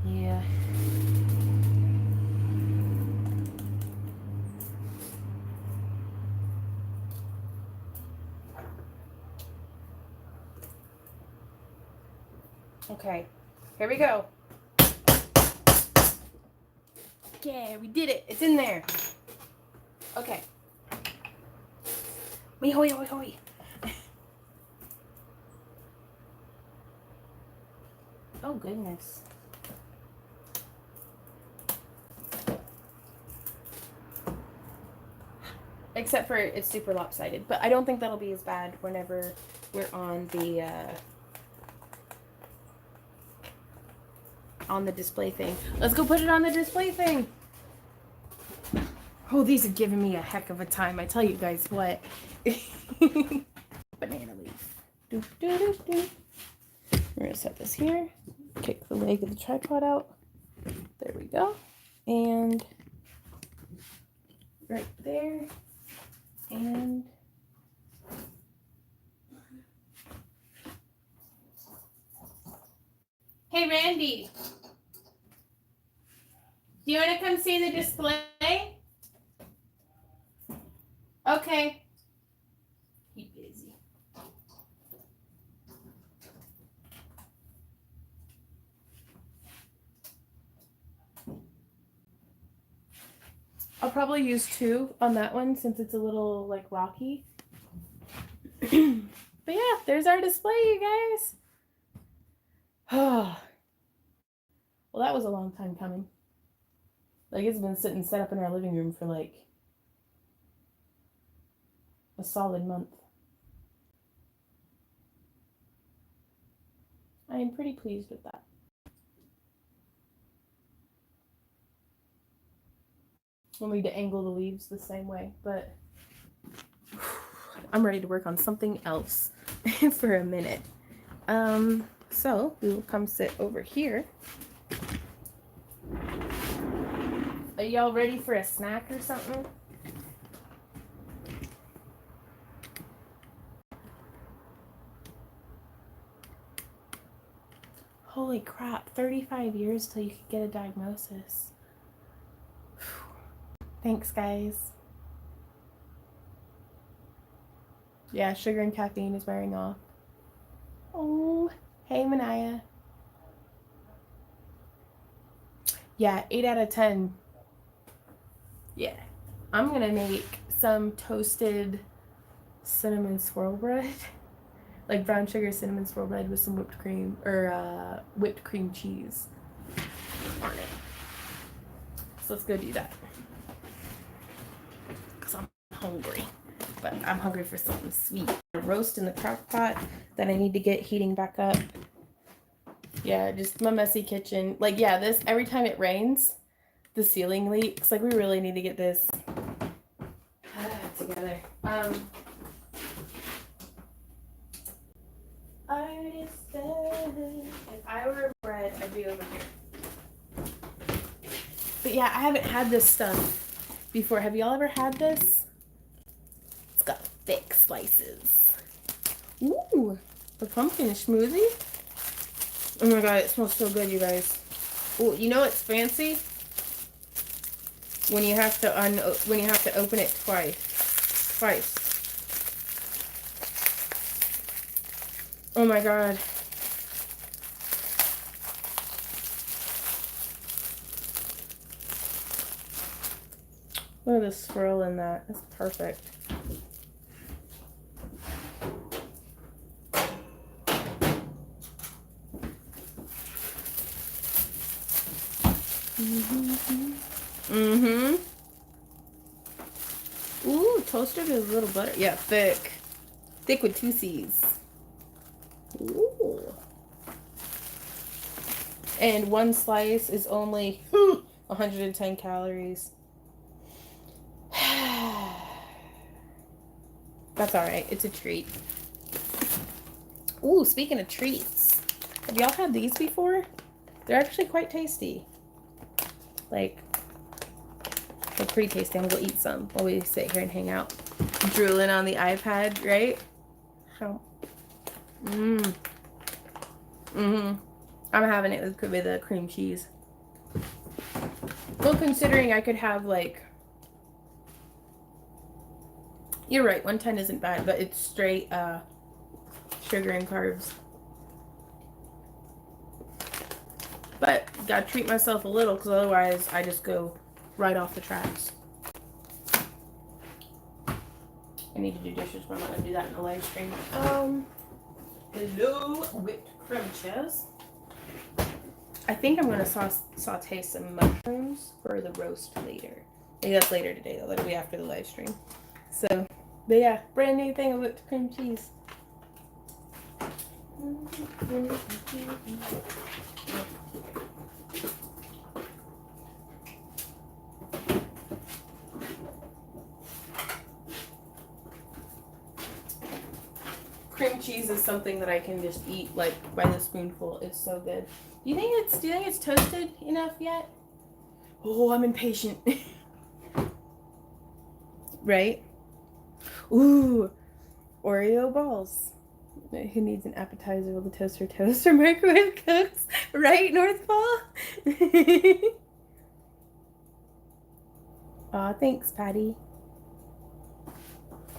Yeah. Okay, here we go. Yeah, we did it. It's in there. Okay. Me hoy hoy hoy. Oh goodness. Except for it's super lopsided, but I don't think that'll be as bad whenever we're on the display thing. Let's go put it on the display thing. Oh, these are giving me a heck of a time. I tell you guys what. Banana leaf. Doop, doop, doop, doop. We're gonna set this here. Kick the leg of the tripod out. There we go. And right there. And hey, Randy. Do you want to come see the display? Okay. He's busy. I'll probably use 2 on that one since it's a little like rocky. But yeah, there's our display, you guys. Well, that was a long time coming. Like, it's been sitting set up in our living room for like a solid month. I am pretty pleased with that. We'll need to angle the leaves the same way, but I'm ready to work on something else for a minute. So we will come sit over here. Are y'all ready for a snack or something? Holy crap, 35 years till you could get a diagnosis. Thanks, guys. Yeah, sugar and caffeine is wearing off. Oh, hey, Manaya. Yeah, 8 out of 10. Yeah. I'm gonna make some toasted cinnamon swirl bread. Like brown sugar cinnamon swirl bread with some whipped cream, or whipped cream cheese on it. So let's go do that. Because I'm hungry. But I'm hungry for something sweet. A roast in the crock pot that I need to get heating back up. Yeah, just my messy kitchen. Like, yeah, this, every time it rains, the ceiling leaks. Like, we really need to get this together. If I were bread, I'd be over here. But yeah, I haven't had this stuff before. Have y'all ever had this? It's got thick slices. Ooh, the pumpkin smoothie. Oh my god, it smells so good, you guys. Ooh, you know what's fancy? When you have to open it twice. Oh my god. Look at the swirl in that. That's perfect. Ooh, toasted with a little butter. Yeah, thick. Thick with 2 C's. Ooh. And 1 slice is only 110 calories. That's alright. It's a treat. Ooh, speaking of treats. Have y'all had these before? They're actually quite tasty. Like, they're pretty tasty. I'm gonna go eat some while we sit here and hang out. Drooling on the iPad, right? I'm having it with the cream cheese. Well, considering I could have, like... You're right, 110 isn't bad, but it's straight sugar and carbs. But gotta treat myself a little, because otherwise I just go right off the tracks. I need to do dishes, but I'm not gonna do that in the live stream. Hello, whipped crunches. I think I'm gonna saute some mushrooms for the roast later. Maybe that's later today, though. That'll be after the live stream. So, but yeah, brand new thing of whipped cream cheese. Cream cheese is something that I can just eat like by the spoonful. It's so good. Do you think it's toasted enough yet? Oh, I'm impatient. Right? Ooh, Oreo balls. Who needs an appetizer while the toaster toasts or microwave cooks? Right, North Pole? Aw, thanks, Patty.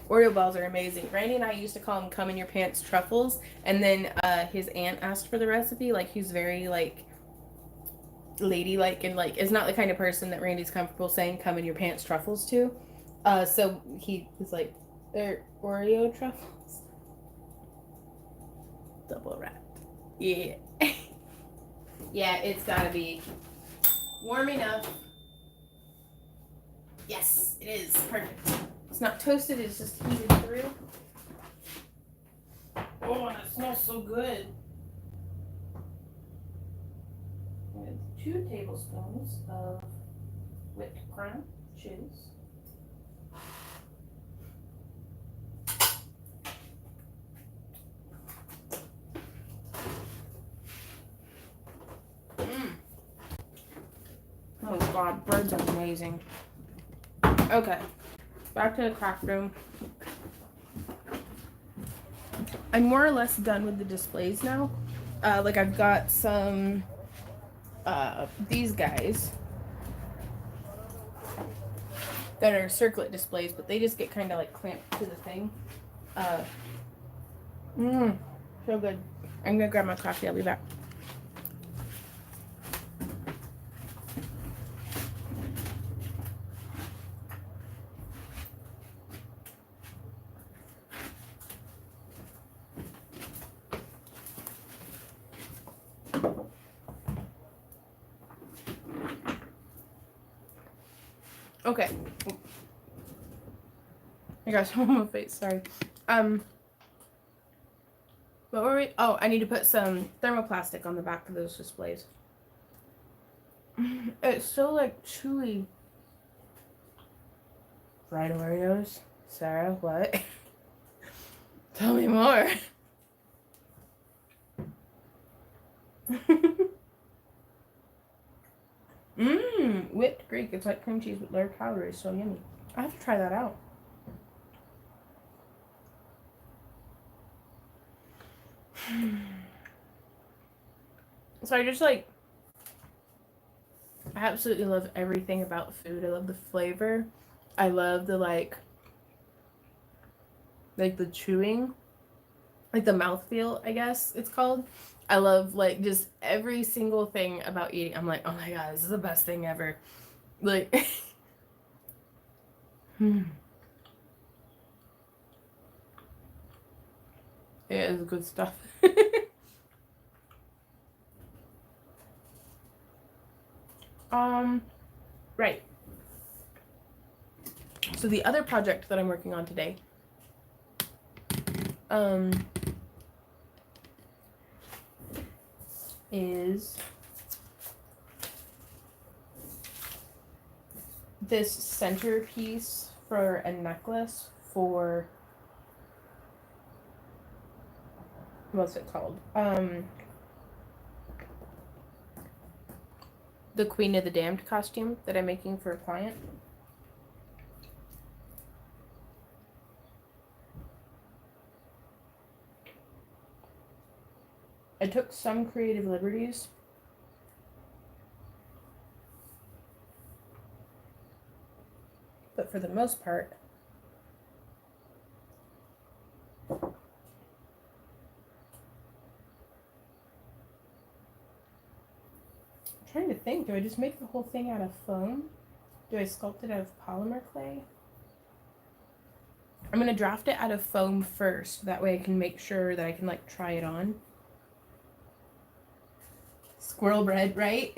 Oreo balls are amazing. Randy and I used to call them "come in your pants" truffles, and then his aunt asked for the recipe. Like, he's very like ladylike and like is not the kind of person that Randy's comfortable saying "come in your pants" truffles to. So he was like, "They're Oreo truffles, double wrapped." Yeah. Yeah, it's gotta be warm enough. Yes, it is. Perfect. It's not toasted, it's just heated through. Oh, and it smells so good. With 2 tablespoons of whipped cream cheese. Oh god, bread's amazing. Okay, back to the craft room. I'm more or less done with the displays now. Like I've got some, these guys that are circlet displays, but they just get kind of like clamped to the thing. So good. I'm gonna grab my coffee, I'll be back. Okay. I got some on my face, sorry. What were we? Oh, I need to put some thermoplastic on the back of those displays. It's so like chewy. Fried Oreos? Sarah, what? Tell me more. Whipped Greek. It's like cream cheese with lower calories. So yummy. I have to try that out. So I just like, I absolutely love everything about food. I love the flavor. I love the like the chewing, like the mouthfeel, I guess it's called. I love like just every single thing about eating. I'm like, oh my god, this is the best thing ever. Like, it is good stuff. Right. So the other project that I'm working on today, is this centerpiece for a necklace for, what's it called? The Queen of the Damned costume that I'm making for a client. I took some creative liberties. But for the most part, I'm trying to think, do I just make the whole thing out of foam? Do I sculpt it out of polymer clay? I'm going to draft it out of foam first. That way I can make sure that I can like try it on. Squirrel bread, right?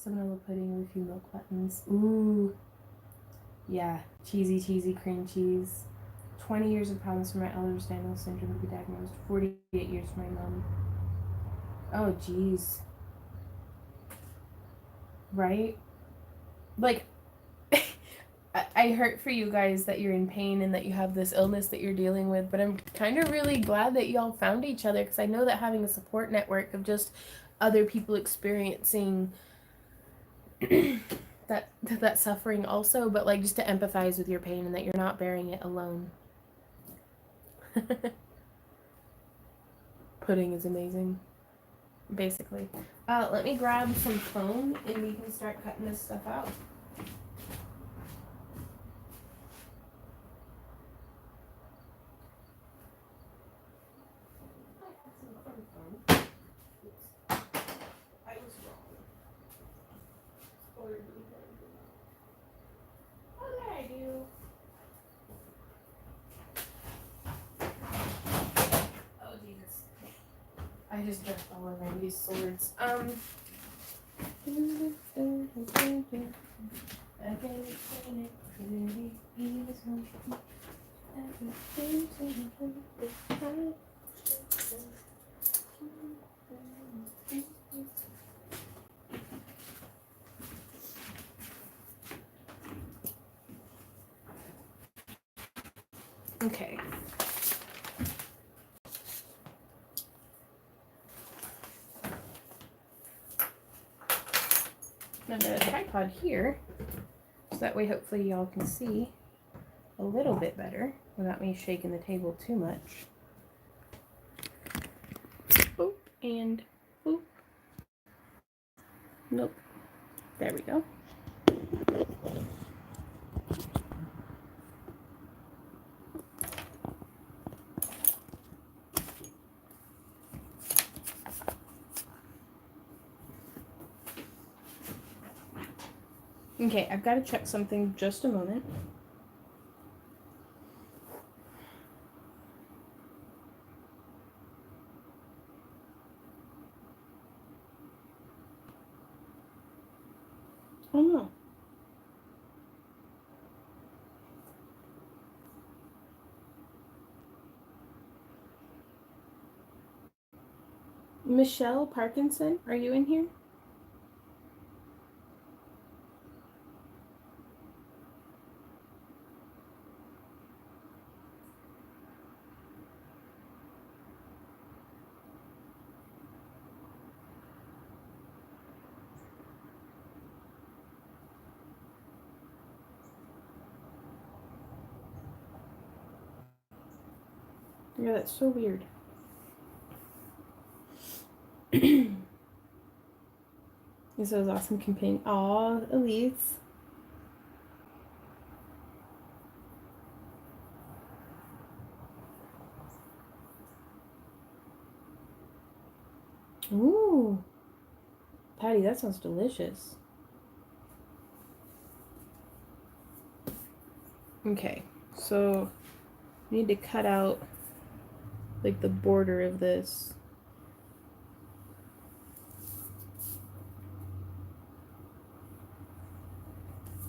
Vanilla pudding with a few milk buttons. Ooh. Yeah. Cheesy cream cheese. 20 years of problems for my elders, Daniel syndrome would be diagnosed. 48 years for my mom. Oh, jeez. Right? Like, I hurt for you guys that you're in pain and that you have this illness that you're dealing with, but I'm kind of really glad that y'all found each other, because I know that having a support network of just other people experiencing that suffering also, but like just to empathize with your pain and that you're not bearing it alone. Pudding is amazing, basically. Let me grab some foam and we can start cutting this stuff out. I just dropped all of these swords. Okay. I've got a tripod here, so that way hopefully y'all can see a little bit better without me shaking the table too much. Boop and boop. Nope. There we go. Okay, I've got to check something just a moment. Oh no. Michelle Parkinson, are you in here? Yeah, that's so weird. This was awesome campaign. Aw, Elise. Ooh. Patty, that sounds delicious. Okay, so I need to cut out like the border of this.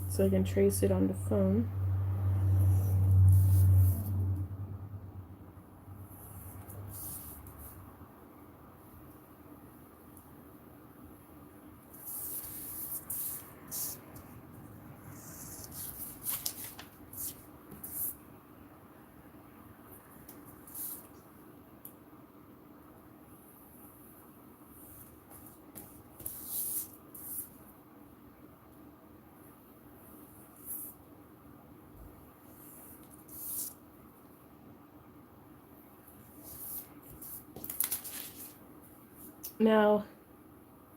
So I can trace it on the phone. Now,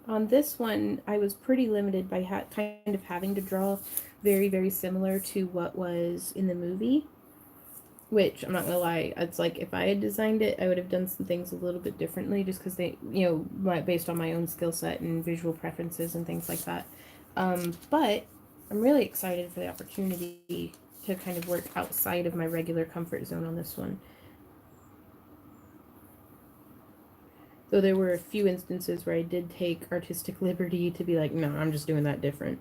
on this one, I was pretty limited by kind of having to draw very, very similar to what was in the movie. Which, I'm not gonna lie, it's like if I had designed it, I would have done some things a little bit differently just because they, based on my own skill set and visual preferences and things like that. But I'm really excited for the opportunity to kind of work outside of my regular comfort zone on this one. Though there were a few instances where I did take artistic liberty to be like, no, I'm just doing that different.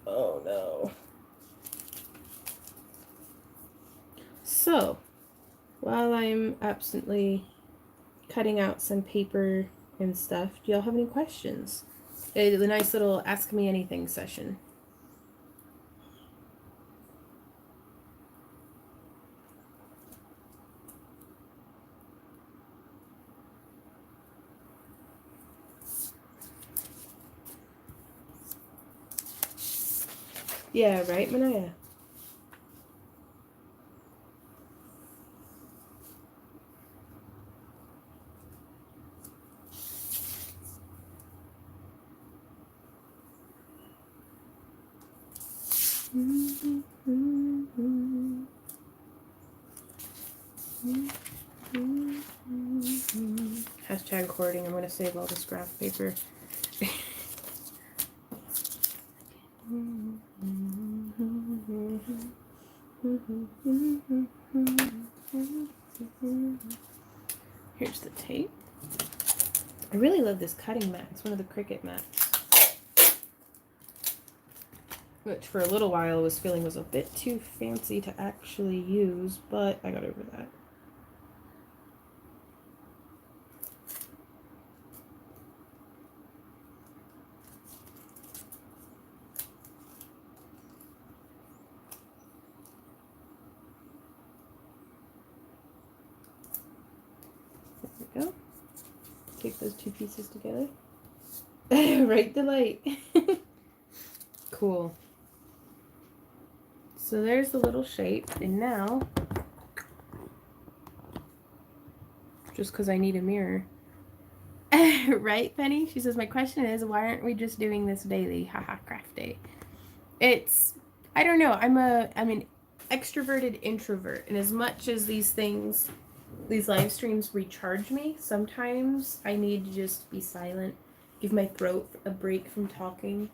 Oh no. So, while I'm absently cutting out some paper and stuff, do y'all have any questions? It's a nice little ask me anything session. Yeah, right, Manaya? Hashtag recording. I'm going to save all this graph paper. Here's the tape. I really love this cutting mat. It's one of the Cricut mats, which for a little while I was feeling was a bit too fancy to actually use, but I got over that. There we go. Take those two pieces together. Right, the light. Cool. So there's the little shape, and now, just because I need a mirror. Right, Penny? She says, my question is, why aren't we just doing this daily? Haha, craft day. It's, I don't know, I'm an extroverted introvert, and as much as these live streams recharge me, sometimes I need to just be silent, give my throat a break from talking.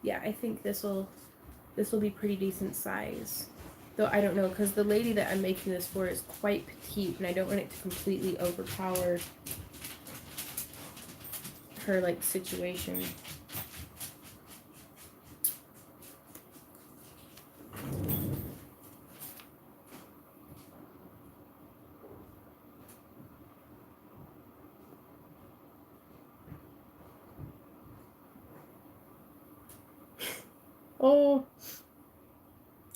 Yeah, I think this will be pretty decent size. Though I don't know, because the lady that I'm making this for is quite petite, and I don't want it to completely overpower her, like, situation. Oh.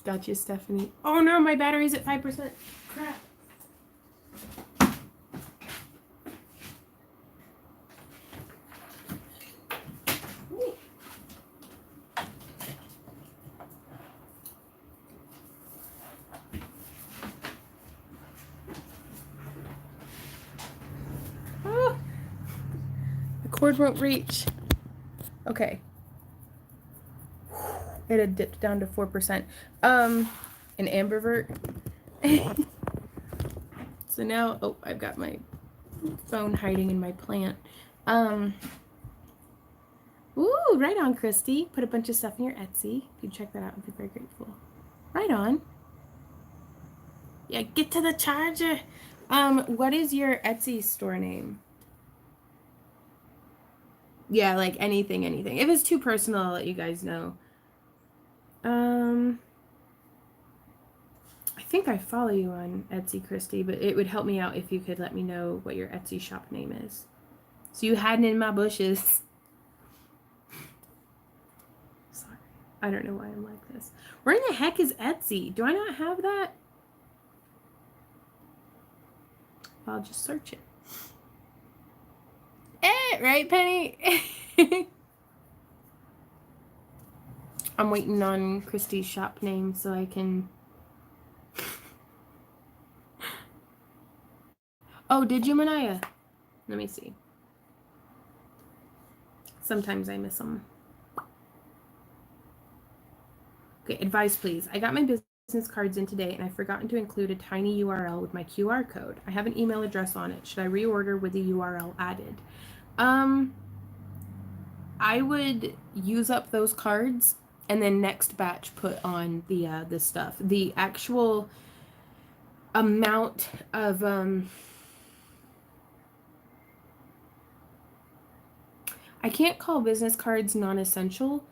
Gotcha, Stephanie. Oh no, my battery's at 5%. Crap. Oh. The cord won't reach. Okay. It had dipped down to 4%. An ambivert. So now, oh, I've got my phone hiding in my plant. Ooh, right on, Christy. Put a bunch of stuff in your Etsy. If you check that out, I'd be very grateful. Right on. Yeah, get to the charger. What is your Etsy store name? Yeah, like anything. If it's too personal, I'll let you guys know. I think I follow you on Etsy, Christy, but it would help me out if you could let me know what your Etsy shop name is. So you hiding in my bushes. Sorry. I don't know why I'm like this. Where in the heck is Etsy? Do I not have that? I'll just search it. Right, Penny? I'm waiting on Christy's shop name so I can... Oh, did you, Manaya? Let me see. Sometimes I miss them. Okay, advice please. I got my business cards in today and I've forgotten to include a tiny URL with my QR code. I have an email address on it. Should I reorder with the URL added? I would use up those cards and then next batch put on the stuff. The actual amount of I can't call business cards non-essential,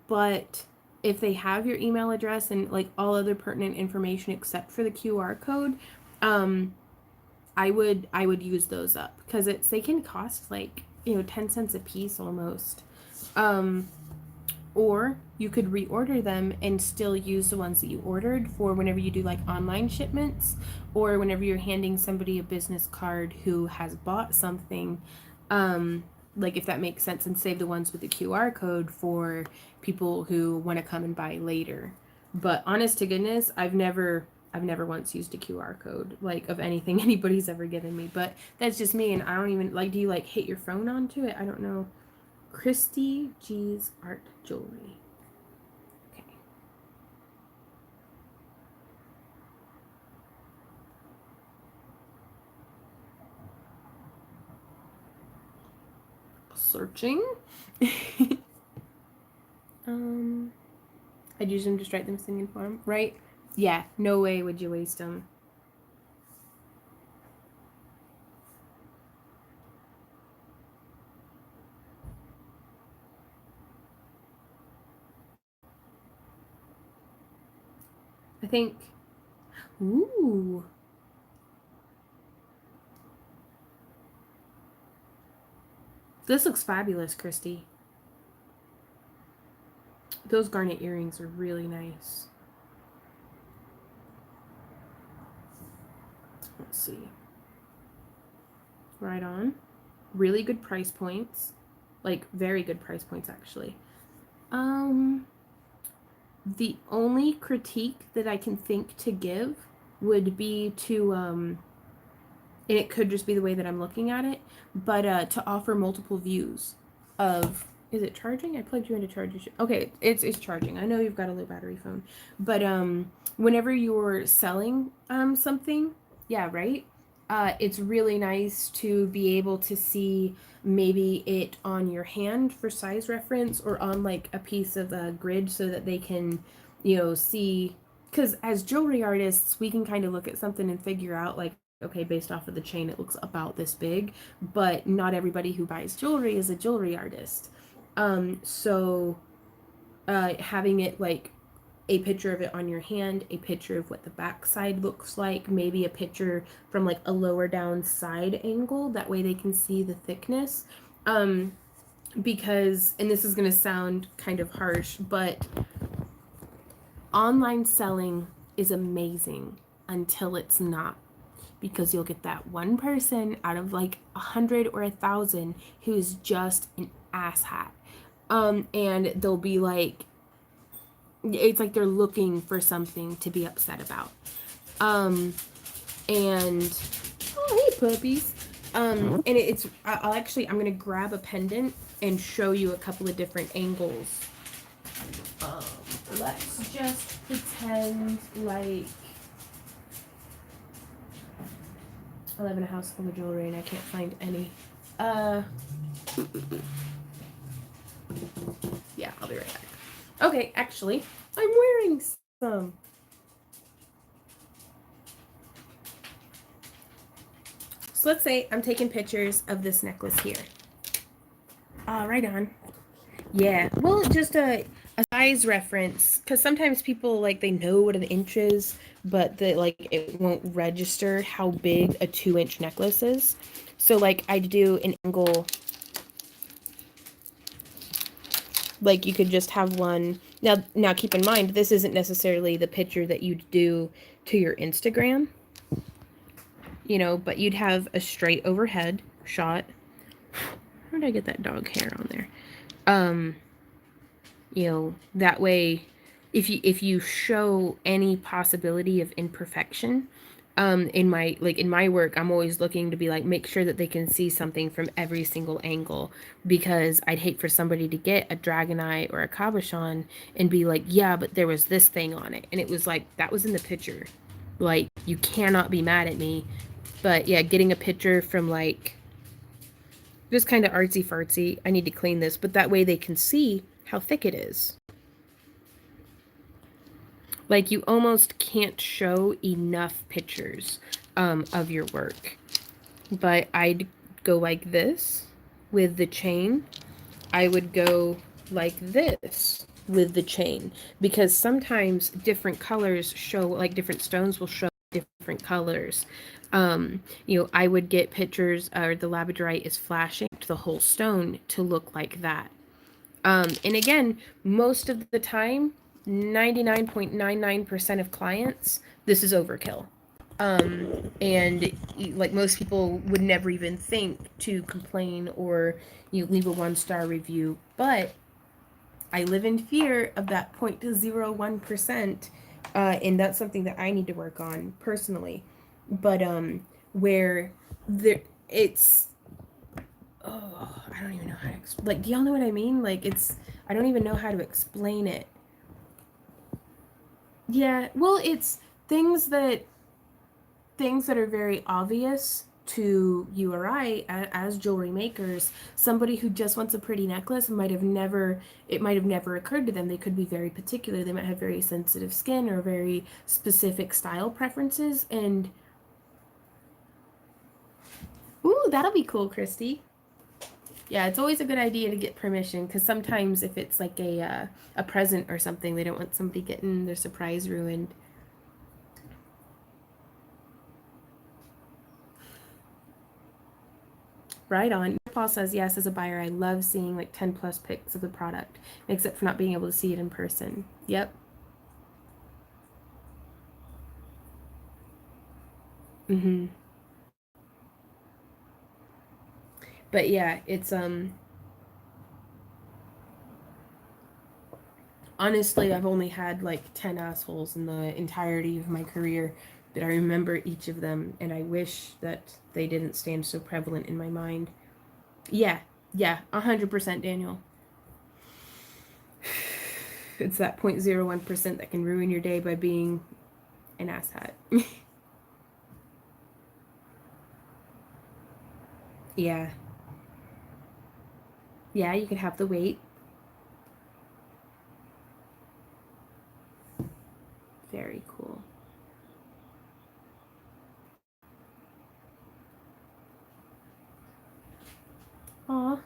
but if they have your email address and like all other pertinent information except for the QR code, I would use those up because they can cost like 10 cents a piece almost. Or you could reorder them and still use the ones that you ordered for whenever you do like online shipments or whenever you're handing somebody a business card who has bought something, like if that makes sense, and save the ones with the QR code for people who want to come and buy later. But honest to goodness, I've never once used a QR code like of anything anybody's ever given me, but that's just me. And I don't even like, do you like hit your phone onto it? I don't know. Christy G's Art Jewelry. Okay. Searching. I'd use them to write them singing for them, right? Yeah, no way would you waste them. I think, ooh. This looks fabulous, Christy. Those garnet earrings are really nice. Let's see. Right on. Really good price points. Like, very good price points, actually. The only critique that I can think to give would be to, and it could just be the way that I'm looking at it, but to offer multiple views of, is it charging? I plugged you into charger. Okay, it's charging. I know you've got a low battery phone, but whenever you're selling something, yeah, right? It's really nice to be able to see maybe it on your hand for size reference or on like a piece of a grid so that they can, see. Because as jewelry artists, we can kind of look at something and figure out like, okay, based off of the chain, it looks about this big, but not everybody who buys jewelry is a jewelry artist. So having it like a picture of it on your hand, a picture of what the back side looks like, maybe a picture from like a lower down side angle. That way they can see the thickness. Because, and this is going to sound kind of harsh, but online selling is amazing until it's not. Because you'll get that one person out of like 100 or 1,000 who's just an asshat. And they'll be like, it's like they're looking for something to be upset about. And oh, hey puppies. And I'm gonna grab a pendant and show you a couple of different angles. Let's just pretend like I live in a house full of jewelry and I can't find any. Yeah, I'll be right back. Okay, actually, I'm wearing some. So let's say I'm taking pictures of this necklace here. Right on. Yeah, well, just a size reference, because sometimes people like they know what an inch is, but it won't register how big a 2-inch necklace is. So like I'd do an angle, like you could just have one. Now keep in mind this isn't necessarily the picture that you'd do to your Instagram, but you'd have a straight overhead shot. How did I get that dog hair on there? That way if you show any possibility of imperfection, in my work, I'm always looking to be like, make sure that they can see something from every single angle, because I'd hate for somebody to get a dragon eye or a cabochon and be like, yeah, but there was this thing on it. And it was like, that was in the picture. Like, you cannot be mad at me. But yeah, getting a picture from like, just kind of artsy fartsy. I need to clean this, but that way they can see how thick it is. Like, you almost can't show enough pictures of your work. But I'd go like this with the chain. I would go like this with the chain, because sometimes different colors show, like different stones will show different colors. I would get pictures, or the labradorite is flashing to the whole stone to look like that. And again, most of the time, 99.99% of clients, this is overkill. And like most people would never even think to complain or leave a 1-star review, but I live in fear of that 0.01%, and that's something that I need to work on personally. But where it's, oh, I don't even know how to like, do y'all know what I mean? Like, I don't even know how to explain it. Yeah, well, it's things that are very obvious to you or I as jewelry makers. Somebody who just wants a pretty necklace might have never occurred to them. They could be very particular. They might have very sensitive skin or very specific style preferences. And ooh, that'll be cool, Christy. Yeah, it's always a good idea to get permission, because sometimes if it's like a present or something, they don't want somebody getting their surprise ruined. Right on. Paul says, yes, as a buyer, I love seeing like 10 plus pics of the product, except for not being able to see it in person. Yep. Mm-hmm. But yeah, it's, honestly, I've only had like 10 assholes in the entirety of my career, but I remember each of them, and I wish that they didn't stand so prevalent in my mind. Yeah, yeah, 100%, Daniel. It's that 0.01% that can ruin your day by being an asshat. Yeah. Yeah, you could have the weight. Very cool. Aw.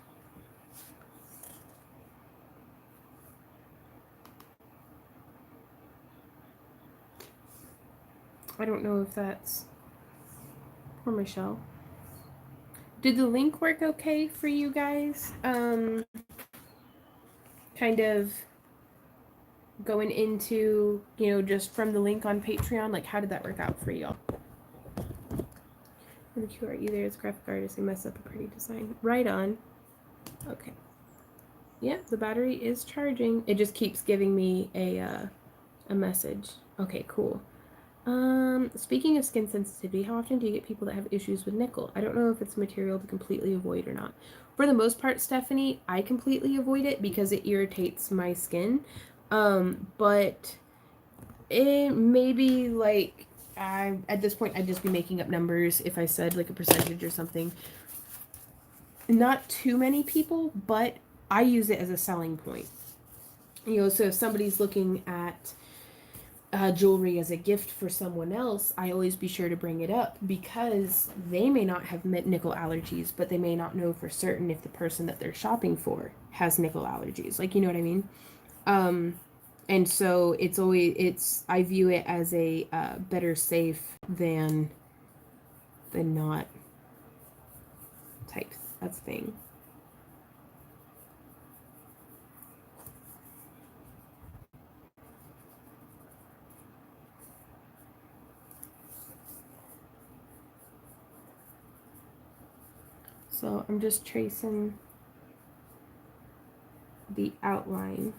I don't know if that's for Michelle. Did the link work okay for you guys? Kind of going into, just from the link on Patreon, like how did that work out for y'all? I'm sure either as graphic artist, they mess up a pretty design. Right on. Okay. Yeah, the battery is charging. It just keeps giving me a message. Okay, cool. Speaking of skin sensitivity, how often do you get people that have issues with nickel? I don't know if it's a material to completely avoid or not. For the most part, Stephanie, I completely avoid it because it irritates my skin. But it may be like, at this point, I'd just be making up numbers if I said like a percentage or something. Not too many people, but I use it as a selling point. So if somebody's looking at jewelry as a gift for someone else, I always be sure to bring it up because they may not have nickel allergies, but they may not know for certain if the person that they're shopping for has nickel allergies. Like, you know what I mean? And so I view it as a better safe than not type of thing. So I'm just tracing the outline.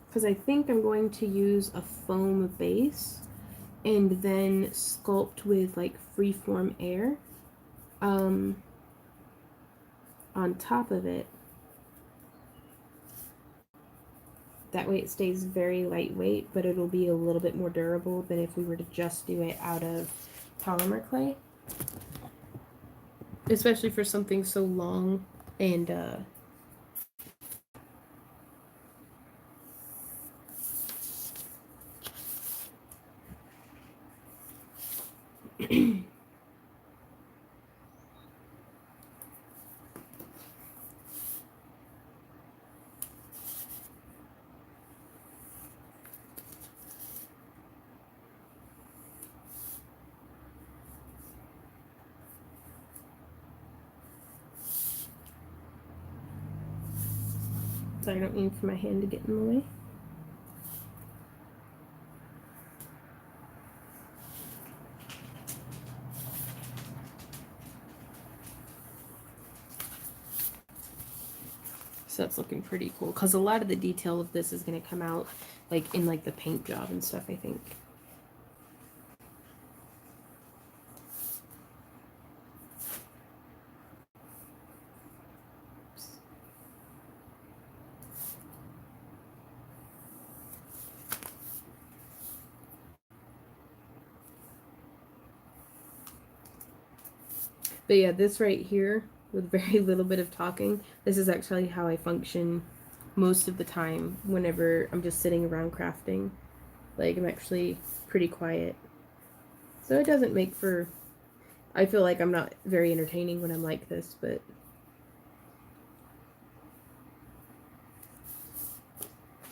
Because I think I'm going to use a foam base and then sculpt with like freeform air on top of it. That way it stays very lightweight, but it'll be a little bit more durable than if we were to just do it out of polymer clay. Especially for something so long and sorry, I don't mean for my hand to get in the way. So that's looking pretty cool because a lot of the detail of this is going to come out like in like the paint job and stuff, I think. But yeah, this right here, with very little bit of talking, this is actually how I function most of the time whenever I'm just sitting around crafting. Like, I'm actually pretty quiet. So it doesn't make for... I feel like I'm not very entertaining when I'm like this, but...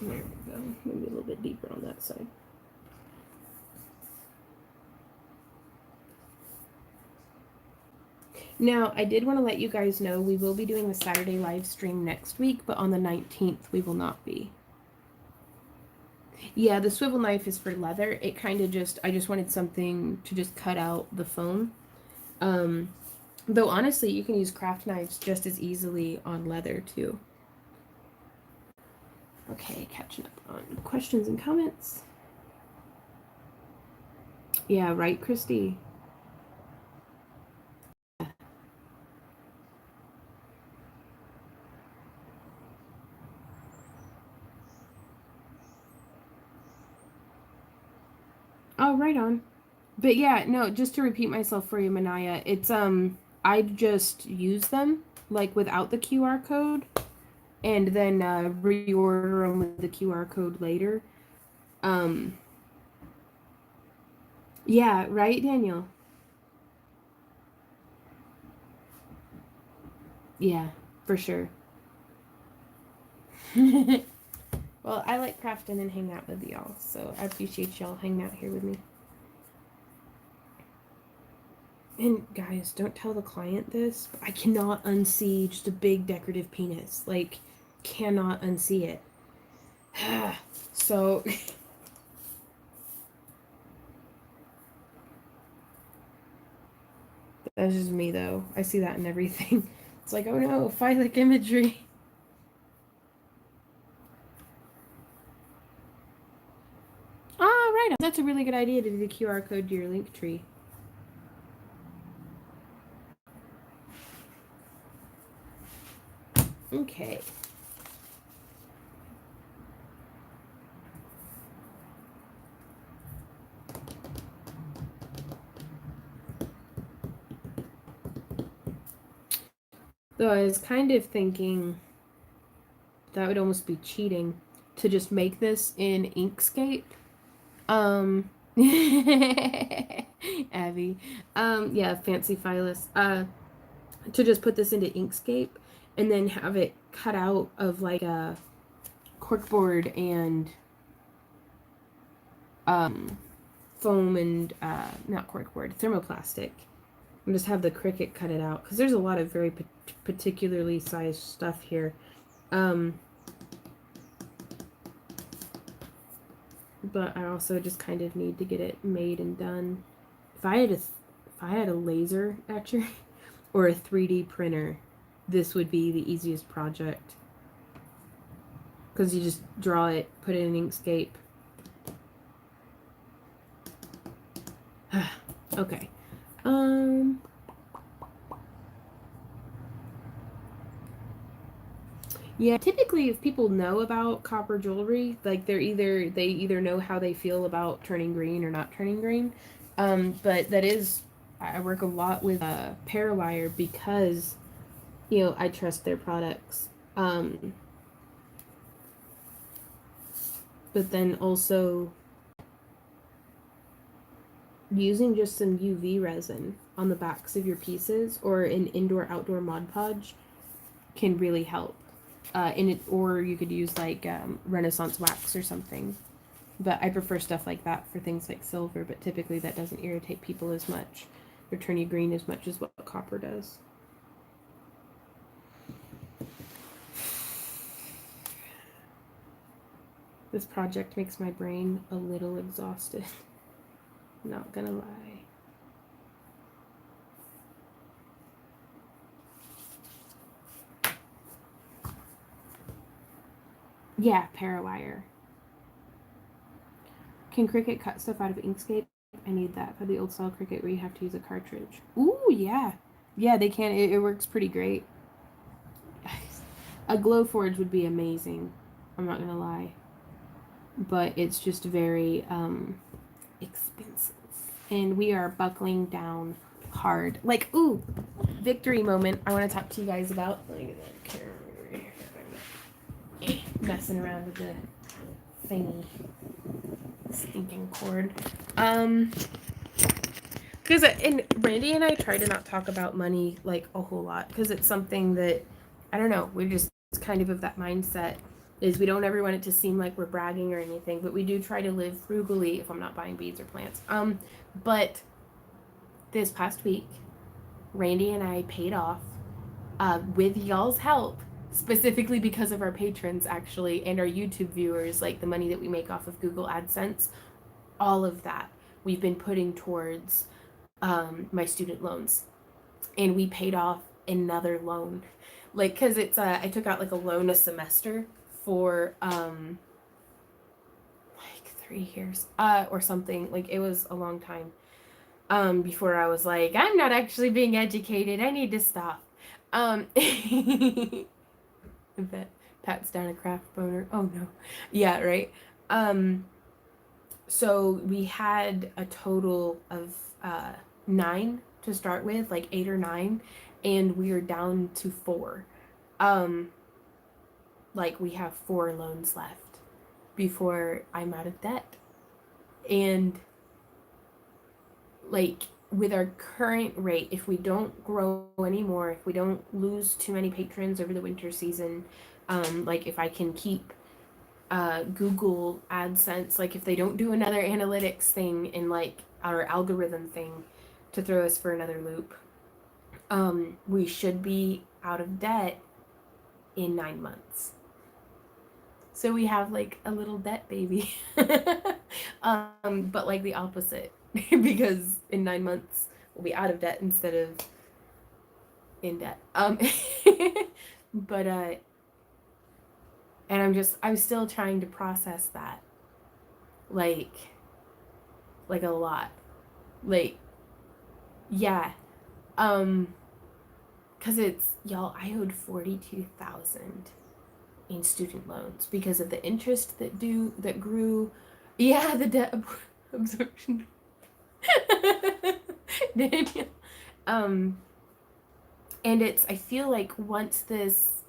There we go. Maybe a little bit deeper on that side. Now, I did want to let you guys know we will be doing the Saturday live stream next week, but on the 19th we will not be. Yeah, the swivel knife is for leather. It kind of just, I just wanted something to just cut out the foam. Though honestly, you can use craft knives just as easily on leather too. Okay, catching up on questions and comments. Yeah, right, Christy? Oh, right on. But yeah, no, just to repeat myself for you, Manaya, it's I just use them like without the QR code and then reorder them with the QR code later. Yeah, right, Daniel? Yeah, for sure. Well, I like crafting and hanging out with y'all, so I appreciate y'all hanging out here with me. And guys, don't tell the client this, but I cannot unsee just a big decorative penis. Like, cannot unsee it. So, that's just me though. I see that in everything. It's like, oh no, phylic imagery. Ah, right. That's a really good idea to do the QR code to your link tree. Okay. So I was kind of thinking that would almost be cheating to just make this in Inkscape. Abby. Yeah, fancy phyllis. To just put this into Inkscape and then have it cut out of like a corkboard and foam and not corkboard, thermoplastic, and just have the Cricut cut it out because there's a lot of very particularly sized stuff here. But I also just kind of need to get it made and done. If I had a laser etcher or a 3D printer, this would be the easiest project. Because you just draw it, put it in Inkscape. Okay. Yeah, typically if people know about copper jewelry, like they either know how they feel about turning green or not turning green. But that is, I work a lot with Parawire because, I trust their products. But then also using just some UV resin on the backs of your pieces or an indoor-outdoor Mod Podge can really help. Or you could use like Renaissance wax or something. But I prefer stuff like that for things like silver, but typically that doesn't irritate people as much or turn you green as much as what copper does. This project makes my brain a little exhausted. Not gonna lie. Yeah, Parawire. Can Cricut cut stuff out of Inkscape? I need that for the old style Cricut where you have to use a cartridge. Ooh, yeah. Yeah, they can. It works pretty great. A Glowforge would be amazing. I'm not gonna lie. But it's just very expensive. And we are buckling down hard. Like, ooh, victory moment I want to talk to you guys about. Look at that camera over here. Messing around with the thingy. Stinking cord. Because and Randy and I try to not talk about money like a whole lot because it's something that I don't know. We're just kind of that mindset is we don't ever want it to seem like we're bragging or anything, but we do try to live frugally if I'm not buying beads or plants. But this past week, Randy and I paid off with y'all's help, specifically because of our patrons actually and our YouTube viewers, like the money that we make off of Google AdSense, all of that we've been putting towards my student loans, and we paid off another loan, like because it's I took out like a loan a semester for like 3 years or something. Like it was a long time before I was like, I'm not actually being educated, I need to stop. I bet Pat's down a craft boner. Oh no. Yeah, right. So we had a total of 9 to start with, like 8 or 9, and we are down to 4. Um, like we have 4 loans left before I'm out of debt. And like with our current rate, if we don't grow anymore, if we don't lose too many patrons over the winter season, like if I can keep Google AdSense, like if they don't do another analytics thing and like our algorithm thing to throw us for another loop, we should be out of debt in 9 months. So we have like a little debt baby. But like the opposite, because in 9 months we'll be out of debt instead of in debt. But and I'm still trying to process that, like a lot, like yeah, because it's, y'all, I owed 42,000 in student loans because of the interest that grew. Yeah, the debt absorption. Daniel. And it's, I feel like once this,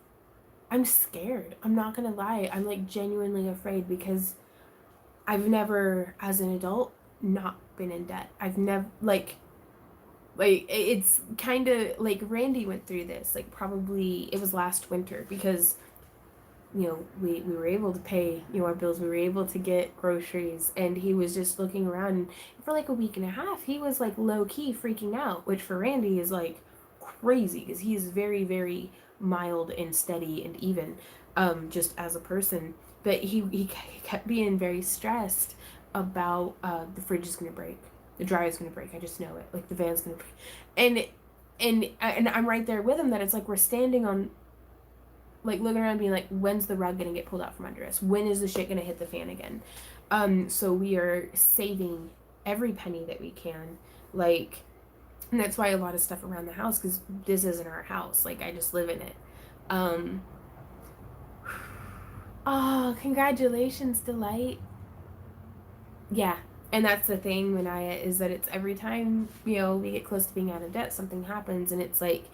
I'm scared. I'm not gonna lie. I'm like genuinely afraid because I've never, as an adult, not been in debt. I've never, like it's kind of like Randy went through this, like probably it was last winter, because we were able to pay our bills, we were able to get groceries, and he was just looking around, and for like a week and a half he was like low-key freaking out, which for Randy is like crazy because he is very, very mild and steady and even, just as a person. But he kept being very stressed about the fridge is gonna break, the dryer is gonna break, I just know it, like the van's gonna break. And I'm right there with him, that it's like we're standing on, like looking around being like, when's the rug gonna get pulled out from under us, when is the shit gonna hit the fan again? So we are saving every penny that we can, like, and that's why a lot of stuff around the house, because this isn't our house, like I just live in it. Oh, congratulations, Delight. Yeah, and that's the thing, Manaya, is that it's every time we get close to being out of debt, something happens, and it's like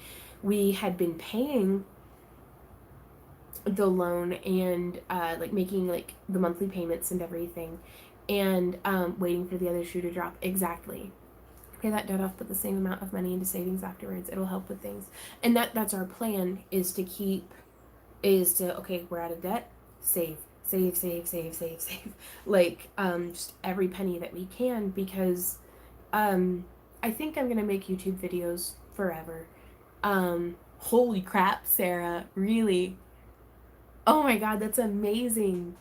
we had been paying the loan and like making like the monthly payments and everything, and waiting for the other shoe to drop. Exactly. Pay that debt off, put the same amount of money into savings afterwards. It'll help with things. And that's our plan, is to okay, we're out of debt, save, save, save, save, save, save. Like just every penny that we can, because I think I'm gonna make YouTube videos forever. Holy crap, Sarah, really? Oh my god, that's amazing.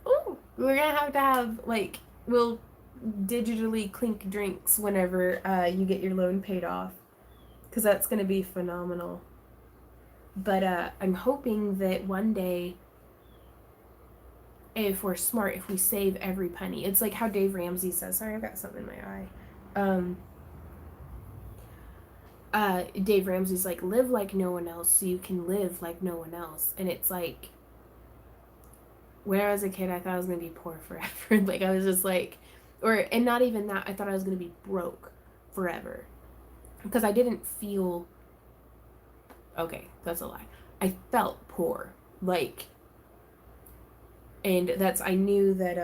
Ooh, we're gonna have to have, like, we'll digitally clink drinks whenever you get your loan paid off, because that's gonna be phenomenal. But I'm hoping that one day, if we're smart, if we save every penny, it's like how Dave Ramsey says, sorry, I've got something in my eye. Dave Ramsey's like, live like no one else so you can live like no one else. And it's like, when I was a kid, I thought I was gonna be poor forever. Like I was just like, and not even that, I thought I was gonna be broke forever, because I didn't feel, okay, that's a lie, I felt poor, like, and I knew that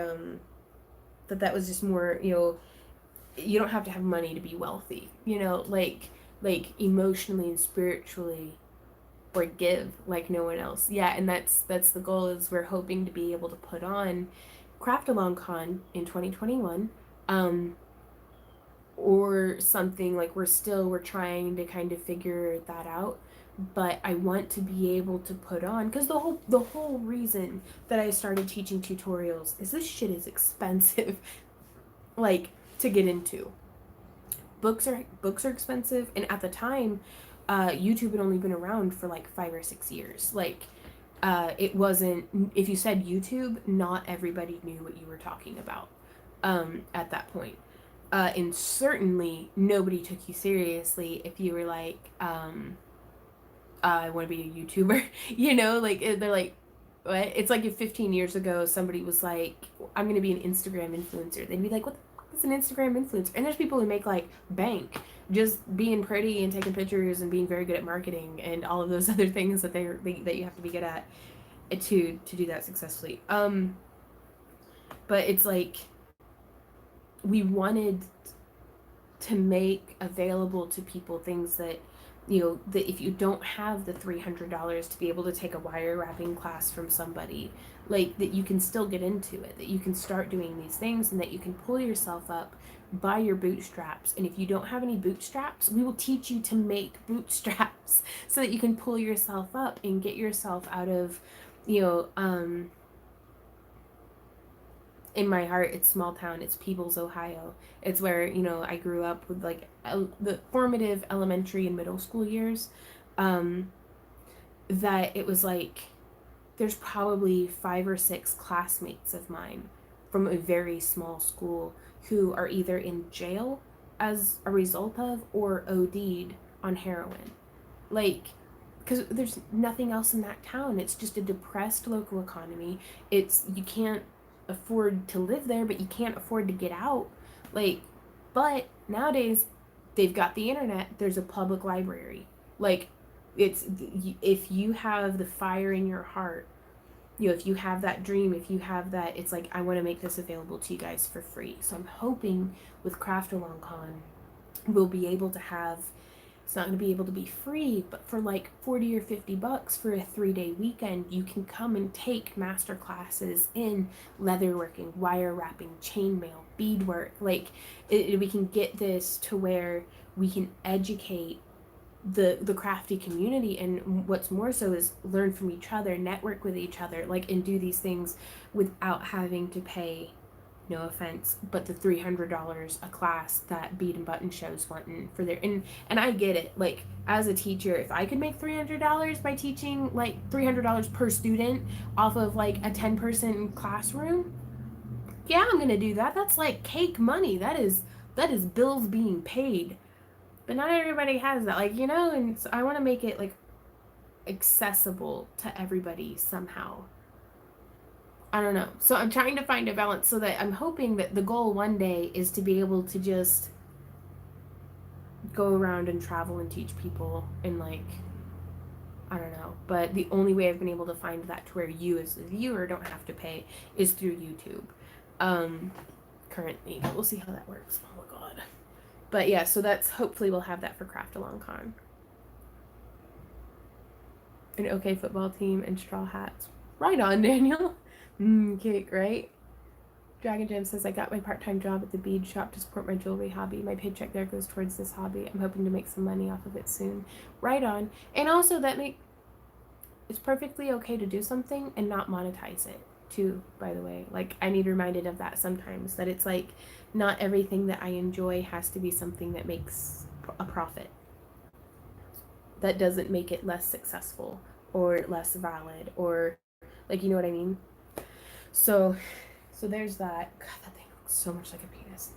that was just more, you don't have to have money to be wealthy, like emotionally and spiritually, or give like no one else. Yeah, and that's the goal, is we're hoping to be able to put on Craft Along Con in 2021, or something. Like we're trying to kind of figure that out, but I want to be able to put on, because the whole reason that I started teaching tutorials is this shit is expensive. Like, to get into, books are expensive, and at the time, YouTube had only been around for like 5 or 6 years. Like, it wasn't, if you said YouTube, not everybody knew what you were talking about at that point. And certainly nobody took you seriously if you were like, I want to be a YouTuber. Like they're like, what? It's like if 15 years ago somebody was like, I'm going to be an Instagram influencer. They'd be like, what the fuck is an Instagram influencer? And there's people who make like bank just being pretty and taking pictures and being very good at marketing and all of those other things that that you have to be good at to do that successfully. But it's like we wanted to make available to people things that, that if you don't have the $300 to be able to take a wire wrapping class from somebody, like that you can still get into it, that you can start doing these things, and that you can pull yourself up by your bootstraps. And if you don't have any bootstraps, we will teach you to make bootstraps so that you can pull yourself up and get yourself out of, in my heart, it's small town. It's Peebles, Ohio. It's where, I grew up with like the formative elementary and middle school years. That it was like, there's probably 5 or 6 classmates of mine from a very small school who are either in jail as a result of or OD'd on heroin. Like, because there's nothing else in that town. It's just a depressed local economy. You can't afford to live there, but you can't afford to get out. Like, but nowadays they've got the internet. There's a public library. Like, if you have the fire in your heart, if you have that dream, if you have that, it's like, I want to make this available to you guys for free. So I'm hoping with Craft Along Con, we'll be able to have, it's not going to be able to be free, but for like 40 or 50 bucks for a 3-day weekend, you can come and take master classes in leatherworking, wire wrapping, chainmail, beadwork. Like, we can get this to where we can educate the crafty community, and what's more so is learn from each other, network with each other, like, and do these things without having to pay, no offense, but the $300 a class that Bead and Button shows wanting for their, and I get it. Like, as a teacher, if I could make $300 by teaching like $300 per student off of like a 10-person classroom, yeah, I'm gonna do that. That's like cake money. That is bills being paid. But not everybody has that, like, and so I want to make it like accessible to everybody somehow. I don't know. So I'm trying to find a balance, so that I'm hoping that the goal one day is to be able to just go around and travel and teach people, and like, I don't know. But the only way I've been able to find that to where you as the viewer don't have to pay is through YouTube. Currently, but we'll see how that works. Oh my god. But yeah, so that's, hopefully we'll have that for Craft Along Con. An okay football team and straw hats. Right on, Daniel. Cake, right? Dragon Jam says, I got my part-time job at the bead shop to support my jewelry hobby. My paycheck there goes towards this hobby. I'm hoping to make some money off of it soon. Right on. And also it's perfectly okay to do something and not monetize it too, by the way. Like, I need reminded of that sometimes, that it's like, not everything that I enjoy has to be something that makes a profit. That doesn't make it less successful or less valid, or like, you know what I mean? So there's that. God, that thing looks so much like a penis.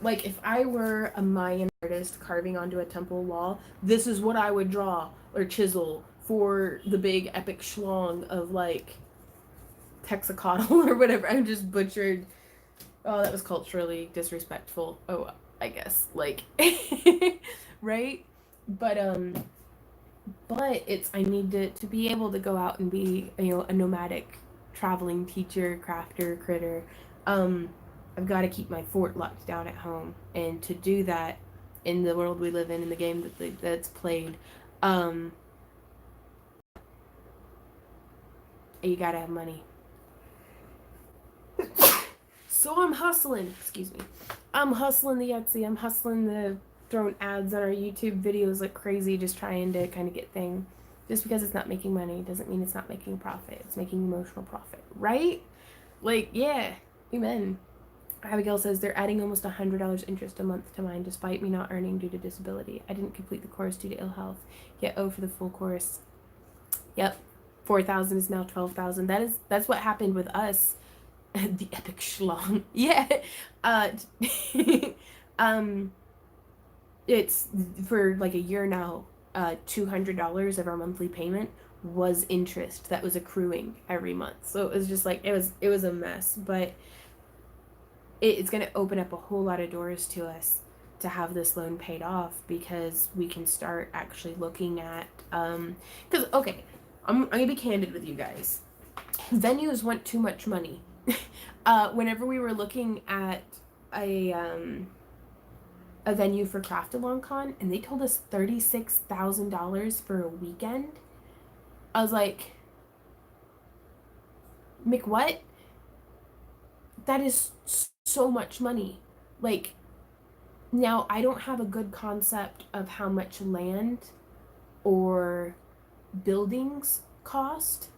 Like if I were a Mayan artist carving onto a temple wall, this is what I would draw or chisel for the big epic schlong of like Texacotl or whatever. I'm just butchered. Oh, that was culturally disrespectful. Oh, I guess, like, right? But I need to be able to go out and be, a nomadic traveling teacher, crafter, critter. I've got to keep my fort locked down at home, and to do that in the world we live in the game that's played, you gotta have money. So I'm hustling, excuse me. I'm hustling the Etsy. I'm hustling the throwing ads on our YouTube videos like crazy, just trying to kind of get thing. Just because it's not making money doesn't mean it's not making profit. It's making emotional profit, right? Like, yeah, amen. Abigail says they're adding almost $100 interest a month to mine despite me not earning due to disability. I didn't complete the course due to ill health, yet owe for the full course. Yep, 4,000 is now 12,000. That's what happened with us. The epic schlong. Yeah. Uh, um, it's for like a year now. $200 of our monthly payment was interest that was accruing every month. So it was just like it was a mess, but it's going to open up a whole lot of doors to us to have this loan paid off because we can start actually looking at because okay, I'm gonna be candid with you guys. Venues want too much money. Whenever we were looking at a venue for Craft Along Con and they told us $36,000 for a weekend, I was like, Mick, what? That is so much money. Like, now I don't have a good concept of how much land or buildings cost,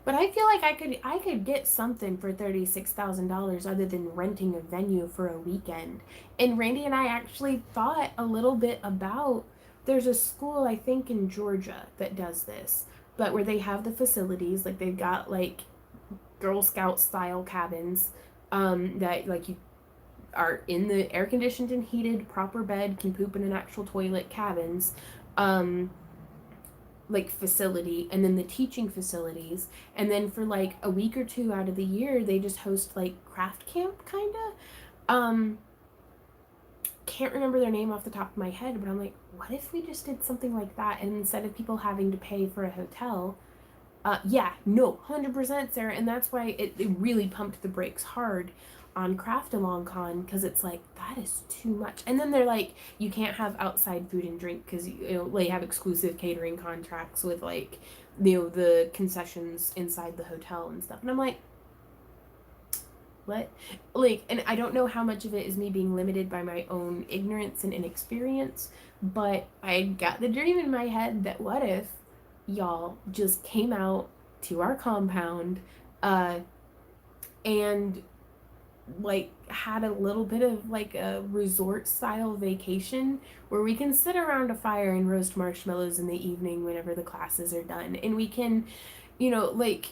but I feel like I could get something for $36,000 other than renting a venue for a weekend. And Randy and I actually thought a little bit about, there's a school I think in Georgia that does this, but where they have the facilities, like they've got like Girl Scout style cabins, that like you are in the air conditioned and heated proper bed, can poop in an actual toilet cabins, um like facility, and then the teaching facilities, and then for like a week or two out of the year they just host like craft camp kind of. Can't remember their name off the top of my head, but I'm like, what if we just did something like that, and instead of people having to pay for a hotel, yeah, no, 100% Sarah, and that's why it really pumped the brakes hard on Craft Along Con, because it's like, that is too much. And then they're like, you can't have outside food and drink because they have exclusive catering contracts with like, the concessions inside the hotel and stuff. And I'm like, what? Like, and I don't know how much of it is me being limited by my own ignorance and inexperience, but I got the dream in my head that what if y'all just came out to our compound, uh, and like had a little bit of like a resort style vacation where we can sit around a fire and roast marshmallows in the evening whenever the classes are done, and we can, like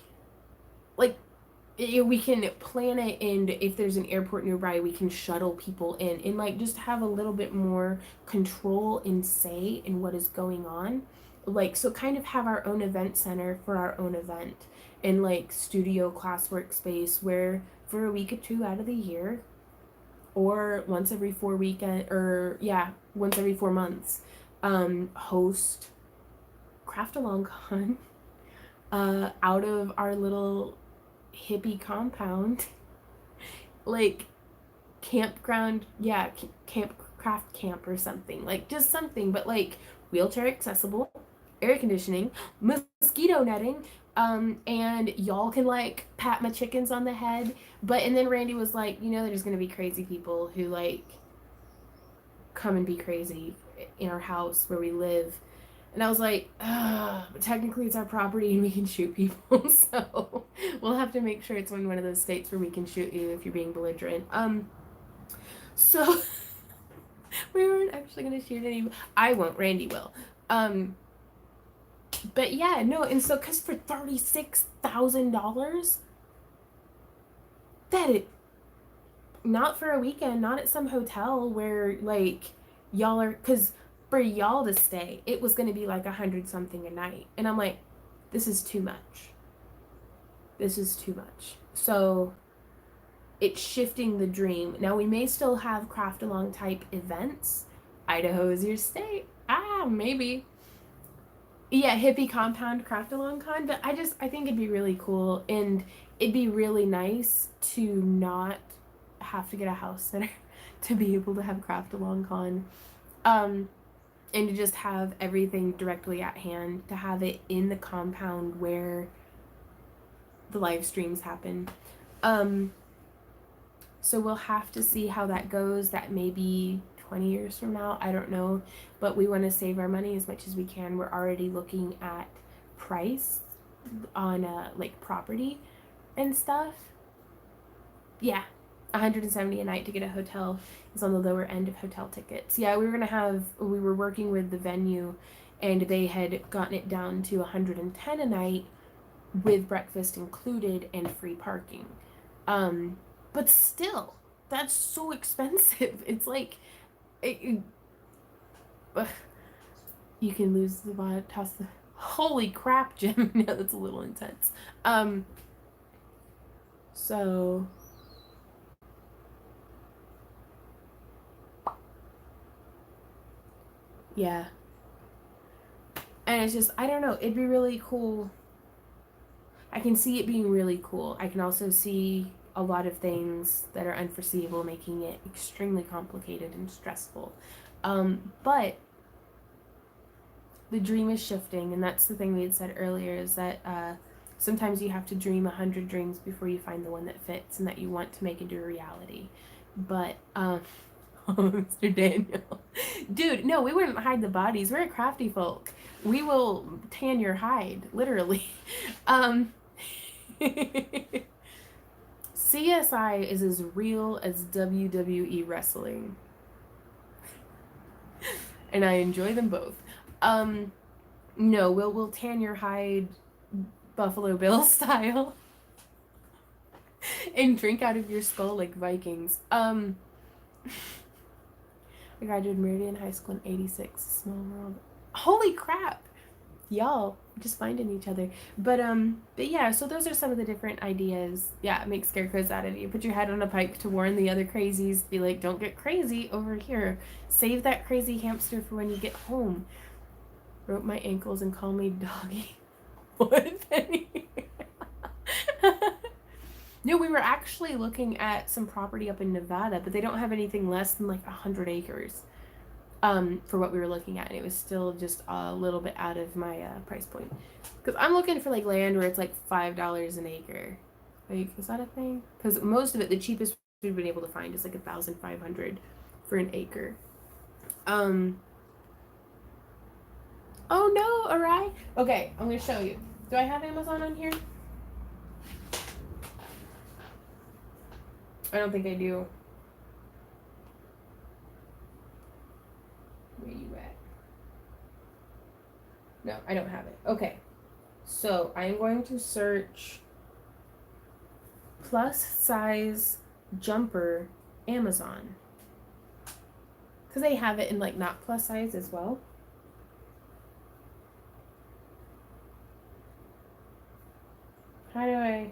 we can plan it, and if there's an airport nearby we can shuttle people in and like just have a little bit more control and say in what is going on, like so kind of have our own event center for our own event, and like studio class workspace where for a week or two out of the year, or once every 4 weekend, or yeah, once every 4 months, host Craft Along Con out of our little hippie compound, like campground, yeah, camp craft camp or something, like just something, but like wheelchair accessible, air conditioning, mosquito netting, and y'all can like pat my chickens on the head. But and then Randy was like, there's gonna be crazy people who like come and be crazy in our house where we live. And I was like, technically it's our property and we can shoot people. So we'll have to make sure it's in one of those states where we can shoot you if you're being belligerent. So we weren't actually going to shoot any. I won't, Randy will. But yeah, no, and so because for $36,000, that it, not for a weekend, not at some hotel where like y'all are, because for y'all to stay, it was going to be like 100 something a night. And I'm like, this is too much. This is too much. So it's shifting the dream. Now we may still have craft along type events. Idaho is your state. Maybe. Yeah, hippie compound craft along con, but I think it'd be really cool, and it'd be really nice to not have to get a house sitter to be able to have craft along con. And to just have everything directly at hand, to have it in the compound where the live streams happen. So we'll have to see how that goes. That may be 20 years from now. I don't know. But we want to save our money as much as we can. We're already looking at price on like property and stuff. Yeah, 170 a night to get a hotel is on the lower end of hotel tickets. Yeah, we were working with the venue, and they had gotten it down to 110 a night with breakfast included and free parking. But still, that's so expensive. It's like, you can lose the body, toss the, holy crap, Jim. No, that's a little intense. So yeah. And it's just, I don't know, it'd be really cool. I can see it being really cool. I can also see a lot of things that are unforeseeable, making it extremely complicated and stressful. But the dream is shifting, and that's the thing we had said earlier, is that sometimes you have to dream 100 dreams before you find the one that fits and that you want to make into a reality. But oh, Mr. Daniel. Dude, no, we wouldn't hide the bodies. We're a crafty folk. We will tan your hide, literally. CSI is as real as WWE wrestling. And I enjoy them both. No, we'll tan your hide Buffalo Bill style. And drink out of your skull like Vikings. I graduated Meridian High School in 86. Small world. Holy crap! Y'all just finding each other. But yeah, so those are some of the different ideas. Yeah, make scarecrows out of you. Put your head on a pike to warn the other crazies. Be like, don't get crazy over here. Save that crazy hamster for when you get home. Rope my ankles and call me doggy. What, Penny? No, we were actually looking at some property up in Nevada, but they don't have anything less than like 100 acres. For what we were looking at, and it was still just a little bit out of my price point. Because I'm looking for like land where it's like $5 an acre. Like, is that a thing? Because most of it, the cheapest we've been able to find is like 1,500 for an acre. Oh no, alright. Okay, I'm gonna show you. Do I have Amazon on here? I don't think I do. Where you at? No, I don't have it. Okay. So I'm going to search plus size jumper Amazon. Because they have it in like not plus size as well. How do I...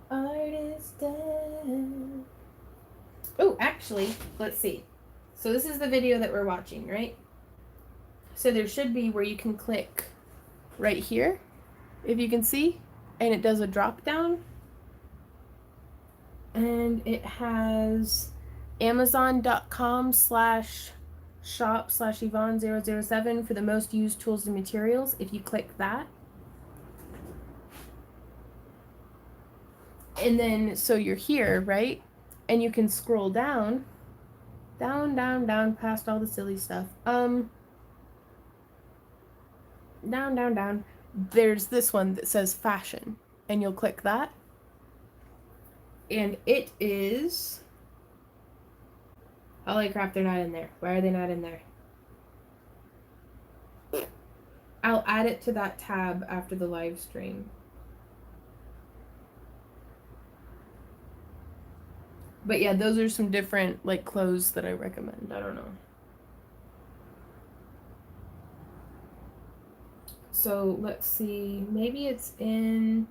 Artist dead. Oh, actually, let's see. So this is the video that we're watching, right? So there should be where you can click right here, if you can see, and it does a drop down. And it has amazon.com/shop/Yvonne007 for the most used tools and materials. If you click that, and then so you're here, right? And you can scroll down past all the silly stuff. Down. There's this one that says fashion, and you'll click that. And it is, holy crap, they're not in there. Why are they not in there? I'll add it to that tab after the live stream. But yeah, those are some different like clothes that I recommend. I don't know. So let's see. Maybe it's in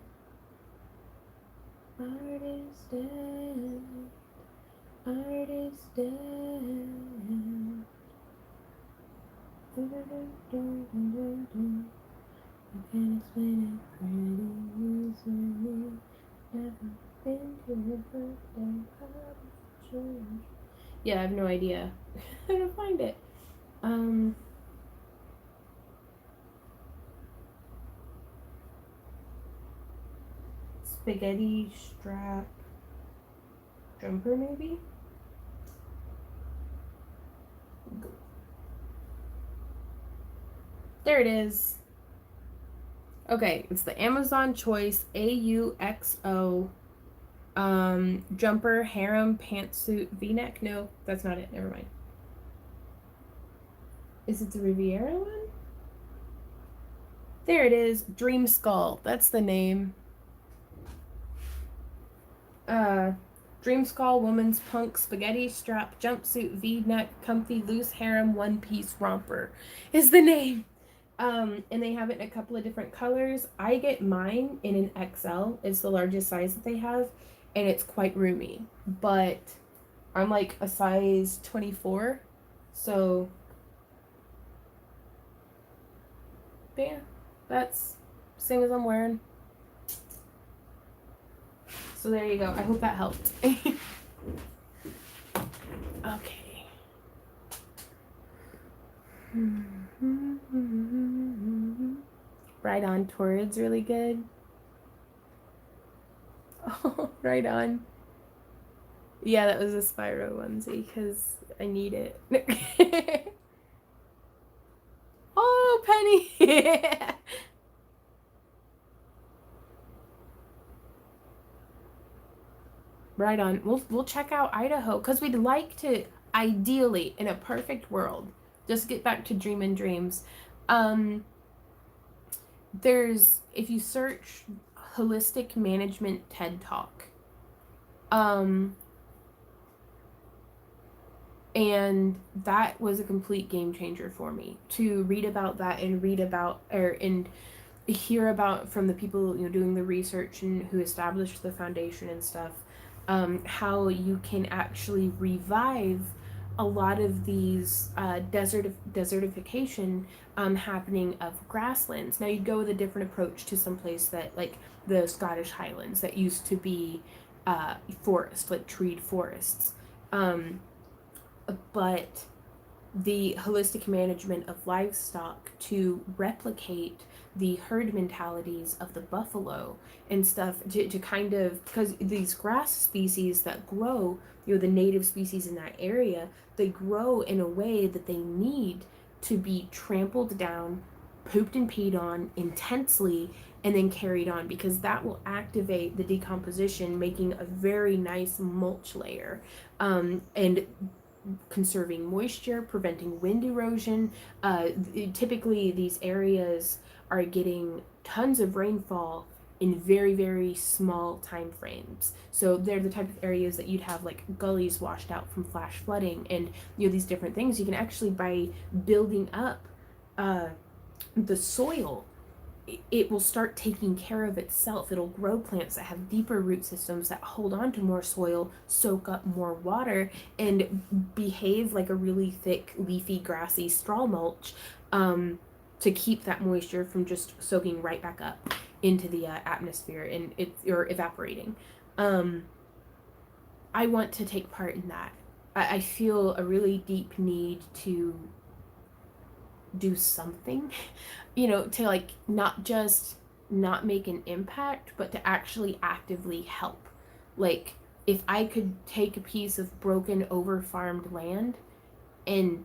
Artist Dead. Artist Dead. I can't explain it pretty easily. Never been to a birthday party. Yeah, I have no idea how to find it. spaghetti strap jumper, maybe? There it is. Okay, it's the Amazon Choice AUXO jumper harem pantsuit v-neck. No, that's not it. Never mind. Is it the Riviera one? There it is. Dream Skull. That's the name. Dream Skull woman's punk spaghetti strap jumpsuit v-neck comfy loose harem one-piece romper is the name. And they have it in a couple of different colors. I get mine in an XL. It's the largest size that they have, and it's quite roomy. But I'm like a size 24, so yeah, that's same as I'm wearing. So there you go. I hope that helped. Okay. Right On Torrid's really good. Oh, right on. Yeah, that was a Spyro onesie because I need it. Oh, Penny. Right on. We'll check out Idaho because we'd like to, ideally, in a perfect world, just get back to dreaming dreams. There's, if you search holistic management TED Talk, and that was a complete game changer for me to read about that and read about and hear about from the people doing the research and who established the foundation and stuff, how you can actually revive a lot of these desertification happening of grasslands. Now you'd go with a different approach to some place that, like the Scottish Highlands, that used to be forest, like treed forests. But the holistic management of livestock to replicate the herd mentalities of the buffalo and stuff to kind of, because these grass species that grow, the native species in that area, they grow in a way that they need to be trampled down, pooped and peed on intensely, and then carried on, because that will activate the decomposition, making a very nice mulch layer, and conserving moisture, preventing wind erosion. Typically, these areas are getting tons of rainfall in very, very small time frames. So they're the type of areas that you'd have like gullies washed out from flash flooding, and these different things. You can actually, by building up the soil, it will start taking care of itself. It'll grow plants that have deeper root systems that hold on to more soil, soak up more water, and behave like a really thick, leafy, grassy straw mulch, to keep that moisture from just soaking right back up into the atmosphere and or evaporating. I want to take part in that. I feel a really deep need to do something, to like not just not make an impact, but to actually actively help. Like, if I could take a piece of broken, over-farmed land and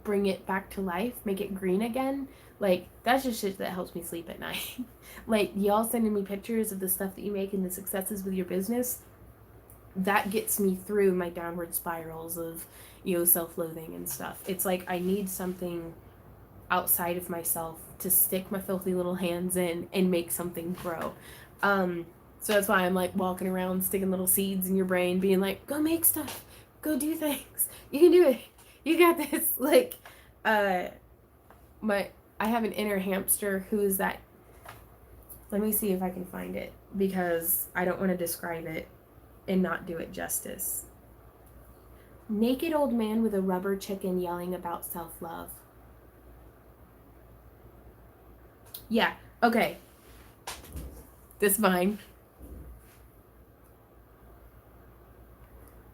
bring it back to life, make it green again, like, that's just shit that helps me sleep at night. Like, y'all sending me pictures of the stuff that you make and the successes with your business, that gets me through my downward spirals of self-loathing and stuff. It's like I need something outside of myself to stick my filthy little hands in and make something grow. So that's why I'm like walking around sticking little seeds in your brain, being like, go make stuff, go do things, you can do it, you got this. Like, I have an inner hamster who is that. Let me see if I can find it, because I don't want to describe it and not do it justice. Naked old man with a rubber chicken yelling about self-love. Yeah, okay. This vine.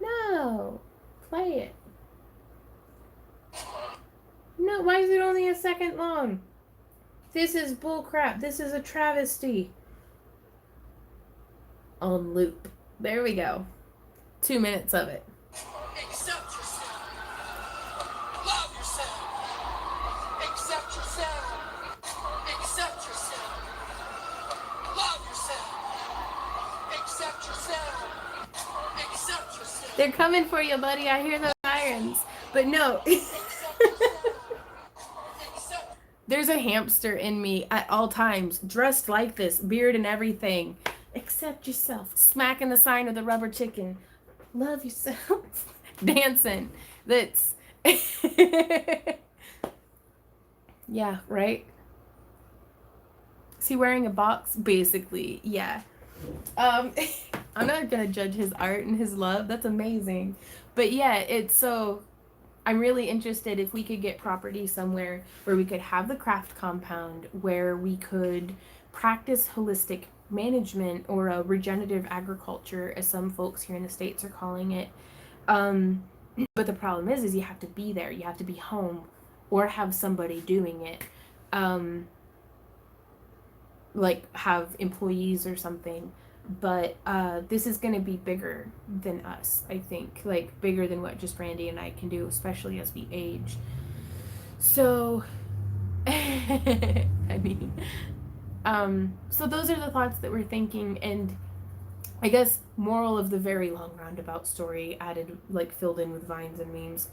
No, play it. No, why is it only a second long? This is bullcrap. This is a travesty. on loop. There we go. 2 minutes of it. Accept yourself. Love yourself. Accept yourself. Accept yourself. Love yourself. Accept yourself. Accept yourself. They're coming for you, buddy. I hear the sirens. But no. There's a hamster in me at all times, dressed like this, beard and everything. Accept yourself. Smacking the sign of the rubber chicken. Love yourself. Dancing. That's... Yeah, right? Is he wearing a box? Basically, yeah. I'm not gonna judge his art and his love. That's amazing. But yeah, it's so... I'm really interested if we could get property somewhere where we could have the craft compound, where we could practice holistic management or a regenerative agriculture, as some folks here in the States are calling it. But the problem is you have to be there. You have to be home or have somebody doing it. Like have employees or something. But this is going to be bigger than us, I think. Like, bigger than what just Randy and I can do, especially as we age. So, I mean, so those are the thoughts that we're thinking. And I guess moral of the very long roundabout story, added, like, filled in with vines and memes,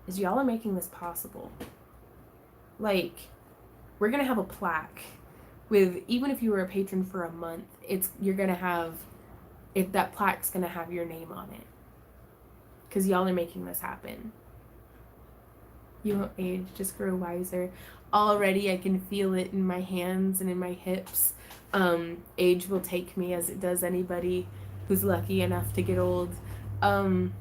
is y'all are making this possible. Like, we're going to have a plaque with, even if you were a patron for a month, you're gonna have, if that plaque's gonna have your name on it, because y'all are making this happen. You won't age, just grow wiser. Already I can feel it in my hands and in my hips. Age will take me as it does anybody who's lucky enough to get old. But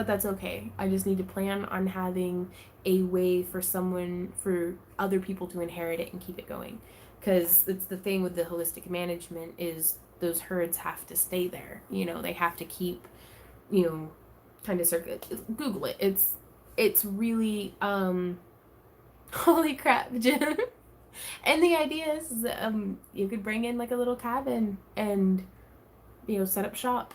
that's okay. I just need to plan on having a way for other people to inherit it and keep it going. Because it's the thing with the holistic management is those herds have to stay there. You know, they have to keep, kind of circulate. Google it. It's really, holy crap, Jim. And the idea is that, you could bring in like a little cabin and, set up shop.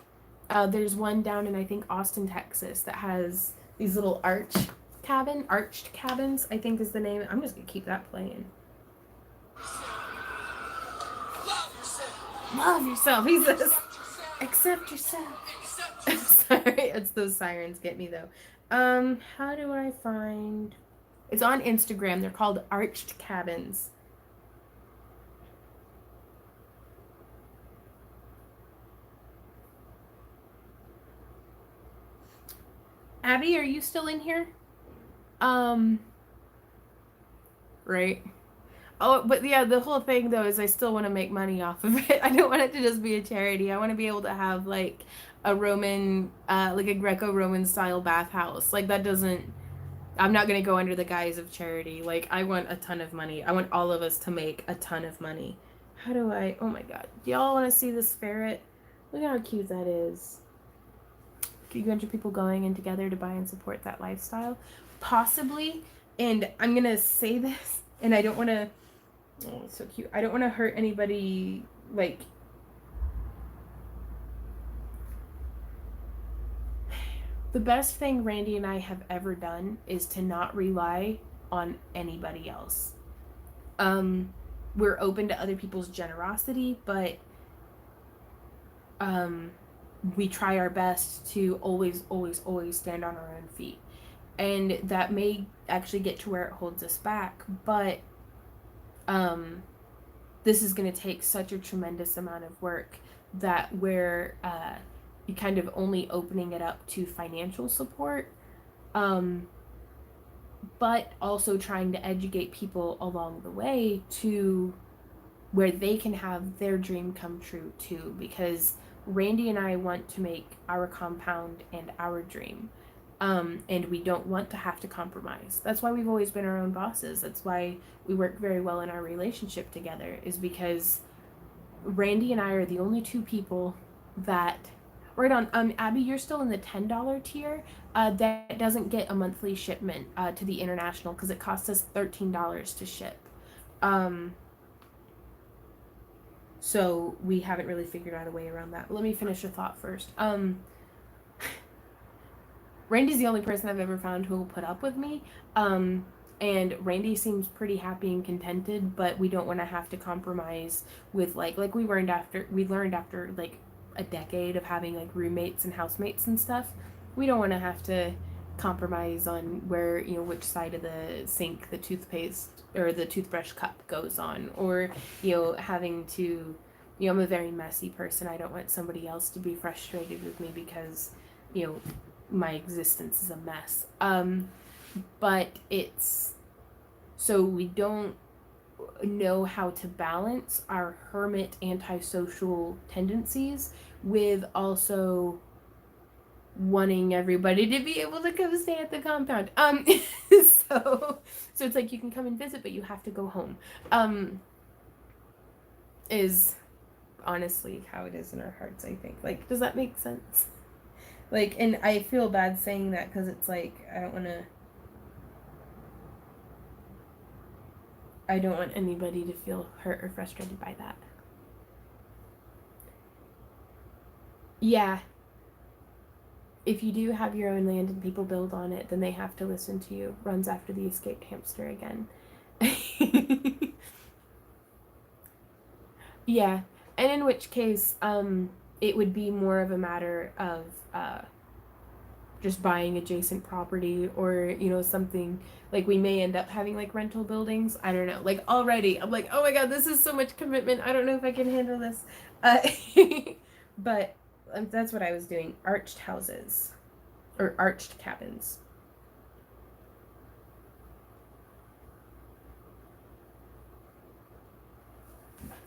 There's one down in, I think, Austin, Texas that has these little arched cabins, I think is the name. I'm just gonna keep that playing. Love yourself. He says, accept yourself. Sorry, it's those sirens get me though. How do I find... It's on Instagram. They're called Arched Cabins. Abby, are you still in here? Right. Oh, but yeah, the whole thing though is I still want to make money off of it. I don't want it to just be a charity. I want to be able to have like a Roman, like a Greco-Roman style bathhouse. Like that doesn't, I'm not going to go under the guise of charity. Like I want a ton of money. I want all of us to make a ton of money. How do I, oh my God. Do y'all want to see this ferret? Look at how cute that is. A bunch of people going in together to buy and support that lifestyle. Possibly, and I'm going to say this, and I don't want to, oh, it's so cute. I don't want to hurt anybody, like, the best thing Randy and I have ever done is to not rely on anybody else. We're open to other people's generosity, but we try our best to always stand on our own feet. And that may actually get to where it holds us back, but this is going to take such a tremendous amount of work that we're kind of only opening it up to financial support, but also trying to educate people along the way to where they can have their dream come true too, because Randy and I want to make our compound and our dream. And we don't want to have to compromise. That's why we've always been our own bosses. That's why we work very well in our relationship together, is because Randy and I are the only two people that, right on, Abby, you're still in the $10 tier, that doesn't get a monthly shipment to the international, because it costs us $13 to ship. So we haven't really figured out a way around that. Let me finish the thought first. Randy's the only person I've ever found who will put up with me. And Randy seems pretty happy and contented, but we don't want to have to compromise with like we learned after like a decade of having like roommates and housemates and stuff. We don't want to have to compromise on where, you know, which side of the sink the toothpaste or the toothbrush cup goes on, or, you know, having to, you know, I'm a very messy person. I don't want somebody else to be frustrated with me because, you know, my existence is a mess. But it's so we don't know how to balance our hermit antisocial tendencies with also wanting everybody to be able to come stay at the compound. So it's like you can come and visit, but you have to go home. Is honestly how it is in our hearts, I think. Like, does that make sense? Like, and I feel bad saying that because it's like I don't want anybody to feel hurt or frustrated by that. Yeah. If you do have your own land and people build on it, then they have to listen to you. Runs after the escaped hamster again. Yeah. And in which case, it would be more of a matter of just buying adjacent property, or, you know, something like we may end up having like rental buildings. I don't know. Like already, I'm like, oh my god, this is so much commitment. I don't know if I can handle this. Uh, but that's what I was doing. Arched houses or arched cabins.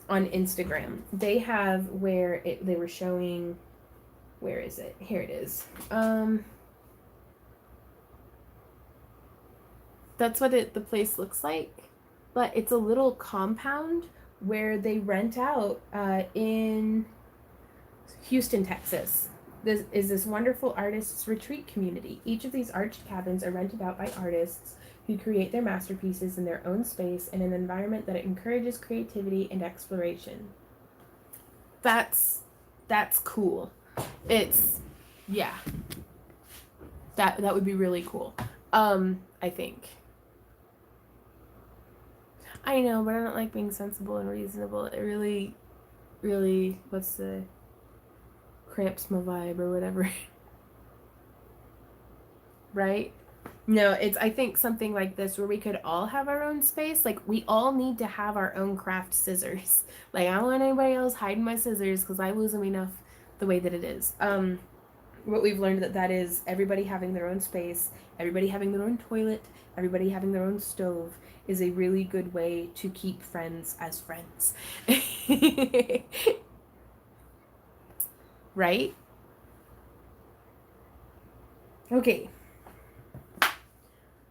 On Instagram, they have where they were showing. Where is it? Here it is. That's what the place looks like, but it's a little compound where they rent out in Houston, Texas. This is this wonderful artists retreat community. Each of these arched cabins are rented out by artists who create their masterpieces in their own space in an environment that encourages creativity and exploration. That's cool. It's yeah. That would be really cool. I think. I know, but I don't like being sensible and reasonable. It really, really, what's the cramps my vibe or whatever. Right? No, it's, I think something like this where we could all have our own space. Like, we all need to have our own craft scissors. Like, I don't want anybody else hiding my scissors because I lose them enough the way that it is. What we've learned that is everybody having their own space, everybody having their own toilet, everybody having their own stove is a really good way to keep friends as friends. Right? Okay.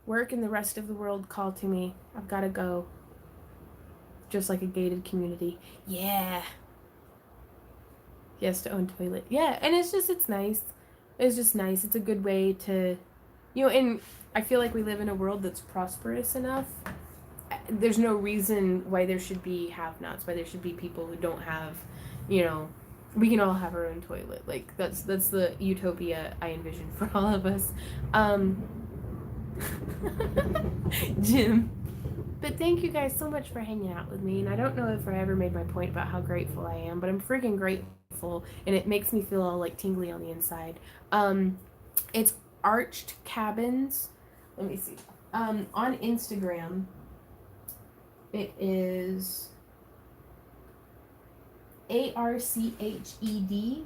Work and the rest of the world call to me. I've got to go. Just like a gated community. Yeah. He has to own toilet. Yeah, and it's nice. It's just nice. It's a good way to, you know, and I feel like we live in a world that's prosperous enough. There's no reason why there should be have-nots, why there should be people who don't have, you know, we can all have our own toilet. Like, that's the utopia I envision for all of us. Jim. But thank you guys so much for hanging out with me. And I don't know if I ever made my point about how grateful I am, but I'm freaking grateful, and it makes me feel all like tingly on the inside. It's Arched Cabins. Let me see. On Instagram, it is ARCHED CABINS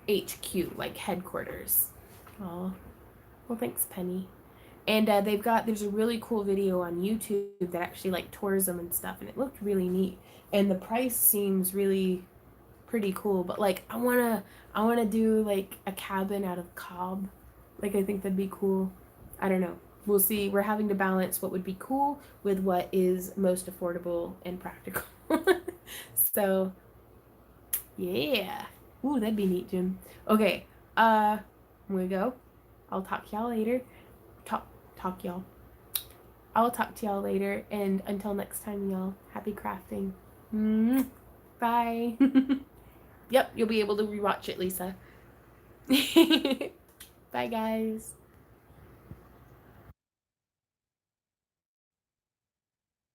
HQ, like headquarters. Oh, well, thanks, Penny. And there's a really cool video on YouTube that actually like tours them and stuff, and it looked really neat. And the price seems really pretty cool. But like, I wanna do like a cabin out of cob. Like, I think that'd be cool. I don't know. We'll see. We're having to balance what would be cool with what is most affordable and practical. So, yeah. Ooh, that'd be neat, Jim. Okay. I'm gonna go. I'll talk to y'all later. Talk y'all. I will talk to y'all later, and until next time, y'all, happy crafting. Bye. Yep, you'll be able to rewatch it, Lisa. Bye, guys.